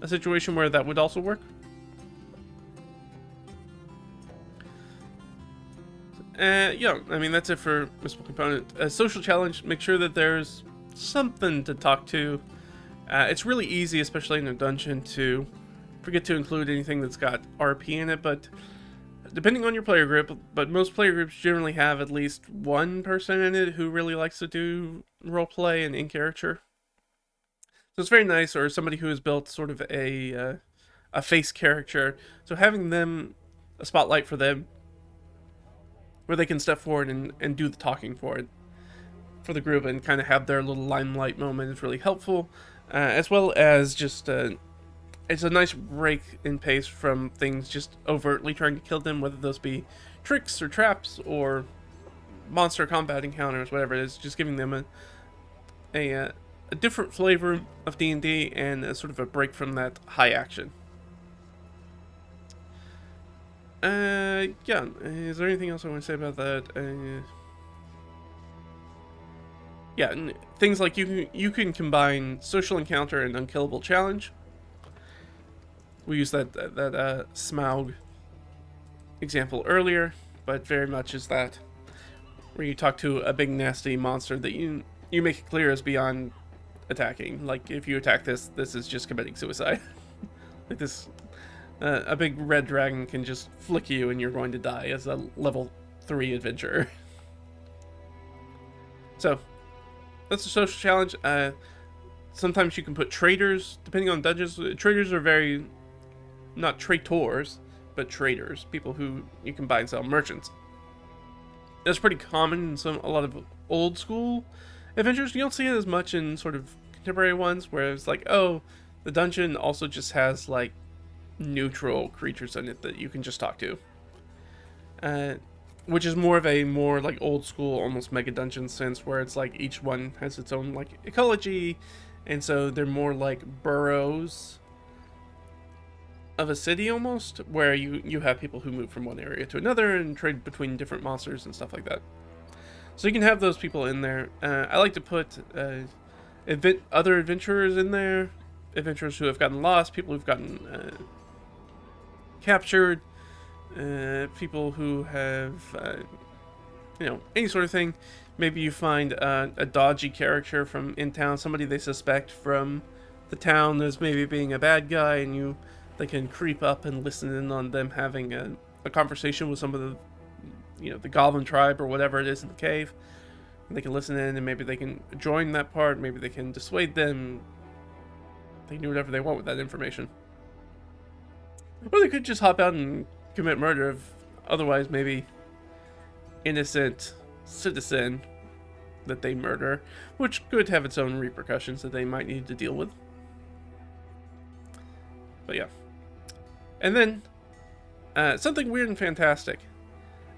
a situation where that would also work. Yeah, I mean, that's it for Missable Component. A social challenge, make sure that there's something to talk to. It's really easy, especially in a dungeon, to forget to include anything that's got RP in it, but depending on your player group, but most player groups generally have at least one person in it who really likes to do roleplay and in-character. So it's very nice, or somebody who has built sort of a face character. So having them, a spotlight for them, where they can step forward and do the talking for the group and kind of have their little limelight moment is really helpful, as well as just it's a nice break in pace from things just overtly trying to kill them, whether those be tricks or traps or monster combat encounters, whatever it is, just giving them a different flavor of D&D and a sort of a break from that high action. Yeah, is there anything else I want to say about that? Yeah, things like you can combine social encounter and unkillable challenge. We used that Smaug example earlier, but very much is that where you talk to a big nasty monster that you make it clear is beyond attacking. Like, if you attack this is just committing suicide. Like this. A big red dragon can just flick you and you're going to die as a level 3 adventurer. So, that's a social challenge. Sometimes you can put traders, depending on dungeons. Traders are very, not traitors, but traders, people who you can buy and sell, merchants. That's pretty common in a lot of old school adventures. You don't see it as much in sort of contemporary ones, where it's like, oh, the dungeon also just has like neutral creatures in it that you can just talk to. Which is more of a more like old school, almost mega dungeon sense, where it's like each one has its own like ecology, and so they're more like burrows of a city almost, where you have people who move from one area to another and trade between different monsters and stuff like that. So you can have those people in there. I like to put other adventurers in there, adventurers who have gotten lost, people who've gotten captured, people who have, any sort of thing. Maybe you find a dodgy character from in town, somebody they suspect from the town as maybe being a bad guy, and they can creep up and listen in on them having a conversation with some of the goblin tribe or whatever it is in the cave. And they can listen in, and maybe they can join that part, maybe they can dissuade them. They can do whatever they want with that information. Or they could just hop out and commit murder of otherwise maybe innocent citizen that they murder, which could have its own repercussions that they might need to deal with. But yeah. And then something weird and fantastic.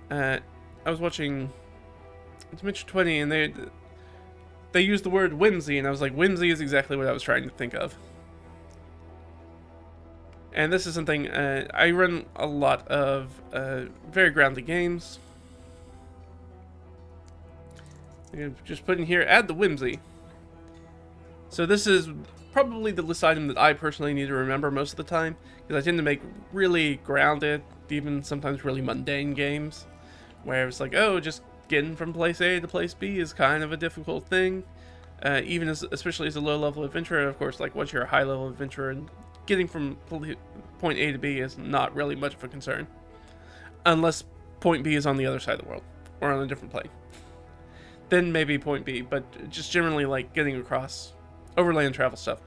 I was watching Dimension 20, and they used the word whimsy, and I was like, whimsy is exactly what I was trying to think of. And this is something, I run a lot of very grounded games. I'm just put in here, add the whimsy. So this is probably the list item that I personally need to remember most of the time, because I tend to make really grounded, even sometimes really mundane games, where it's like, oh, just getting from place A to place B is kind of a difficult thing. Especially as a low-level adventurer, of course, like once you're a high-level adventurer, and getting from point A to B is not really much of a concern. Unless point B is on the other side of the world, or on a different plane. Then maybe point B, but just generally like getting across overland travel stuff.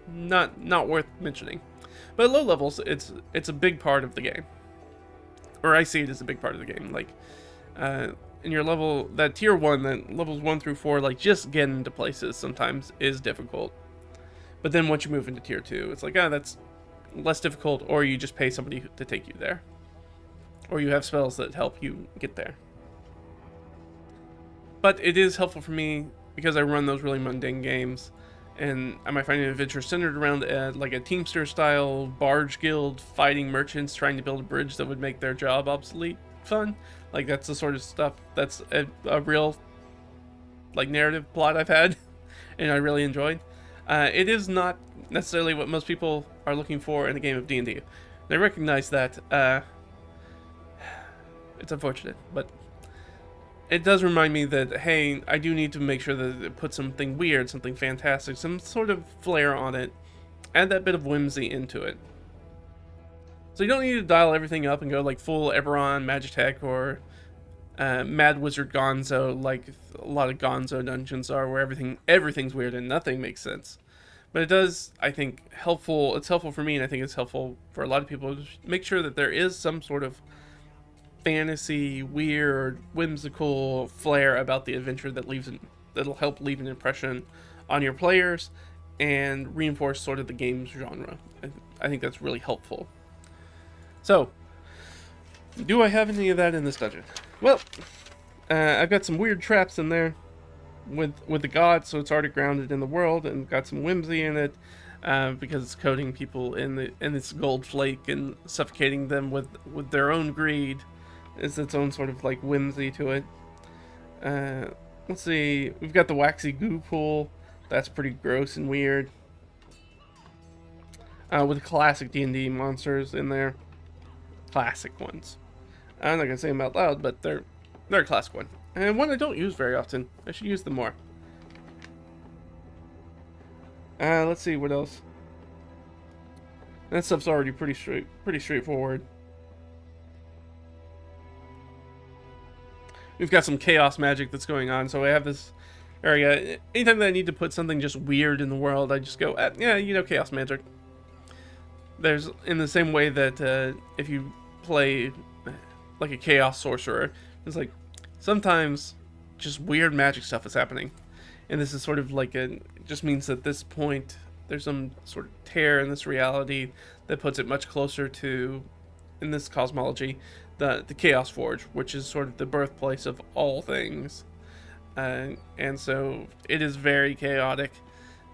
Not worth mentioning. But at low levels, it's a big part of the game. Or I see it as a big part of the game. Like, in your level, that tier 1, that levels 1 through 4, like just getting to places sometimes is difficult. But then once you move into tier 2, it's like, that's less difficult, or you just pay somebody to take you there. Or you have spells that help you get there. But it is helpful for me because I run those really mundane games, and I might find an adventure centered around like a Teamster style barge guild fighting merchants trying to build a bridge that would make their job obsolete fun. Like that's the sort of stuff that's a real like narrative plot I've had and I really enjoyed. It is not necessarily what most people are looking for in a game of D&D. And I recognize that. It's unfortunate, but it does remind me that, hey, I do need to make sure that it puts something weird, something fantastic, some sort of flair on it. Add that bit of whimsy into it. So you don't need to dial everything up and go like full Eberron, Magitech, or Mad Wizard Gonzo, like a lot of Gonzo dungeons are, where everything's weird and nothing makes sense. But it does, I think, it's helpful for me, and I think it's helpful for a lot of people to make sure that there is some sort of fantasy, weird, whimsical flair about the adventure that'll help leave an impression on your players and reinforce sort of the game's genre. I think that's really helpful. So, do I have any of that in this dungeon? Well, I've got some weird traps in there with the gods, so it's already grounded in the world, and got some whimsy in it because it's coating people in this gold flake and suffocating them with their own greed. It's its own sort of like whimsy to it. Let's see, we've got the waxy goo pool. That's pretty gross and weird. With classic D&D monsters in there. Classic ones. I'm not gonna say them out loud, but they're a classic one. And one I don't use very often. I should use them more. Let's see what else. That stuff's already pretty straightforward. We've got some chaos magic that's going on. So I have this area. Anytime that I need to put something just weird in the world, I just go, yeah, chaos magic. There's, in the same way that if you play like a chaos sorcerer, it's like sometimes just weird magic stuff is happening. And this is sort of like it just means that at this point there's some sort of tear in this reality that puts it much closer to, in this cosmology, the Chaos Forge, which is sort of the birthplace of all things. And so it is very chaotic.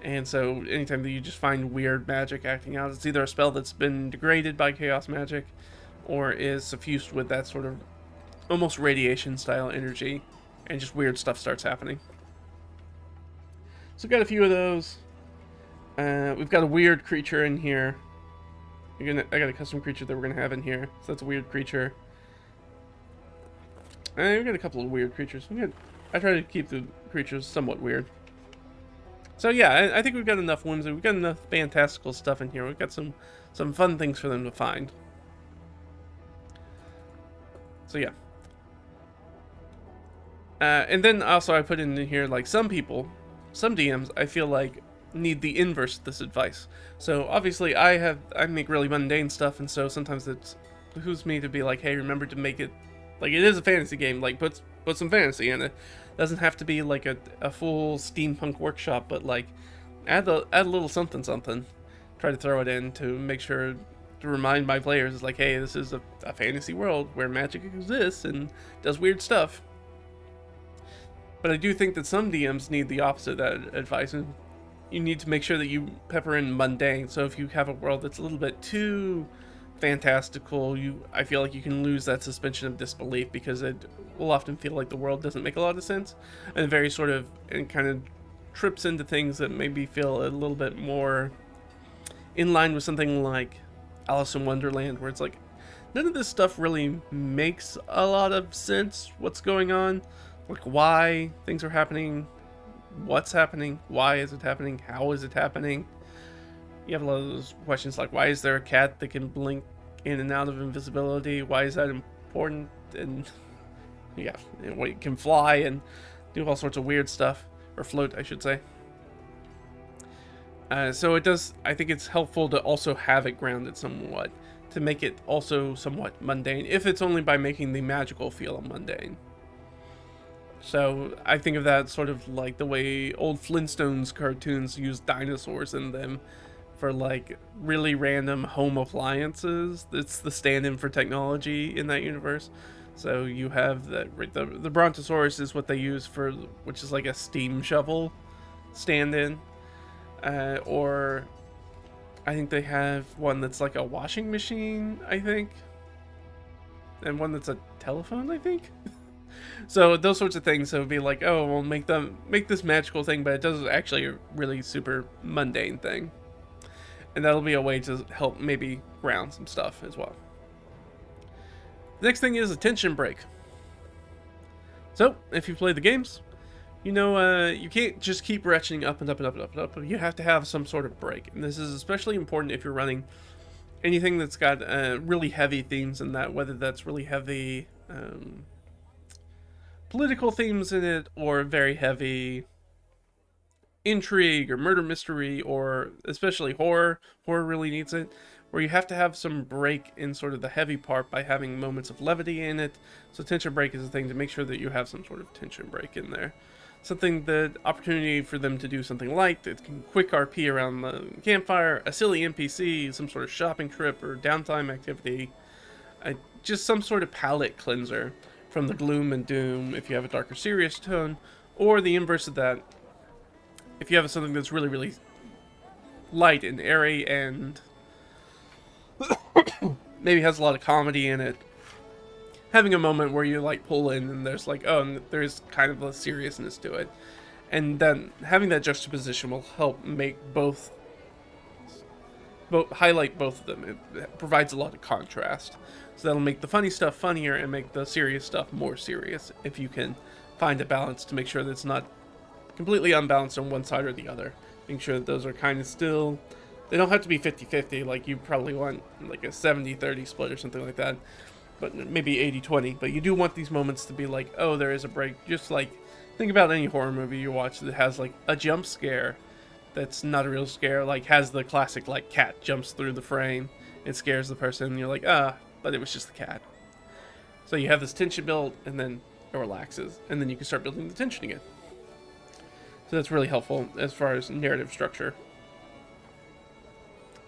And so anytime that you just find weird magic acting out, it's either a spell that's been degraded by chaos magic or is suffused with that sort of almost radiation style energy, and just weird stuff starts happening. So we've got a few of those. We've got a weird creature in here. I got a custom creature that we're going to have in here. So that's a weird creature. We've got a couple of weird creatures. I try to keep the creatures somewhat weird. So yeah, I think we've got enough whimsy. We've got enough fantastical stuff in here. We've got some fun things for them to find. So yeah. And then also I put in here, like, some people, some DMs, I feel like need the inverse of this advice. So obviously I make really mundane stuff, and so sometimes it behooves me to be like, hey, remember to make it like it is a fantasy game. Like put some fantasy in it. Doesn't have to be like a full steampunk workshop, but like add a little something. Try to throw it in to make sure to remind my players, like, hey, this is a fantasy world where magic exists and does weird stuff. But I do think that some DMs need the opposite of that advice, and you need to make sure that you pepper in mundane. So if you have a world that's a little bit too fantastical, I feel like you can lose that suspension of disbelief, because it will often feel like the world doesn't make a lot of sense, and kind of trips into things that maybe feel a little bit more in line with something like Alice in Wonderland, where it's like none of this stuff really makes a lot of sense. What's going on? Like, why things are happening, what's happening, why is it happening, how is it happening? You have a lot of those questions like, why is there a cat that can blink in and out of invisibility? Why is that important? And yeah, it can fly and do all sorts of weird stuff, or float, I should say. So it does, I think it's helpful to also have it grounded somewhat, to make it also somewhat mundane, if it's only by making the magical feel mundane. So I think of that sort of like the way old Flintstones cartoons use dinosaurs in them for like really random home appliances. It's the stand-in for technology in that universe. So you have the Brontosaurus is what they use for, which is like a steam shovel stand-in. Or I think they have one that's like a washing machine, I think. And one that's a telephone, I think. So those sorts of things, so it'd be like, oh, we'll make this magical thing, but it does actually a really super mundane thing. And that'll be a way to help maybe ground some stuff as well. The next thing is a tension break. So, if you play the games, you know you can't just keep ratcheting up and up and up and up and up. You have to have some sort of break. And this is especially important if you're running anything that's got really heavy themes in that, whether that's really heavy political themes in it, or very heavy intrigue or murder mystery, or especially horror. Horror really needs it, where you have to have some break in sort of the heavy part by having moments of levity in it. So tension break is a thing to make sure that you have some sort of tension break in there. Something, that opportunity for them to do something light, that can quick RP around the campfire, a silly NPC, some sort of shopping trip or downtime activity. Just some sort of palate cleanser from the gloom and doom if you have a darker serious tone, or the inverse of that if you have something that's really, really light and airy and maybe has a lot of comedy in it. Having a moment where you like pull in and there's like, oh, and there's kind of a seriousness to it. And then having that juxtaposition will help make both highlight both of them. It provides a lot of contrast. So that'll make the funny stuff funnier and make the serious stuff more serious, if you can find a balance to make sure that it's not completely unbalanced on one side or the other. Making sure that those are kind of still, they don't have to be 50-50, like you probably want like a 70-30 split or something like that. but maybe 80-20. But you do want these moments to be like, oh, there is a break. Just like, think about any horror movie you watch that has like a jump scare that's not a real scare, like has the classic like cat jumps through the frame and scares the person, and you're like, but it was just the cat. So you have this tension build, and then it relaxes, and then you can start building the tension again. So that's really helpful as far as narrative structure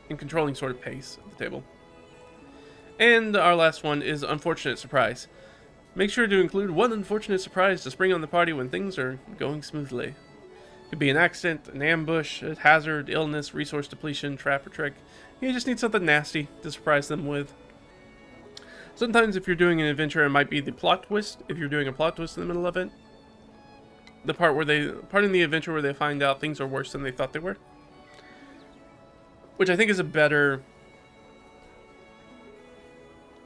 and controlling sort of pace at the table. And our last one is unfortunate surprise. Make sure to include one unfortunate surprise to spring on the party when things are going smoothly. It could be an accident, an ambush, a hazard, illness, resource depletion, trap, or trick. You just need something nasty to surprise them with. Sometimes if you're doing an adventure, it might be the plot twist. If you're doing a plot twist in the middle of it, the part in the adventure where they find out things are worse than they thought they were, which I think is a better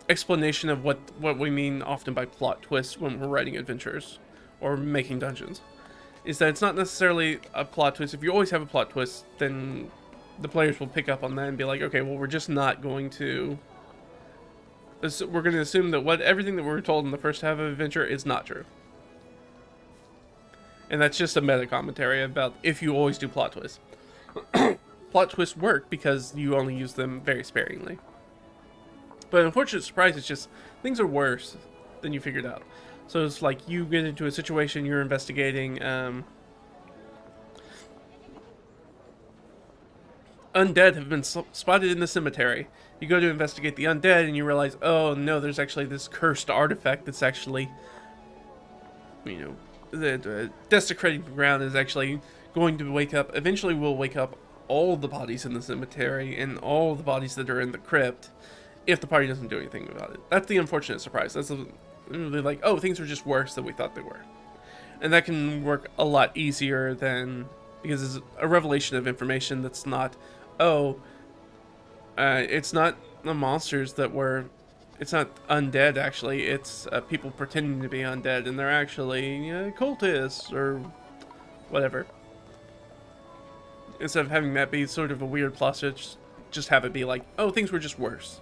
explanation of what we mean often by plot twists when we're writing adventures or making dungeons, is that it's not necessarily a plot twist. If you always have a plot twist, then the players will pick up on that and be like, okay, well, we're just not going to, we're going to assume that everything that we were told in the first half of adventure is not true. And that's just a meta commentary about if you always do plot twists. Plot twists work because you only use them very sparingly. But unfortunate surprise is just things are worse than you figured out. So it's like you get into a situation, you're investigating. Undead have been spotted in the cemetery. You go to investigate the undead and you realize, oh no, there's actually this cursed artifact that's actually, the desecrating the ground is actually going to wake up. Eventually will wake up all the bodies in the cemetery and all the bodies that are in the crypt if the party doesn't do anything about it. That's the unfortunate surprise. That's really like, oh, things are just worse than we thought they were. And that can work a lot easier than, because it's a revelation of information that's not, it's not the monsters that were, it's not undead actually, it's people pretending to be undead and they're actually cultists or whatever. Instead of having that be sort of a weird plot switch, just have it be like, oh, things were just worse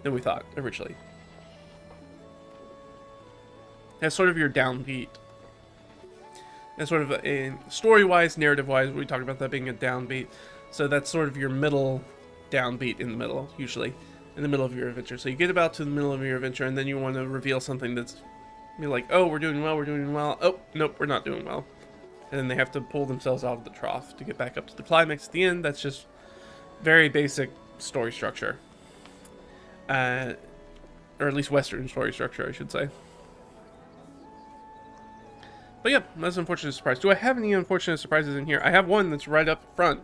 than we thought originally. That's sort of your downbeat. That's sort of a story-wise, narrative-wise, we talk about that being a downbeat. So that's sort of your middle downbeat in the middle, usually, in the middle of your adventure. So you get about to the middle of your adventure, and then you want to reveal something that's be like, oh, we're doing well, we're doing well. Oh, nope, we're not doing well. And then they have to pull themselves out of the trough to get back up to the climax at the end. That's just very basic story structure. Or at least Western story structure, I should say. But yeah, that's an unfortunate surprise. Do I have any unfortunate surprises in here? I have one that's right up front.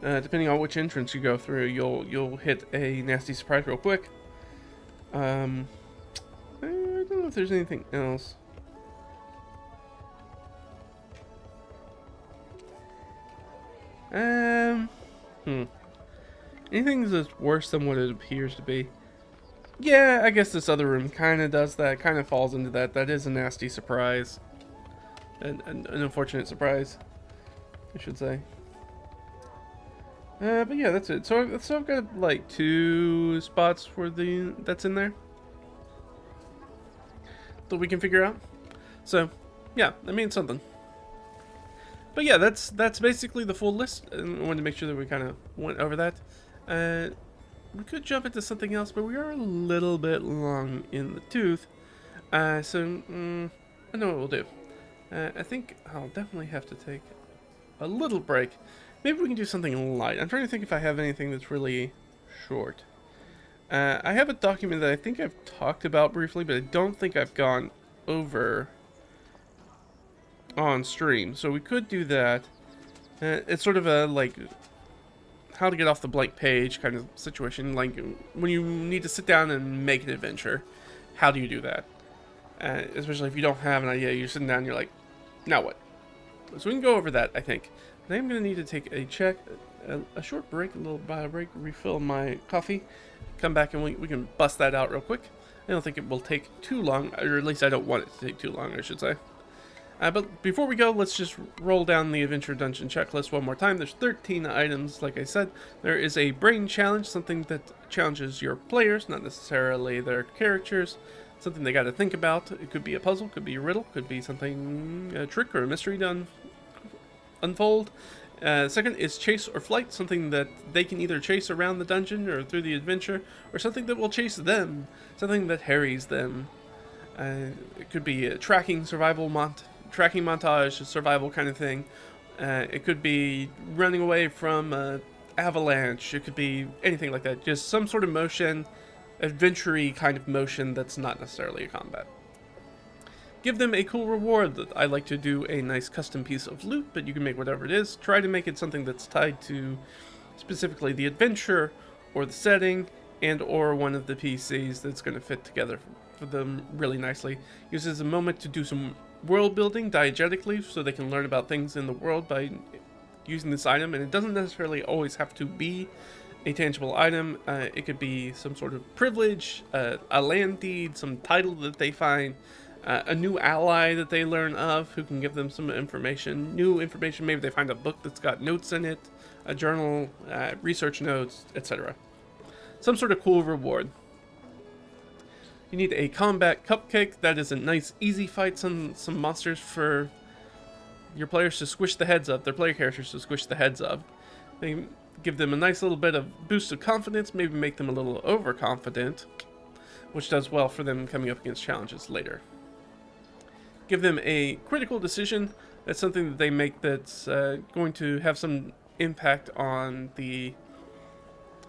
Depending on which entrance you go through, you'll hit a nasty surprise real quick. I don't know if there's anything else. Anything that's worse than what it appears to be. Yeah, I guess this other room kind of does that, kind of falls into that. That is a nasty surprise. An unfortunate surprise, I should say. But yeah, that's it. So I've got like 2 spots for that's in there that we can figure out. So yeah, that means something. But yeah, that's basically the full list. And I wanted to make sure that we kind of went over that. We could jump into something else, but we are a little bit long in the tooth. I know what we'll do. I think I'll definitely have to take a little break. Maybe we can do something light. I'm trying to think if I have anything that's really short. I have a document that I think I've talked about briefly, but I don't think I've gone over on stream. So we could do that. It's sort of a, like, how to get off the blank page kind of situation. Like, when you need to sit down and make an adventure, how do you do that? Especially if you don't have an idea, you're sitting down and you're like, now what? So we can go over that, I think. But I'm going to need to take a short break, a little bio break, refill my coffee, come back and we can bust that out real quick. I don't think it will take too long, or at least I don't want it to take too long, I should say. But before we go, let's just roll down the adventure dungeon checklist one more time. There's 13 items, like I said. There is a brain challenge, something that challenges your players, not necessarily their characters. Something they got to think about. It could be a puzzle, could be a riddle, could be something, a trick or a mystery to unfold. Second is chase or flight, something that they can either chase around the dungeon or through the adventure, or something that will chase them, something that harries them. It could be a tracking montage, a survival kind of thing. It could be running away from an avalanche. It could be anything like that. Just some sort of motion, adventure-y kind of motion that's not necessarily a combat. Give them a cool reward. I like to do a nice custom piece of loot, but you can make whatever it is. Try to make it something that's tied to specifically the adventure or the setting and or one of the PCs that's going to fit together for them really nicely. Use this as a moment to do some world building diegetically so they can learn about things in the world by using this item, and it doesn't necessarily always have to be a tangible item. It could be some sort of privilege, a land deed, some title that they find, a new ally that they learn of who can give them some information, new information. Maybe they find a book that's got notes in it, a journal, research notes, etc. Some sort of cool reward. You need a combat cupcake. That is a nice easy fight, some monsters for your players to squish the heads of, their player characters to squish the heads of. They give them a nice little bit of boost of confidence, maybe make them a little overconfident, which does well for them coming up against challenges later. Give them a critical decision. That's something that they make that's going to have some impact on the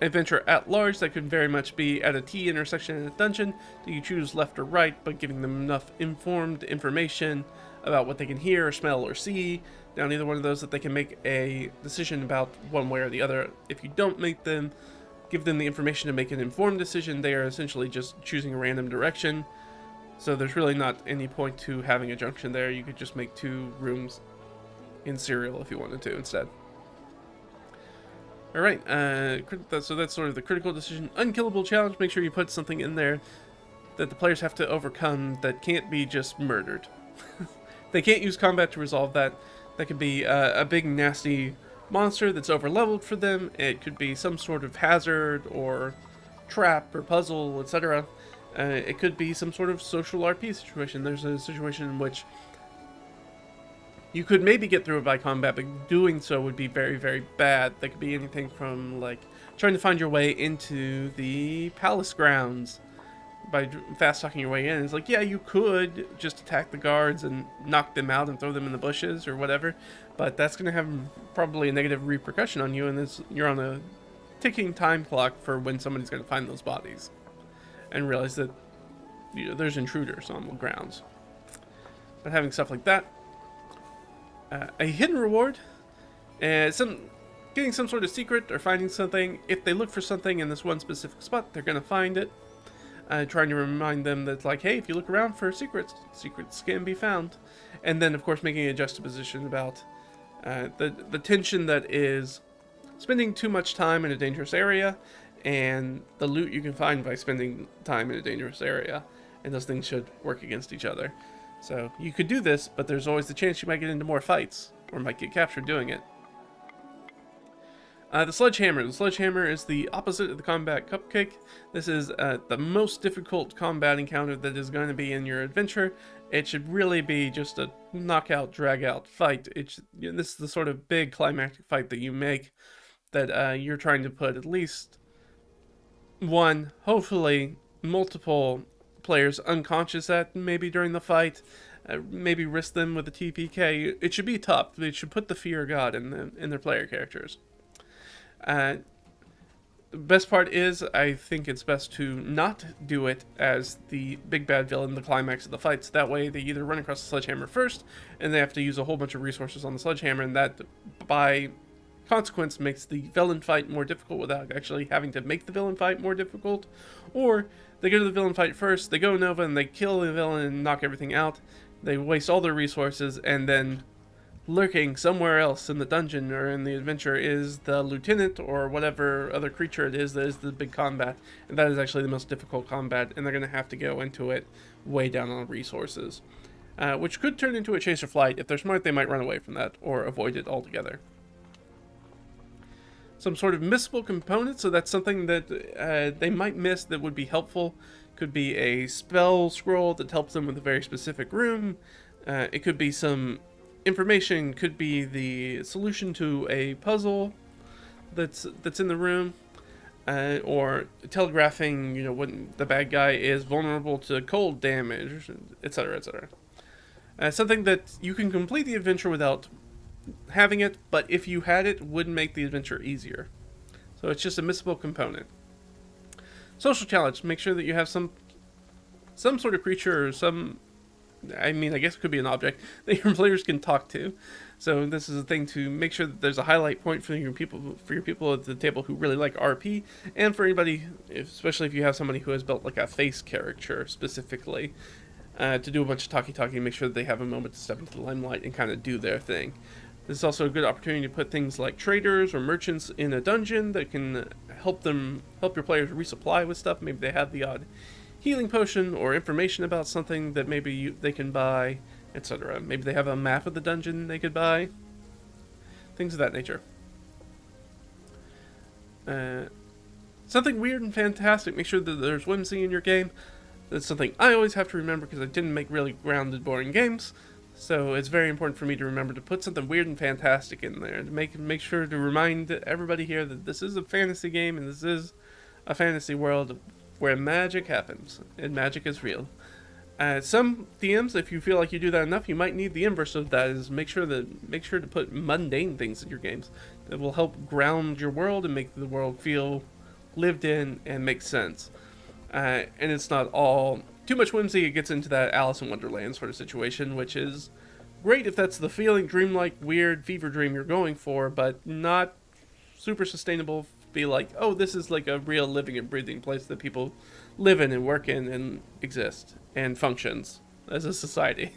adventure at large. That could very much be at a T intersection in a dungeon. Do you choose left or right, but giving them enough informed information about what they can hear or smell or see down either one of those that they can make a decision about one way or the other. If you don't give them the information to make an informed decision, they are essentially just choosing a random direction. So there's really not any point to having a junction there. You could just make 2 rooms in serial if you wanted to instead. Alright, so that's sort of the critical decision. Unkillable challenge, make sure you put something in there that the players have to overcome that can't be just murdered. They can't use combat to resolve that. That could be a big nasty monster that's over-leveled for them. It could be some sort of hazard or trap or puzzle, etc. It could be some sort of social RP situation. There's a situation in which you could maybe get through it by combat, but doing so would be very, very bad. That could be anything from, like, trying to find your way into the palace grounds by fast-talking your way in. It's like, yeah, you could just attack the guards and knock them out and throw them in the bushes or whatever, but that's going to have probably a negative repercussion on you, and you're on a ticking time clock for when somebody's going to find those bodies and realize that there's intruders on the grounds. But having stuff like that, a hidden reward, getting some sort of secret or finding something. If they look for something in this one specific spot, they're going to find it. Trying to remind them that, like, hey, if you look around for secrets can be found. And then, of course, making a juxtaposition about the tension that is spending too much time in a dangerous area and the loot you can find by spending time in a dangerous area. And those things should work against each other. So you could do this, but there's always the chance you might get into more fights or might get captured doing it. The sledgehammer. The sledgehammer is the opposite of the combat cupcake. This is the most difficult combat encounter that is going to be in your adventure. It should really be just a knockout, drag-out fight. This is the sort of big climactic fight that you make that you're trying to put at least one, hopefully multiple players unconscious at maybe during the fight. Maybe risk them with a TPK. It should be tough. It should put the fear of God in their player characters. The best part is, I think it's best to not do it as the big bad villain, the climax of the fights. That way they either run across the sledgehammer first, and they have to use a whole bunch of resources on the sledgehammer, and that, by consequence, makes the villain fight more difficult without actually having to make the villain fight more difficult. Or they go to the villain fight first, they go Nova, and they kill the villain and knock everything out. They waste all their resources, and then lurking somewhere else in the dungeon or in the adventure is the lieutenant or whatever other creature it is that is the big combat, and that is actually the most difficult combat, and they're going to have to go into it way down on resources. which could turn into a chase or flight. If they're smart, they might run away from that or avoid it altogether. Some sort of missable component, so that's something that they might miss that would be helpful. Could be a spell scroll that helps them with a very specific room. It could be some information, could be the solution to a puzzle that's in the room, or telegraphing, when the bad guy is vulnerable to cold damage, etc., etc. Something that you can complete the adventure without having it, but if you had it, would make the adventure easier. So it's just a missable component. Social challenge. Make sure that you have some sort of creature or I guess it could be an object that your players can talk to. So this is a thing to make sure that there's a highlight point for your people at the table who really like RP, and for anybody, especially if you have somebody who has built like a face caricature specifically, to do a bunch of talkie, make sure that they have a moment to step into the limelight and kind of do their thing. This is also a good opportunity to put things like traders or merchants in a dungeon that can help your players resupply with stuff. Maybe they have the odd healing potion or information about something that maybe they can buy, etc. Maybe they have a map of the dungeon they could buy. Things of that nature. Something weird and fantastic. Make sure that there's whimsy in your game. That's something I always have to remember because I didn't make really grounded, boring games. So it's very important for me to remember to put something weird and fantastic in there. To make sure to remind everybody here that this is a fantasy game and this is a fantasy world where magic happens and magic is real. Some DMs, if you feel like you do that enough, you might need the inverse of that. Is make sure to put mundane things in your games that will help ground your world and make the world feel lived in and make sense. And it's not all too much whimsy. It gets into that Alice in Wonderland sort of situation, which is great if that's the feeling, dreamlike, weird fever dream you're going for, but not super sustainable. Be like, oh, this is like a real living and breathing place that people live in and work in and exist and functions as a society.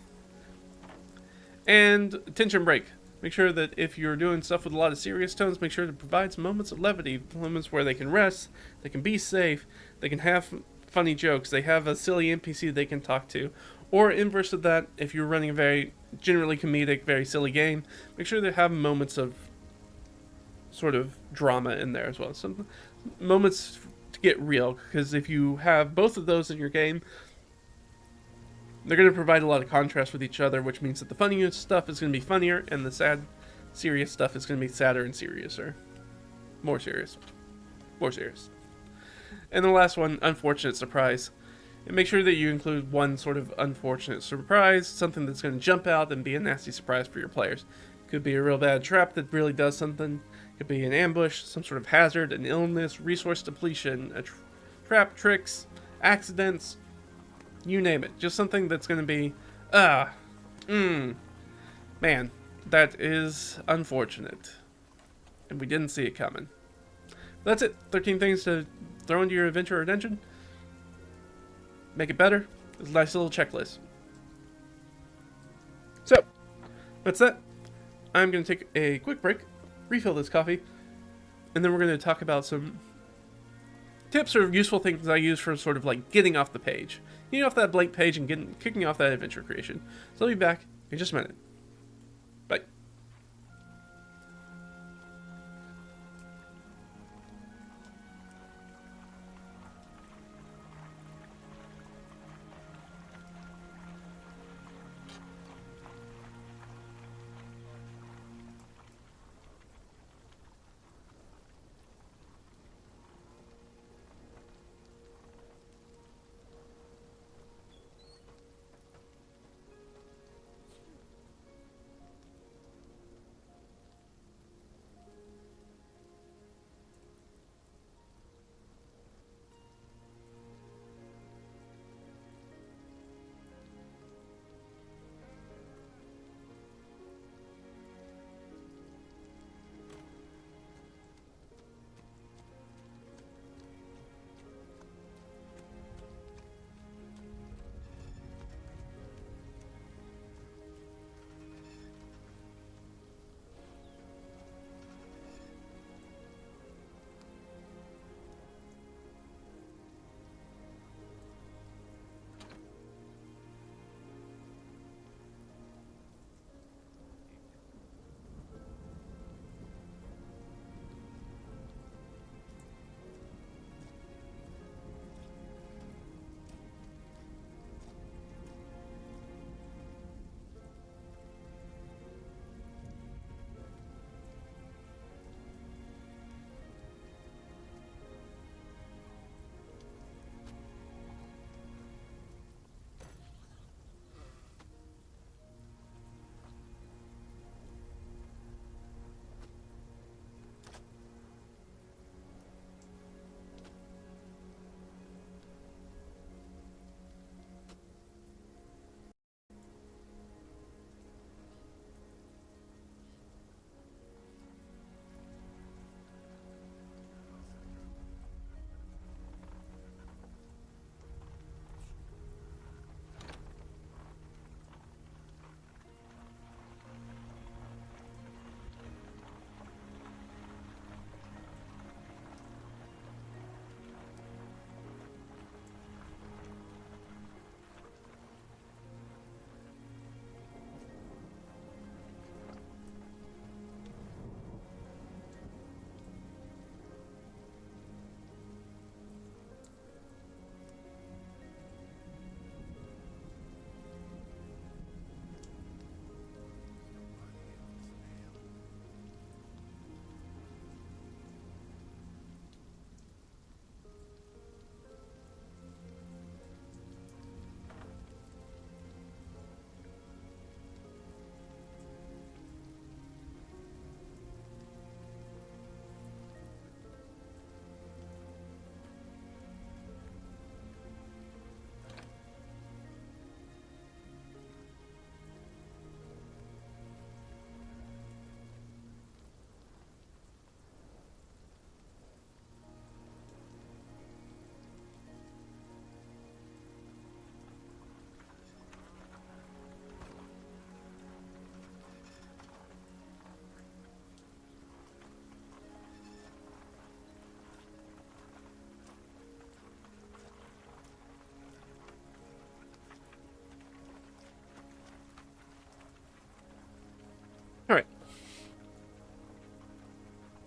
And tension break. Make sure that if you're doing stuff with a lot of serious tones, make sure to provide some moments of levity, moments where they can rest, they can be safe, they can have funny jokes, they have a silly NPC they can talk to. Or inverse of that, if you're running a very generally comedic, very silly game, make sure they have moments of sort of drama in there as well. Some moments to get real, because if you have both of those in your game, they're going to provide a lot of contrast with each other, which means that the funniest stuff is going to be funnier, and the sad, serious stuff is going to be sadder and seriouser. More serious. And the last one, unfortunate surprise. And make sure that you include one sort of unfortunate surprise, something that's going to jump out and be a nasty surprise for your players. Could be a real bad trap that really does something. Could be an ambush, some sort of hazard, an illness, resource depletion, a trap, tricks, accidents, you name it. Just something that's going to be, man, that is unfortunate. And we didn't see it coming. That's it. 13 things to throw into your adventure or dungeon. Make it better. It's a nice little checklist. So, that's that. I'm going to take a quick break, refill this coffee, and then we're going to talk about some tips or useful things I use for sort of like getting off the page. Getting off that blank page and kicking off that adventure creation. So I'll be back in just a minute. Bye.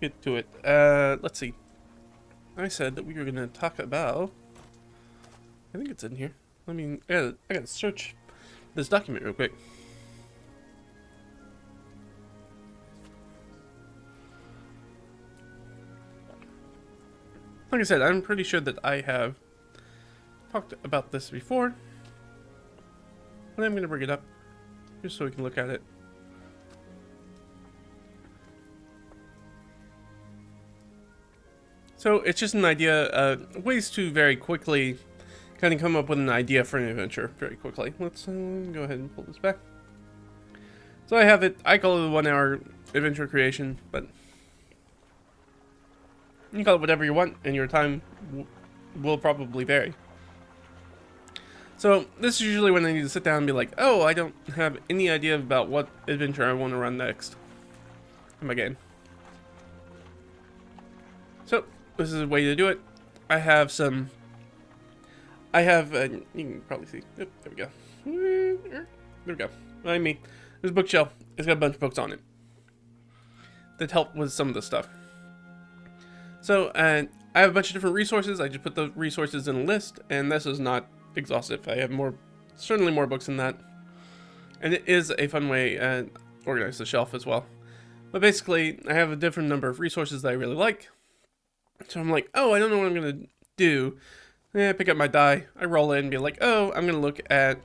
get to it. Let's see. I said that we were gonna talk about. I think it's in here. I gotta search this document real quick. Like I said, I'm pretty sure that I have talked about this before. But I'm going to bring it up just so we can look at it. So it's just an idea, ways to very quickly kind of come up with an idea for an adventure very quickly. Let's go ahead and pull this back. So I have it, I call it a 1 hour adventure creation, but you can call it whatever you want, and your time will probably vary. So this is usually when I need to sit down and be like, oh, I don't have any idea about what adventure I want to run next in my game. So this is a way to do it. I have, you can probably see, yep, there we go. There we go, behind me. There's a bookshelf, it's got a bunch of books on it that help with some of the stuff. So, I have a bunch of different resources. I just put the resources in a list, and this is not exhaustive. I have certainly more books than that. And it is a fun way to organize the shelf as well. But basically, I have a different number of resources that I really like. So I'm like, oh, I don't know what I'm going to do. I pick up my die, I roll it and be like, oh, I'm going to look at,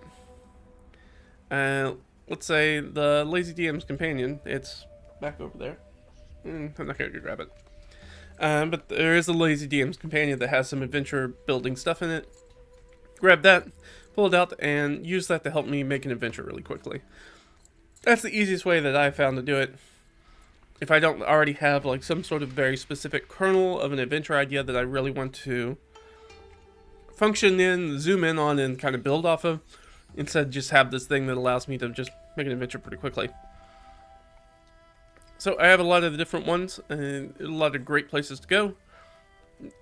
let's say, the Lazy DM's Companion. It's back over there. I'm not going to grab it. But there is a Lazy DM's Companion that has some adventure building stuff in it. Grab that, pull it out, and use that to help me make an adventure really quickly. That's the easiest way that I've found to do it. If I don't already have like some sort of very specific kernel of an adventure idea that I really want to function in, zoom in on, and kind of build off of, instead just have this thing that allows me to just make an adventure pretty quickly. So I have a lot of the different ones, and a lot of great places to go.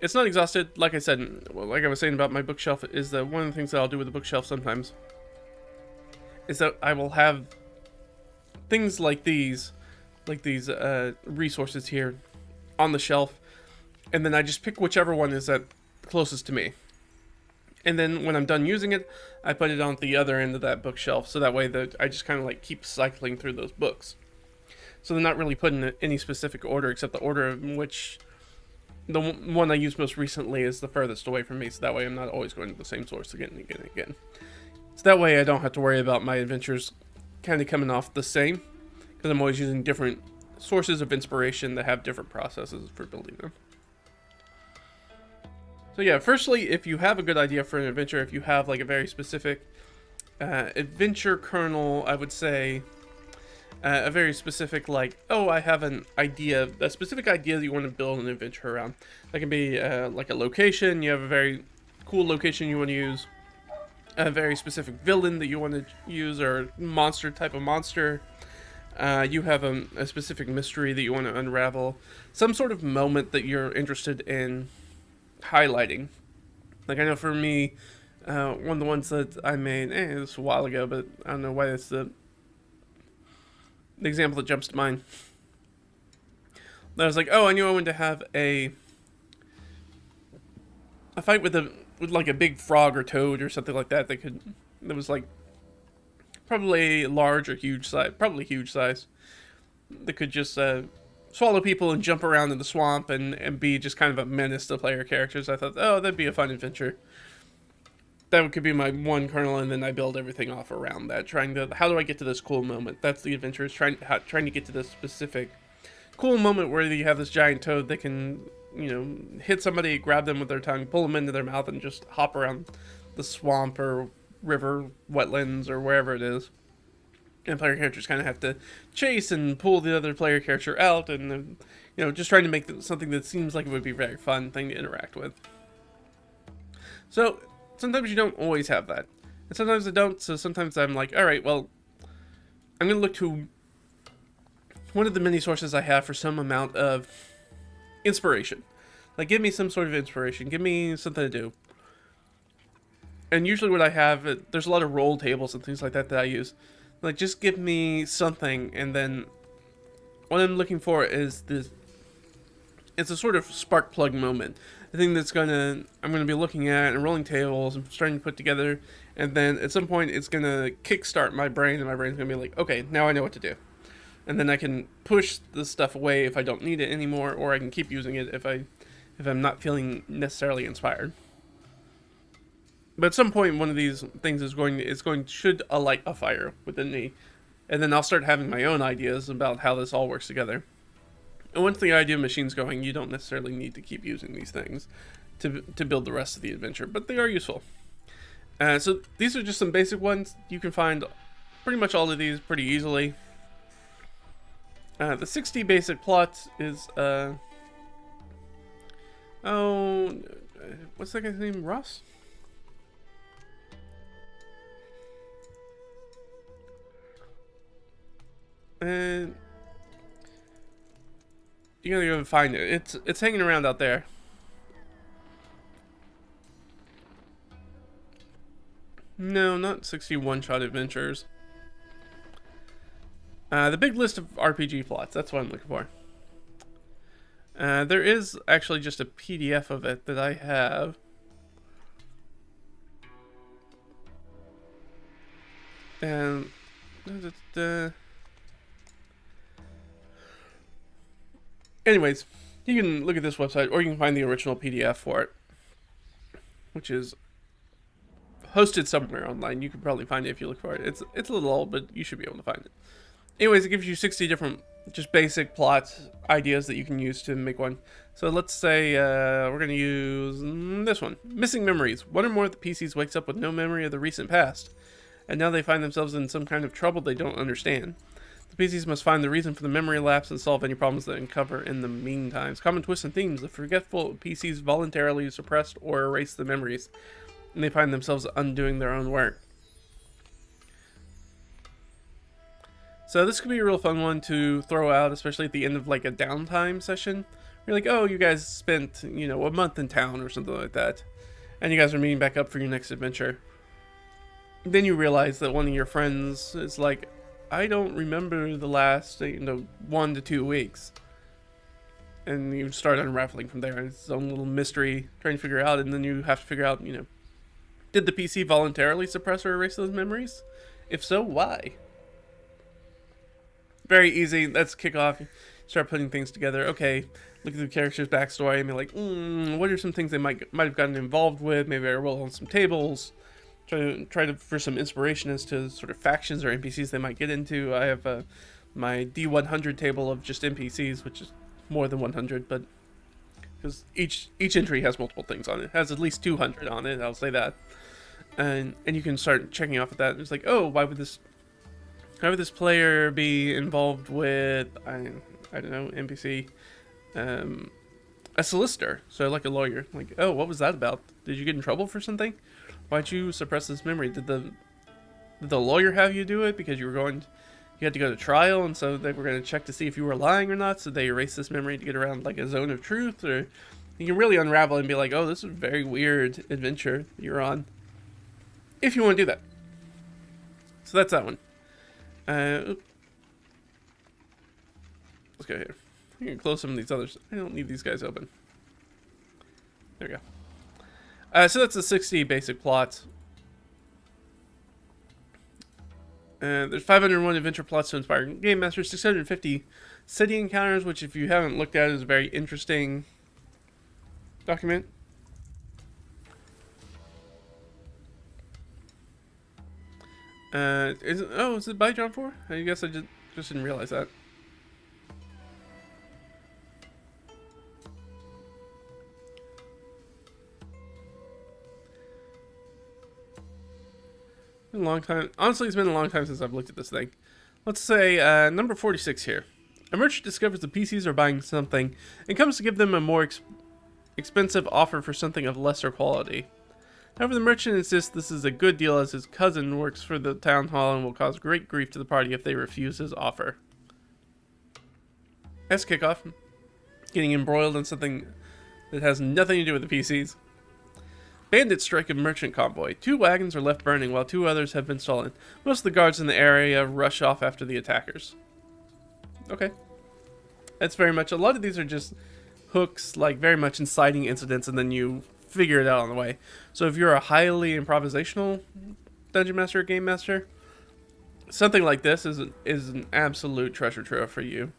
It's not exhausted, like I said, well, like I was saying about my bookshelf, is that one of the things that I'll do with the bookshelf sometimes is that I will have things like these resources here on the shelf, and then I just pick whichever one is that closest to me. And then when I'm done using it, I put it on the other end of that bookshelf, so that way that I just kind of like keep cycling through those books. So they're not really put in any specific order, except the order in which the one I used most recently is the furthest away from me, so that way I'm not always going to the same source again and again and again. So that way I don't have to worry about my adventures kind of coming off the same, because I'm always using different sources of inspiration that have different processes for building them. So yeah, firstly, if you have a good idea for an adventure, if you have like a very specific adventure kernel, I would say a very specific, like, oh, I have an idea, a specific idea that you want to build an adventure around. That can be like a location, you have a very cool location you want to use, a very specific villain that you want to use, or monster type of monster. You have a specific mystery that you want to unravel, some sort of moment that you're interested in highlighting. Like, I know for me, one of the ones that I made, this was a while ago, but I don't know why it's the example that jumps to mind. I was like, oh, I knew I wanted to have a fight with like a big frog or toad or something like that that was like probably large or huge size, probably huge size, that could just swallow people and jump around in the swamp and be just kind of a menace to player characters. I thought, oh, that'd be a fun adventure. That could be my one kernel, and then I build everything off around that, how do I get to this cool moment? That's the adventure, is trying to get to this specific cool moment where you have this giant toad that can, you know, hit somebody, grab them with their tongue, pull them into their mouth, and just hop around the swamp or river, wetlands, or wherever it is. And player characters kind of have to chase and pull the other player character out, and you know, just trying to make something that seems like it would be a very fun thing to interact with. So sometimes you don't always have that, and sometimes I don't. So sometimes I'm like, all right, well, I'm gonna look to one of the many sources I have for some amount of inspiration. Like, give me some sort of inspiration, give me something to do. And usually what I have, there's a lot of roll tables and things like that I use. Like, just give me something, and then what I'm looking for is this it's a sort of spark plug moment. The thing I'm gonna be looking at and rolling tables and starting to put together, and then at some point it's gonna kickstart my brain, and my brain's gonna be like, okay, now I know what to do. And then I can push the stuff away if I don't need it anymore, or I can keep using it if I'm not feeling necessarily inspired. But at some point, one of these things should alight a fire within me, and then I'll start having my own ideas about how this all works together. And once the idea machine's going, you don't necessarily need to keep using these things to build the rest of the adventure, but they are useful. So these are just some basic ones. You can find pretty much all of these pretty easily. The 60 basic plots is, what's that guy's name? Ross? And you gotta go find it. It's hanging around out there. No, not 60 one-shot adventures. The big list of RPG plots. That's what I'm looking for. There is actually just a PDF of it that I have. And anyways, you can look at this website, or you can find the original PDF for it, which is hosted somewhere online. You can probably find it if you look for it. It's a little old, but you should be able to find it. Anyways, it gives you 60 different, just basic plot ideas that you can use to make one. So let's say we're going to use this one. Missing memories. One or more of the PCs wakes up with no memory of the recent past, and now they find themselves in some kind of trouble they don't understand. The PCs must find the reason for the memory lapse and solve any problems they uncover in the meantime. Common twists and themes. The forgetful PCs voluntarily suppressed or erase the memories, and they find themselves undoing their own work. So this could be a real fun one to throw out, especially at the end of like a downtime session. You're like, oh, you guys spent, a month in town or something like that, and you guys are meeting back up for your next adventure. Then you realize that one of your friends is like, I don't remember the last, 1 to 2 weeks. And you start unraveling from there. It's its own little mystery, trying to figure out, and then you have to figure out, did the PC voluntarily suppress or erase those memories? If so, why? Very easy. Let's kick off. Start putting things together. Okay, look at the character's backstory and be like, what are some things they might have gotten involved with? Maybe I roll on some tables. Try to for some inspiration as to sort of factions or NPCs they might get into. I have my D100 table of just NPCs, which is more than 100, but because each entry has multiple things on it. It has at least 200 on it. I'll say that, and you can start checking off at that. It's like, oh, why would this player be involved with, I don't know, NPC, a solicitor, so like a lawyer. Like, oh, what was that about? Did you get in trouble for something? Why'd you suppress this memory? Did the lawyer have you do it because you had to go to trial, and so they were going to check to see if you were lying or not, so they erased this memory to get around like a zone of truth? Or you can really unravel and be like, oh, this is a very weird adventure you're on, if you want to do that. So that's that one. Let's go here. You can close some of these others. I don't need these guys open. There we go. So that's the 60 basic plots. There's 501 adventure plots to inspire game masters, 650 city encounters, which if you haven't looked at is a very interesting document. Is it by John 4? I guess I just didn't realize that. Been a long time. Honestly, it's been a long time since I've looked at this thing. Let's say number 46 here. A merchant discovers the PCs are buying something and comes to give them a more expensive offer for something of lesser quality. However, the merchant insists this is a good deal as his cousin works for the town hall and will cause great grief to the party if they refuse his offer. As kickoff, getting embroiled in something that has nothing to do with the PCs. Bandits strike a merchant convoy. 2 wagons are left burning while 2 others have been stolen. Most of the guards in the area rush off after the attackers. Okay. That's very much, a lot of these are just hooks, like very much inciting incidents, and then you figure it out on the way. So if you're a highly improvisational dungeon master or game master, something like this is an absolute treasure trove for you.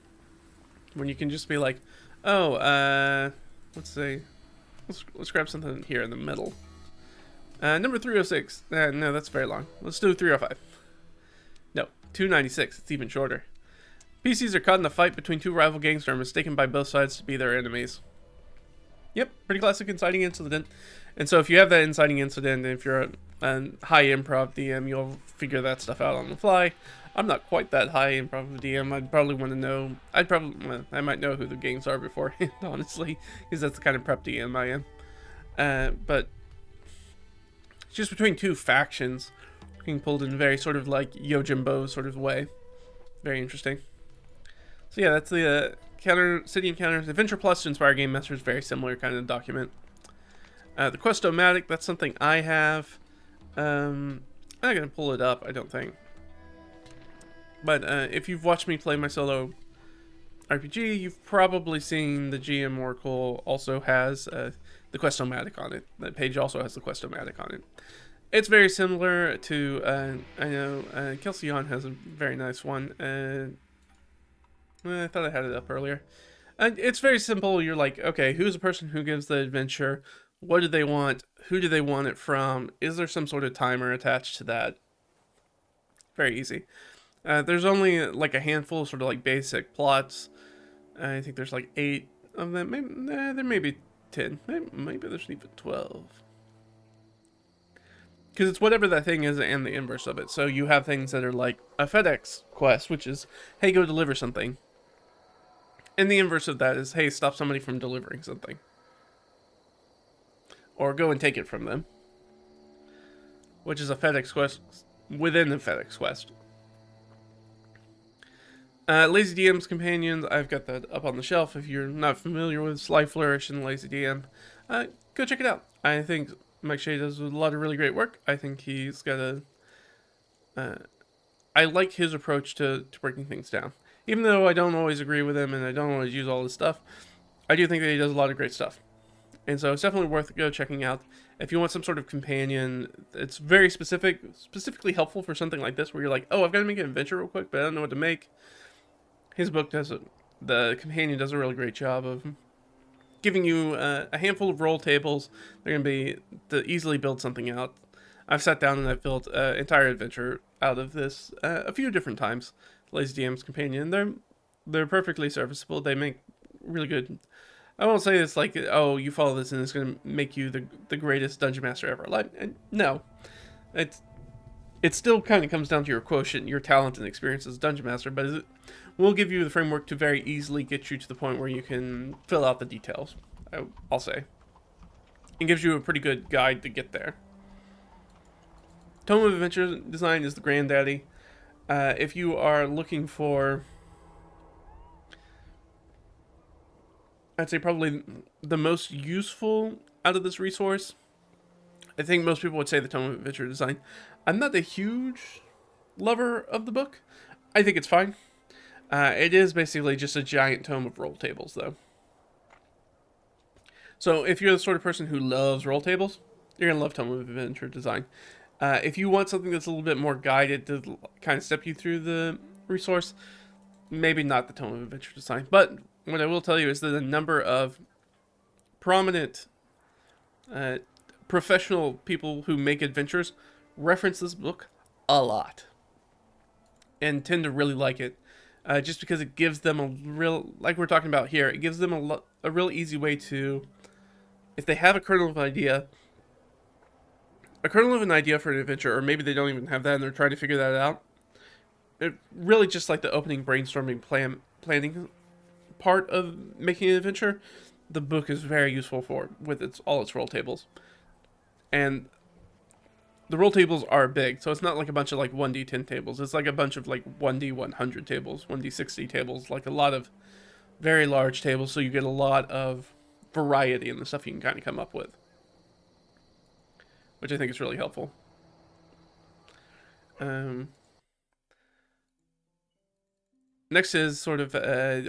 When you can just be like, oh, let's see, let's grab something here in the middle. Number 306. No, that's very long. Let's do 305. No, 296. It's even shorter. PCs are caught in a fight between two rival gangs and are mistaken by both sides to be their enemies. Yep, pretty classic inciting incident. And so if you have that inciting incident, and if you're a high improv DM, you'll figure that stuff out on the fly. I'm not quite that high improv DM. I'd probably want to know. I might know who the gangs are beforehand, honestly, because that's the kind of prep DM I am. But it's just between two factions being pulled in a very sort of like Yojimbo sort of way. Very interesting. So yeah, that's the city encounters. Adventure Plus to inspire game masters, very similar kind of document. The Questomatic, that's something I have. I'm not gonna pull it up, I don't think. But if you've watched me play my solo RPG, you've probably seen the GM Oracle also has the Questomatic on it. That page also has the Questomatic on it. It's very similar to, I know, Kelsey Yon has a very nice one. I thought I had it up earlier. It's very simple. You're like, okay, who's the person who gives the adventure? What do they want? Who do they want it from? Is there some sort of timer attached to that? Very easy. There's only like a handful of sort of like basic plots. I think there's like 8 of them. Maybe, there may be 10. Maybe there's even 12. Because it's whatever that thing is and the inverse of it. So you have things that are like a FedEx quest, which is, hey, go deliver something. And the inverse of that is, hey, stop somebody from delivering something. Or go and take it from them. Which is a FedEx quest within the FedEx quest. Lazy DM's Companions, I've got that up on the shelf. If you're not familiar with Sly Flourish and Lazy DM, go check it out. I think Mike Shea does a lot of really great work. I think he's got a... I like his approach to breaking things down. Even though I don't always agree with him and I don't always use all his stuff, I do think that he does a lot of great stuff. And so it's definitely worth checking out. If you want some sort of companion, it's very specifically helpful for something like this, where you're like, oh, I've got to make an adventure real quick, but I don't know what to make. His book does it. The companion does a really great job of giving you a handful of roll tables. They're going to be to easily build something out. I've sat down and I've built an entire adventure out of this a few different times. Lazy DM's Companion. They're perfectly serviceable. They make really good. I won't say it's like, oh, you follow this and it's going to make you the greatest dungeon master ever. Like, no, it still kind of comes down to your quotient, your talent and experience as a dungeon master, but it will give you the framework to very easily get you to the point where you can fill out the details, I'll say. It gives you a pretty good guide to get there. Tome of Adventure Design is the granddaddy. If you are looking for, I'd say probably the most useful out of this resource, I think most people would say the Tome of Adventure Design. I'm not a huge lover of the book. I think it's fine. It is basically just a giant tome of roll tables, though. So if you're the sort of person who loves roll tables, you're going to love Tome of Adventure Design. If you want something that's a little bit more guided to kind of step you through the resource, maybe not the Tome of Adventure Design. But what I will tell you is that a number of prominent professional people who make adventures reference this book a lot and tend to really like it, just because it gives them a real, like we're talking about here, it gives them a real easy way to, if they have a kernel of an idea for an adventure, or maybe they don't even have that and they're trying to figure that out, it really just like the opening brainstorming planning part of making an adventure, the book is very useful for with all its roll tables. And the roll tables are big, so it's not like a bunch of like 1d10 tables. It's like a bunch of like 1d100 tables, 1d60 tables, like a lot of very large tables, so you get a lot of variety in the stuff you can kind of come up with, which I think is really helpful. Next is sort of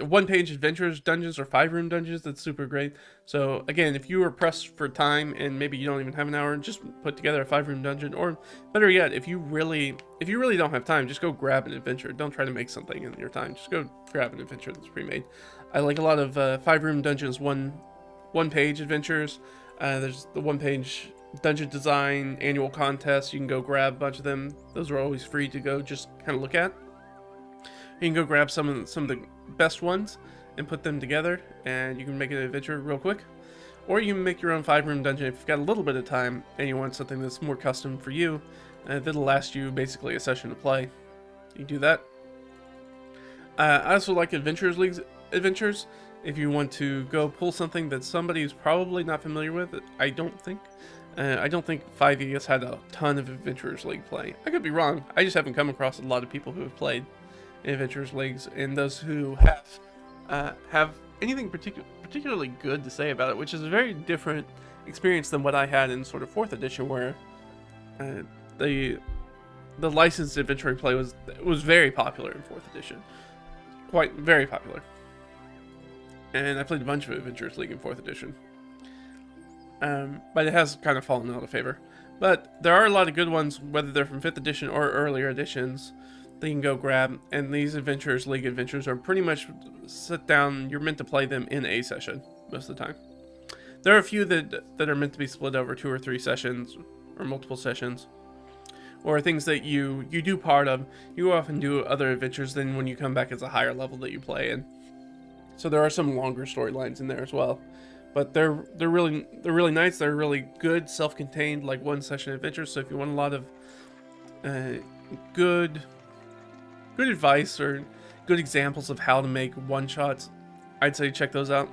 one-page adventures dungeons or 5-room dungeons. That's super great. So again, if you are pressed for time and maybe you don't even have an hour, just put together a 5-room dungeon. Or better yet, if you really don't have time, just go grab an adventure. Don't try to make something in your time. Just go grab an adventure that's pre-made. I like a lot of 5-room dungeons, one-page adventures. There's the one-page dungeon design annual contest. You can go grab a bunch of them. Those are always free to go just kind of look at. You can go grab some of the best ones and put them together, and you can make an adventure real quick. Or you can make your own 5-room dungeon if you've got a little bit of time and you want something that's more custom for you, that'll last you basically a session to play. You can do that. I also like adventures leagues adventures. If you want to go pull something that somebody is probably not familiar with, I don't think 5e has had a ton of Adventurers League play. I could be wrong. I just haven't come across a lot of people who have played Adventurers Leagues, and those who have anything particularly good to say about it, which is a very different experience than what I had in sort of 4th edition, where the licensed adventuring play was very popular in 4th edition, quite very popular. And I played a bunch of Adventurers League in 4th edition, but it has kind of fallen out of favor. But there are a lot of good ones, whether they're from 5th edition or earlier editions, that you can go grab. And these Adventurers League adventures are pretty much sit down. You're meant to play them in a session most of the time. There are a few that are meant to be split over 2 or 3 sessions or multiple sessions, or things that you do part of. You often do other adventures than when you come back as a higher level that you play in. So there are some longer storylines in there as well, but they're really nice. They're really good, self-contained, like one session adventures. So if you want a lot of good advice or good examples of how to make one-shots, I'd say check those out.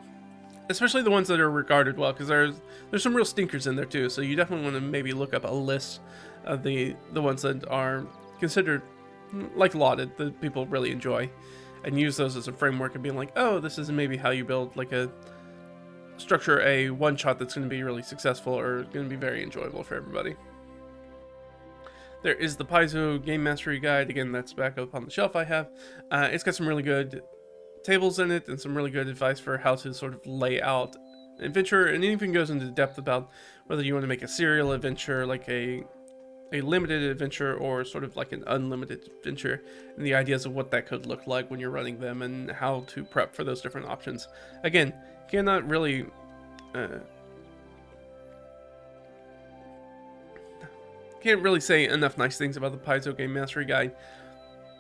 Especially the ones that are regarded well, because there's some real stinkers in there too. So you definitely want to maybe look up a list of the ones that are considered like lauded, that people really enjoy, and use those as a framework and being like, oh, this is maybe how you build like a structure a one-shot that's going to be really successful or going to be very enjoyable for everybody. There is the Paizo Game Mastery Guide. Again, that's back up on the shelf I have. It's got some really good tables in it and some really good advice for how to sort of lay out an adventure, and it even goes into depth about whether you want to make a serial adventure, like a limited adventure, or sort of like an unlimited adventure, and the ideas of what that could look like when you're running them and how to prep for those different options. Again, cannot really can't really say enough nice things about the Paizo Game Mastery Guide.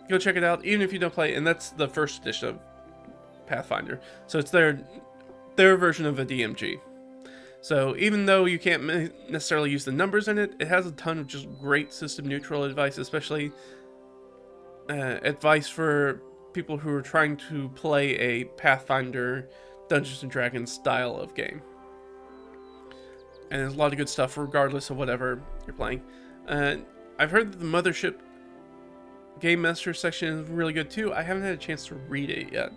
Go check it out, even if you don't play, and that's the first edition of Pathfinder, so it's their version of a DMG. So even though you can't necessarily use the numbers in it, it has a ton of just great system neutral advice, especially advice for people who are trying to play a Pathfinder Dungeons and Dragons style of game. And there's a lot of good stuff regardless of whatever you're playing. I've heard that the Mothership Game Master section is really good too. I haven't had a chance to read it yet.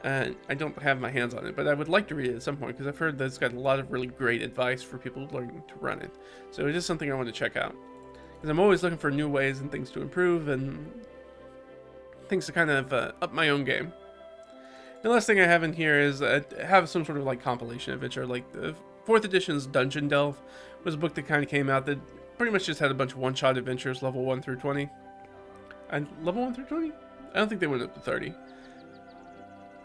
I don't have my hands on it, but I would like to read it at some point, because I've heard that it's got a lot of really great advice for people learning to run it. So it is something I want to check out, because I'm always looking for new ways and things to improve and things to kind of up my own game. The last thing I have in here is have some sort of like compilation adventure. Like the 4th edition's Dungeon Delve was a book that kind of came out that pretty much just had a bunch of one-shot adventures, level 1 through 20. And level 1 through 20? I don't think they went up to 30.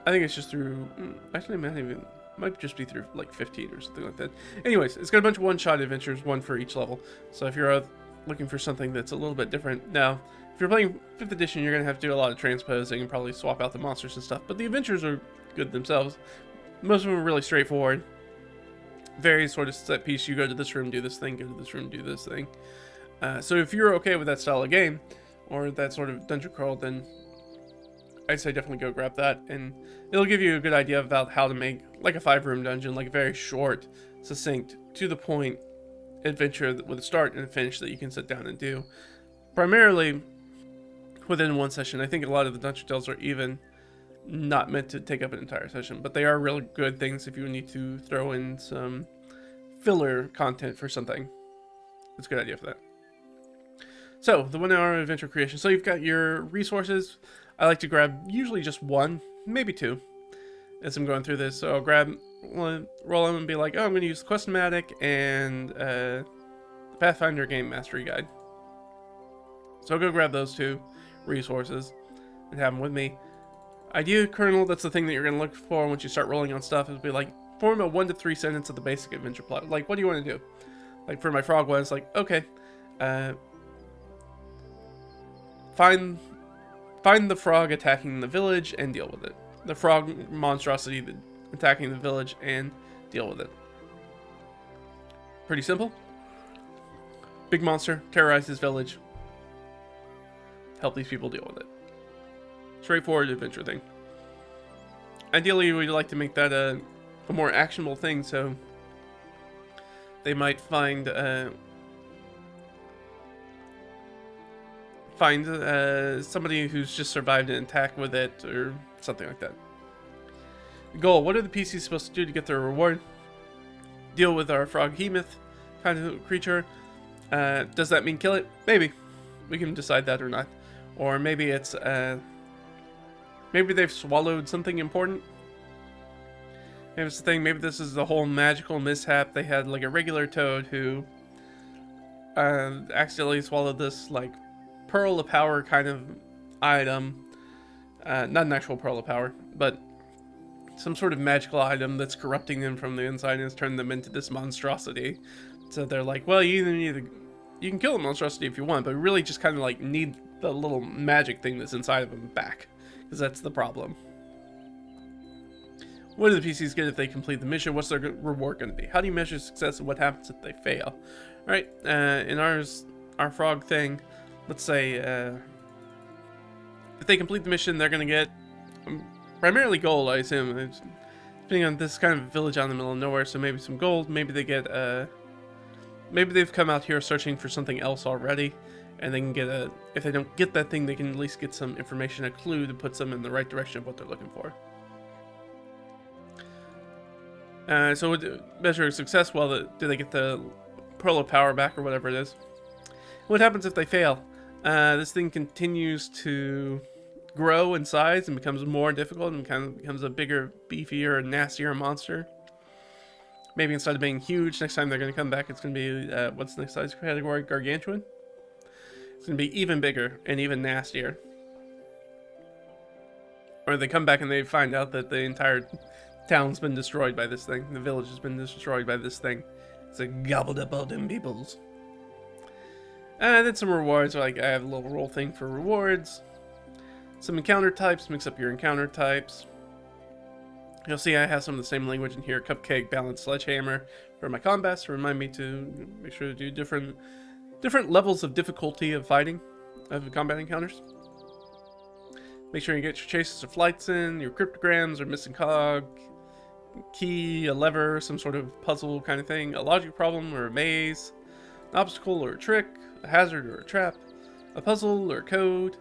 I think it's just through, actually it might just be through like 15 or something like that. Anyways, it's got a bunch of one-shot adventures, one for each level. So if you're looking for something that's a little bit different, now, if you're playing 5th edition, you're going to have to do a lot of transposing and probably swap out the monsters and stuff. But the adventures are good themselves. Most of them are really straightforward. Very sort of set piece. You go to this room, do this thing, go to this room, do this thing. So if you're okay with that style of game, or that sort of dungeon crawl, then I'd say definitely go grab that, and it'll give you a good idea about how to make like a 5-room dungeon, like a very short, succinct, to the point adventure with a start and a finish that you can sit down and do. Primarily within one session. I think a lot of the dungeon delves are even not meant to take up an entire session, but they are really good things if you need to throw in some filler content for something. It's a good idea for that. So, the 1 hour adventure creation. So, you've got your resources. I like to grab usually just one, maybe two, as I'm going through this. So, I'll grab one, roll them, and be like, oh, I'm going to use Quest-O-Matic and the Pathfinder Game Mastery Guide. So, I'll go grab those two resources and have them with me. Idea kernel, that's the thing that you're going to look for once you start rolling on stuff, is be like, form a 1 to 3 sentence of the basic adventure plot. Like, what do you want to do? Like, for my frog one, it's like, okay, find the frog attacking the village and deal with it. The frog monstrosity attacking the village and deal with it. Pretty simple. Big monster, terrorize this village. Help these people deal with it. Straightforward adventure thing. Ideally, we'd like to make that a more actionable thing, so they might find somebody who's just survived an attack with it, or something like that. Goal: what are the PCs supposed to do to get their reward? Deal with our frog hemoth kind of creature. Does that mean kill it? Maybe. We can decide that or not. Or maybe it's maybe they've swallowed something important. Maybe it's the thing, maybe this is the whole magical mishap. They had like a regular toad who accidentally swallowed this like pearl of power kind of item. Not an actual pearl of power, but some sort of magical item that's corrupting them from the inside and has turned them into this monstrosity. So they're like, well, you can kill the monstrosity if you want, but we really just kind of like need the little magic thing that's inside of them back, because that's the problem. What do the PCs get if they complete the mission? What's their reward going to be? How do you measure success, and what happens if they fail? All right, in our frog thing, let's say if they complete the mission, they're going to get primarily gold, I assume. Depending on this kind of village out in the middle of nowhere, so maybe some gold. Maybe they get maybe they've come out here searching for something else already, and they can get if they don't get that thing, they can at least get some information, a clue that puts them in the right direction of what they're looking for. So measure success, well, do they get the pearl of power back or whatever it is? What happens if they fail? This thing continues to grow in size and becomes more difficult and kind of becomes a bigger, beefier, nastier monster. Maybe instead of being huge, next time they're going to come back, it's going to be, what's the next size category? Gargantuan? It's going to be even bigger and even nastier. Or they come back and they find out that the entire town's been destroyed by this thing. The village has been destroyed by this thing. It's like gobbled up all them peoples. And then some rewards, like I have a little roll thing for rewards. Some encounter types, mix up your encounter types. You'll see I have some of the same language in here. Cupcake, balance, sledgehammer for my combats to remind me to make sure to do different levels of difficulty of fighting, of combat encounters. Make sure you get your chases or flights in, your cryptograms or missing cog, key, a lever, some sort of puzzle kind of thing, a logic problem or a maze, an obstacle or a trick, a hazard or a trap, a puzzle or code,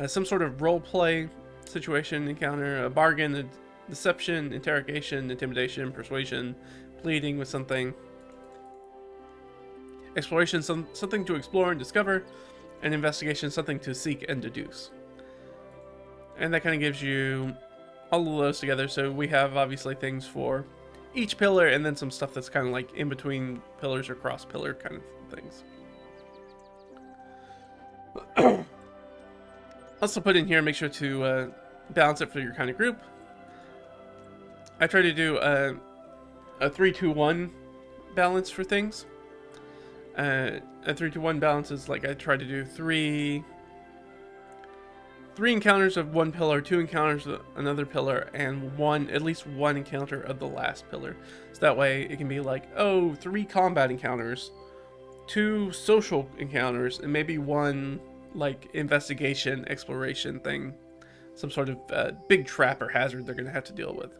some sort of role play situation encounter, a bargain, a deception, interrogation, intimidation, persuasion, pleading with something, exploration, something to explore and discover, and investigation, something to seek and deduce. And that kind of gives you all of those together. So we have obviously things for each pillar, and then some stuff that's kind of like in between pillars or cross pillar kind of things. Also put in here, make sure to balance it for your kind of group. I try to do a 3-2-1 balance for things. A 3-2-1 balance is like I try to do three encounters of one pillar, 2 encounters of another pillar, and at least one encounter of the last pillar. So that way it can be like, oh, 3 combat encounters, 2 social encounters, and maybe 1 like investigation, exploration thing. Some sort of big trap or hazard they're going to have to deal with.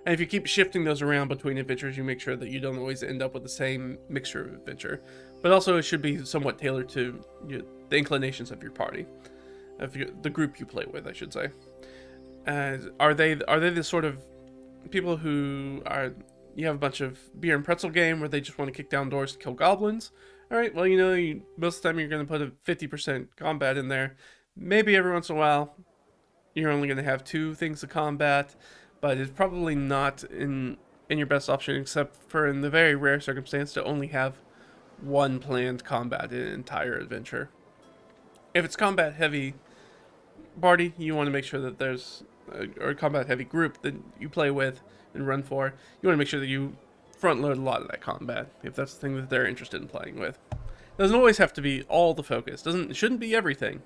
And if you keep shifting those around between adventures, you make sure that you don't always end up with the same mixture of adventure. But also it should be somewhat tailored to the inclinations of your party. Of the group you play with, I should say. Are they the sort of people who are, you have a bunch of beer and pretzel game where they just want to kick down doors to kill goblins? all right, well, most of the time you're going to put a 50% combat in there. Maybe every once in a while you're only going to have 2 things to combat, but it's probably not in your best option, except for in the very rare circumstance to only have 1 planned combat in an entire adventure. If it's combat heavy party, you want to make sure that there's or a combat heavy group that you play with and run for. You want to make sure that you front load a lot of that combat if that's the thing that they're interested in playing with. It doesn't always have to be all the focus. It shouldn't be everything,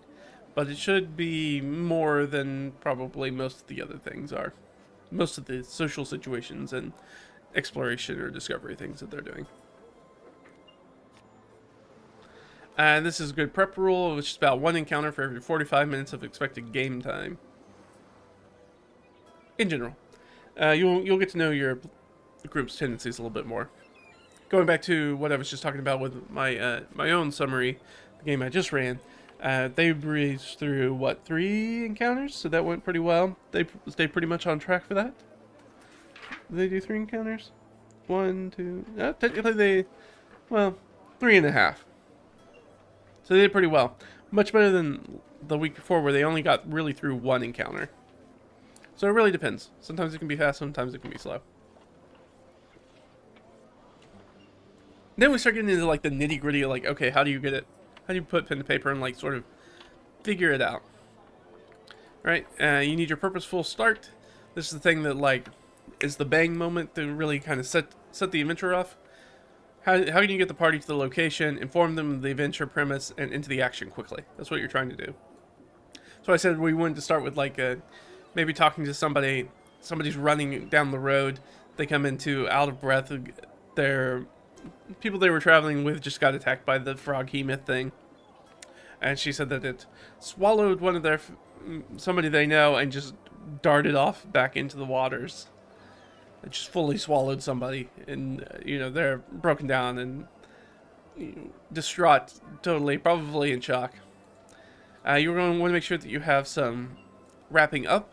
but it should be more than probably most of the other things are. Most of the social situations and exploration or discovery things that they're doing. And this is a good prep rule, which is about 1 encounter for every 45 minutes of expected game time. In general, you'll get to know your group's tendencies a little bit more. Going back to what I was just talking about with my own summary, the game I just ran, they breezed through 3 encounters, so that went pretty well. They stayed pretty much on track for that. Did they do 3 encounters? 1, 2. Technically 3.5. So they did pretty well. Much better than the week before where they only got really through 1 encounter. So it really depends. Sometimes it can be fast, sometimes it can be slow. Then we start getting into the nitty gritty of okay, how do you get it? How do you put pen to paper and sort of figure it out? Right? You need your purposeful start. This is the thing that is the bang moment to really kind of set the adventure off. How can you get the party to the location, inform them of the adventure premise, and into the action quickly? That's what you're trying to do. So I said we wanted to start with maybe talking to somebody. Somebody's running down the road. They come into out of breath. Their people they were traveling with just got attacked by the frog hemoth thing. And she said that it swallowed one of somebody they know and just darted off back into the waters. It just fully swallowed somebody, and they're broken down and distraught, totally, probably in shock. You're going to want to make sure that you have some wrapping up.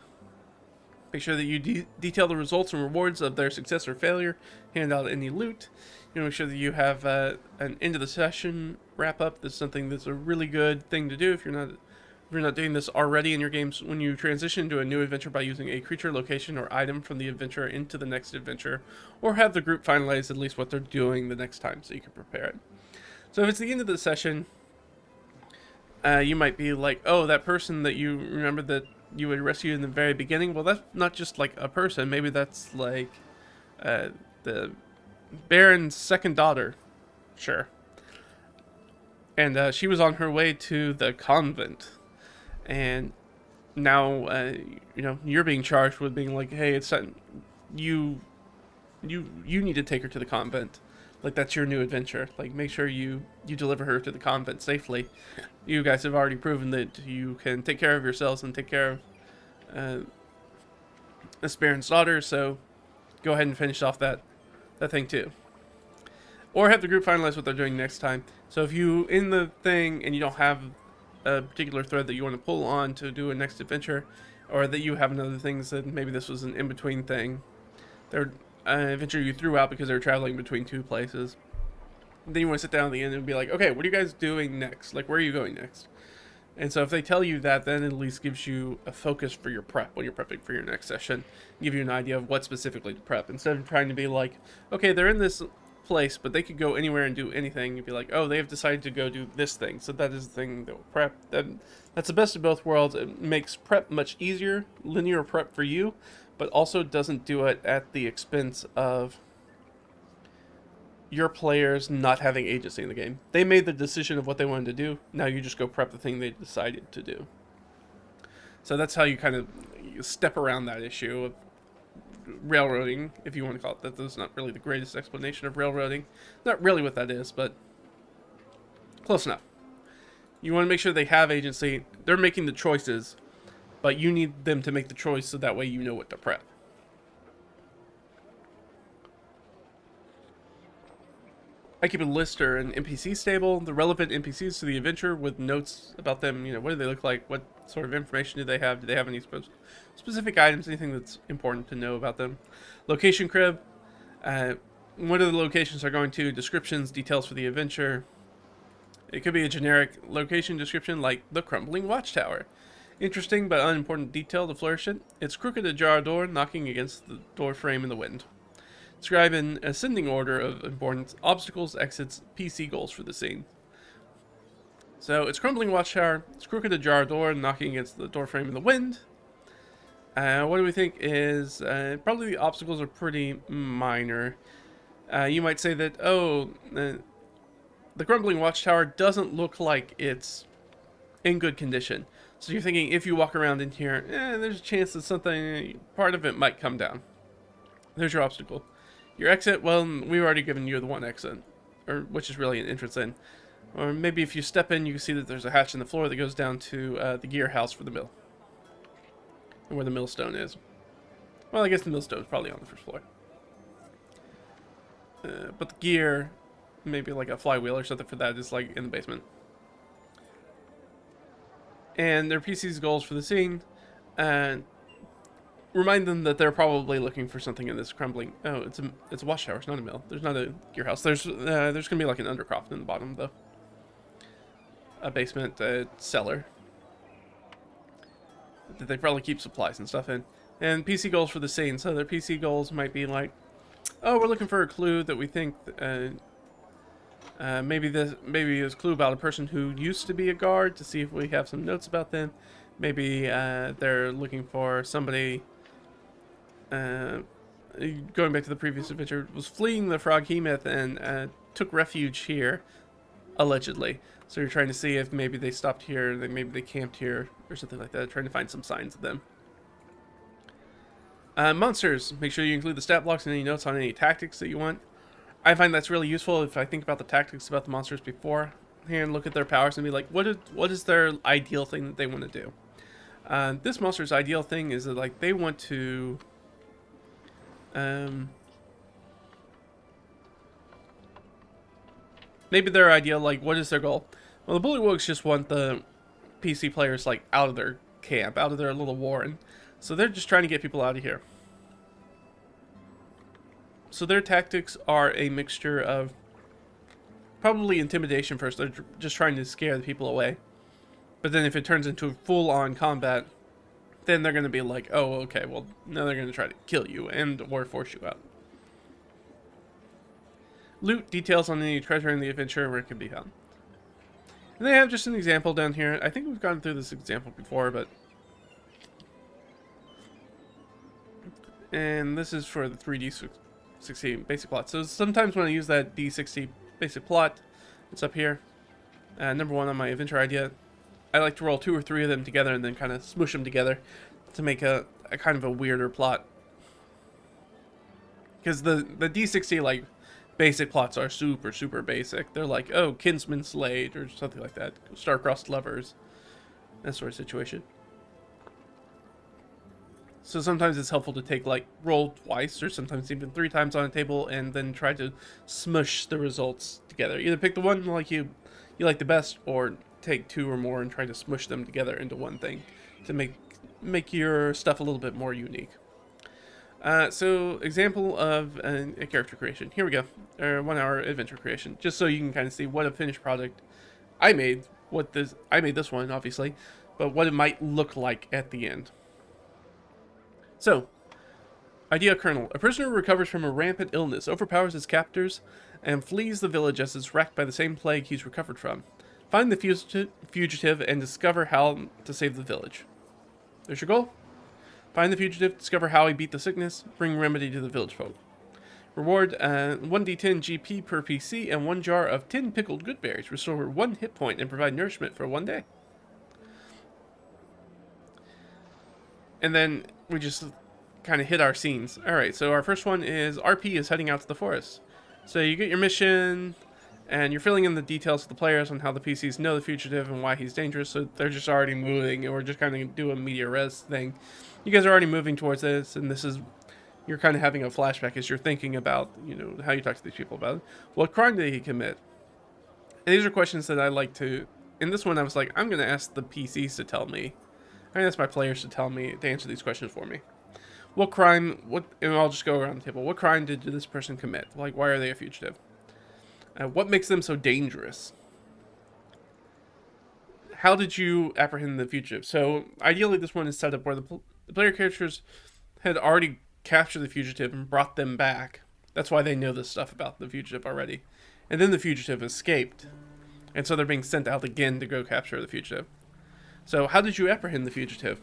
Make sure that you detail the results and rewards of their success or failure. Hand out any loot. You want to make sure that you have an end of the session wrap up. That's something that's a really good thing to do if you're not doing this already in your games. When you transition to a new adventure by using a creature, location, or item from the adventure into the next adventure, or have the group finalize at least what they're doing the next time so you can prepare it. So if it's the end of the session, you might be like, oh, that person that you remember that you would rescue in the very beginning, well, that's not just a person. Maybe that's the Baron's second daughter. Sure. And she was on her way to the convent. And now, you're being charged with being like, hey, it's you need to take her to the convent. That's your new adventure. Make sure you deliver her to the convent safely. You guys have already proven that you can take care of yourselves and take care of Miss Baron's daughter, so go ahead and finish off that thing too. Or have the group finalize what they're doing next time. So if you in the thing and you don't have a particular thread that you want to pull on to do a next adventure, or that you have another things that maybe this was an in-between thing, they're adventure you threw out because they were traveling between 2 places, then you want to sit down at the end and be like, okay, what are you guys doing next? Where are you going next? And so if they tell you that, then it at least gives you a focus for your prep when you're prepping for your next session. Give you an idea of what specifically to prep, instead of trying to be like, okay, they're in this place, but they could go anywhere and do anything. You'd be like, oh, they have decided to go do this thing, so that is the thing that will prep. That's the best of both worlds. It makes prep much easier, linear prep for you, but also doesn't do it at the expense of your players not having agency in the game. They made the decision of what they wanted to do. Now you just go prep the thing they decided to do. So that's how you kind of step around that issue of railroading, if you want to call it that. That's not really the greatest explanation of railroading. Not really what that is, but close enough. You want to make sure they have agency. They're making the choices, but you need them to make the choice so that way you know what to prep. I keep a list or an NPC stable, the relevant NPCs to the adventure with notes about them. What do they look like? What sort of information do they have? Do they have any specific items, anything that's important to know about them? Location crib. What are the locations they're going to? Descriptions, details for the adventure. It could be a generic location description like the crumbling watchtower. Interesting but unimportant detail to flourish it. It's crooked ajar door knocking against the door frame in the wind. Describe in ascending order of importance obstacles, exits, PC goals for the scene. So it's crumbling watchtower, it's crooked ajar door knocking against the door frame in the wind. What do we think is probably the obstacles are pretty minor. You might say that, the crumbling watchtower doesn't look like it's in good condition. So you're thinking if you walk around in here, there's a chance that part of it might come down. There's your obstacle. Your exit, well, we've already given you the one exit, which is really an entrance in. Or maybe if you step in, you can see that there's a hatch in the floor that goes down to the gear house for the mill. And where the millstone is. Well, I guess the millstone is probably on the first floor. But the gear, maybe like a flywheel or something for that, is like in the basement. And their PC's goals for the scene, remind them that they're probably looking for something in this crumbling. Oh, it's a watchtower. It's not a mill. There's not a gear house. There's gonna be like an undercroft in the bottom though. A basement, cellar that they probably keep supplies and stuff in. And PC goals for the scene. So their PC goals might be like, oh, we're looking for a clue that we think. Maybe this a clue about a person who used to be a guard to see if we have some notes about them. Maybe they're looking for somebody. Going back to the previous adventure, was fleeing the Froghemoth and took refuge here, allegedly. So you're trying to see if maybe they stopped here, maybe they camped here, or something like that. Trying to find some signs of them. Monsters. Make sure you include the stat blocks and any notes on any tactics that you want. I find that's really useful if I think about the tactics about the monsters before and look at their powers and be like, what is their ideal thing that they want to do? This monster's ideal thing is that like they want to maybe their ideal, like, what is their goal? Well, the Bullywugs just want the PC players like out of their camp, out of their little warren. So they're just trying to get people out of here. So their tactics are a mixture of probably intimidation first. They're just trying to scare the people away. But then if it turns into full-on combat, then they're going to be like, oh, okay, well, now they're going to try to kill you or force you out. Loot, details on any treasure in the adventure where it can be found. And they have just an example down here. I think we've gone through this example before, but... And this is for the 3D60 basic plot. So sometimes when I use that D60 basic plot, it's up here. Number one on my adventure idea. I like to roll 2 or 3 of them together and then kind of smoosh them together to make a kind of a weirder plot. Because the D60 like basic plots are super, super basic. They're like, oh, kinsman slayed or something like that. Star-crossed lovers. That sort of situation. So sometimes it's helpful to take like roll twice or sometimes even 3 times on a table and then try to smush the results together. Either pick the one like you like the best or take 2 or more and try to smush them together into one thing to make your stuff a little bit more unique. So example of a character creation. Here we go. 1 hour adventure creation. Just so you can kind of see what a finished product I made. I made this one obviously, but what it might look like at the end. So, idea kernel. A prisoner recovers from a rampant illness, overpowers his captors, and flees the village as it's racked by the same plague he's recovered from. Find the fugitive and discover how to save the village. There's your goal. Find the fugitive, discover how he beat the sickness, bring remedy to the village folk. Reward 1d10 GP per PC and 1 jar of 10 pickled good berries. Restore 1 hit point and provide nourishment for 1 day. And then we just kind of hit our scenes. Alright, so our first one is RP is heading out to the forest. So you get your mission, and you're filling in the details of the players on how the PCs know the fugitive and why he's dangerous, so they're just already moving, and we're just kind of doing a media res thing. You guys are already moving towards this, and you're kind of having a flashback as you're thinking about, how you talk to these people about it. What crime did he commit? And these are questions that I like to... In this one, I was like, I'm going to ask the PCs to tell me. I'm going to ask my players to answer these questions for me. What crime, and I'll just go around the table. What crime did this person commit? Like, why are they a fugitive? What makes them so dangerous? how did you apprehend the fugitive? So ideally, this one is set up where the player characters had already captured the fugitive and brought them back. That's why they know this stuff about the fugitive already. And then the fugitive escaped. And so they're being sent out again to go capture the fugitive. So how did you apprehend the fugitive?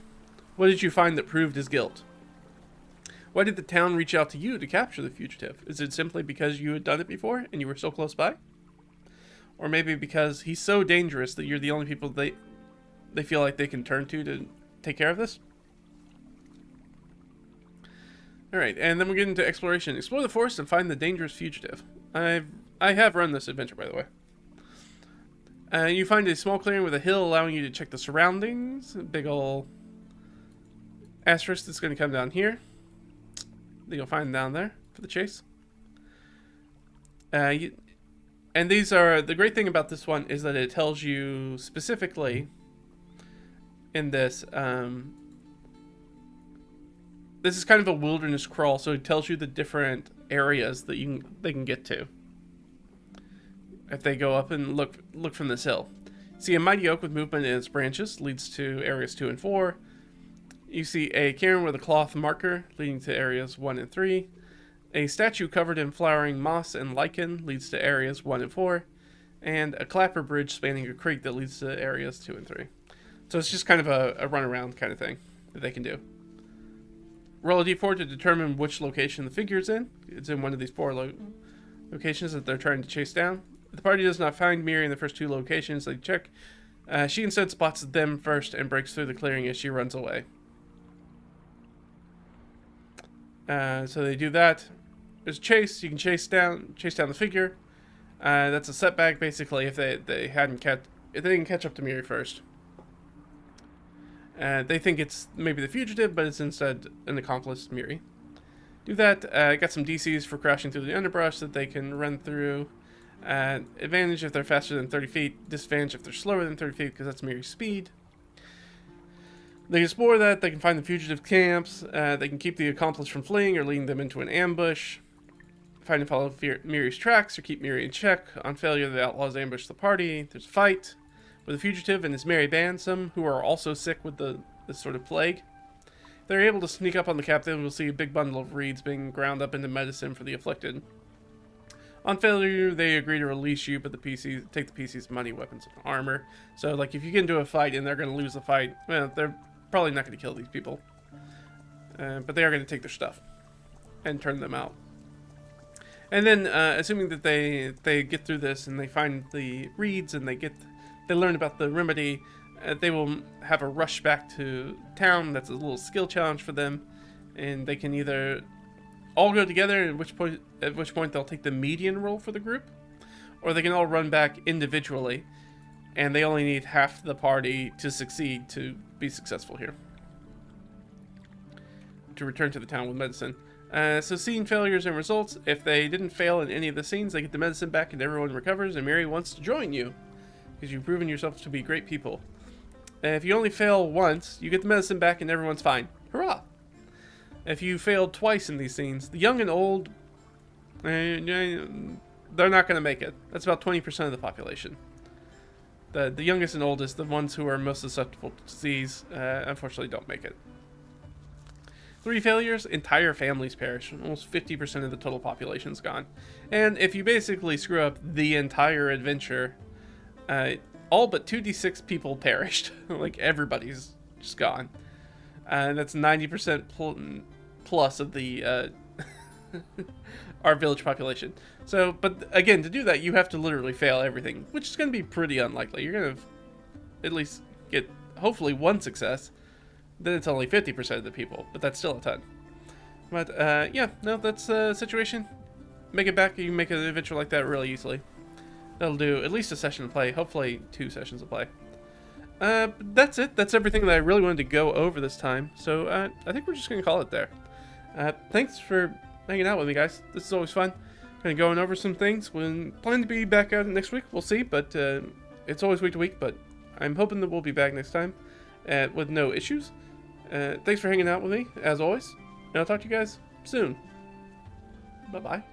What did you find that proved his guilt? Why did the town reach out to you to capture the fugitive? Is it simply because you had done it before and you were so close by? Or maybe because he's so dangerous that you're the only people they feel like they can turn to take care of this? Alright, and then we get into exploration. Explore the forest and find the dangerous fugitive. I have run this adventure, by the way. You find a small clearing with a hill allowing you to check the surroundings. A big ol' asterisk that's going to come down here that you'll find down there for the chase. And these are, the great thing about this one is that it tells you specifically in this, this is kind of a wilderness crawl, so it tells you the different areas that they can get to if they go up and look from this hill. See a mighty oak with movement in its branches leads to areas 2 and 4. You see a cairn with a cloth marker leading to areas 1 and 3. A statue covered in flowering moss and lichen leads to areas 1 and 4. And a clapper bridge spanning a creek that leads to areas 2 and 3. So it's just kind of a run around kind of thing that they can do. Roll a d4 to determine which location the figure is in. It's in one of these 4 locations that they're trying to chase down. If the party does not find Miri in the first 2 locations they check, she instead spots them first and breaks through the clearing as she runs away. So they do that. There's a chase. You can chase down the figure. That's a setback basically if they didn't catch up to Miri first. They think it's maybe the fugitive, but it's instead an accomplice, Miri. Do that. Got some DCs for crashing through the underbrush that they can run through. Advantage if they're faster than 30 feet. Disadvantage if they're slower than 30 feet, because that's Miri's speed. They explore that. They can find the fugitive camps. They can keep the accomplice from fleeing or leading them into an ambush. Find and follow Miri's tracks or keep Miri in check. On failure, the outlaws ambush the party. There's a fight with the fugitive and his merry band, some who are also sick with this sort of plague. If they're able to sneak up on the captive, we'll see a big bundle of reeds being ground up into medicine for the afflicted. On failure, they agree to release you, but take the PC's money, weapons, and armor. So, like, if you get into a fight and they're going to lose the fight, well, they're probably not going to kill these people. But they are going to take their stuff and turn them out. And then, assuming that they get through this and they find the reeds and they learn about the remedy, they will have a rush back to town. That's a little skill challenge for them, and they can either all go together, at which point they'll take the median roll for the group, or they can all run back individually, and they only need half the party to succeed to be successful here. To return to the town with medicine. So scene failures and results. If they didn't fail in any of the scenes, they get the medicine back and everyone recovers, and Miri wants to join you, because you've proven yourself to be great people. If you only fail once, you get the medicine back and everyone's fine. Hurrah! If you failed twice in these scenes, the young and old, they're not going to make it. That's about 20% of the population. The youngest and oldest, the ones who are most susceptible to disease, unfortunately don't make it. 3 failures, entire families perish. Almost 50% of the total population's gone. And if you basically screw up the entire adventure, all but 2d6 people perished. Like, everybody's just gone. That's 90% plus of the our village population. So, but again, to do that, you have to literally fail everything, which is going to be pretty unlikely. You're going to at least get, hopefully, 1 success. Then it's only 50% of the people, but that's still a ton. But, yeah, no, that's the situation. Make it back, you can make an adventure like that really easily. That'll do at least a session of play, hopefully 2 sessions of play. That's it. That's everything that I really wanted to go over this time. So, I think we're just going to call it there. Thanks for hanging out with me, guys. This is always fun. Kind of going over some things. We'll plan to be back out next week. We'll see, but it's always week to week, but I'm hoping that we'll be back next time with no issues. Thanks for hanging out with me, as always. And I'll talk to you guys soon. Bye-bye.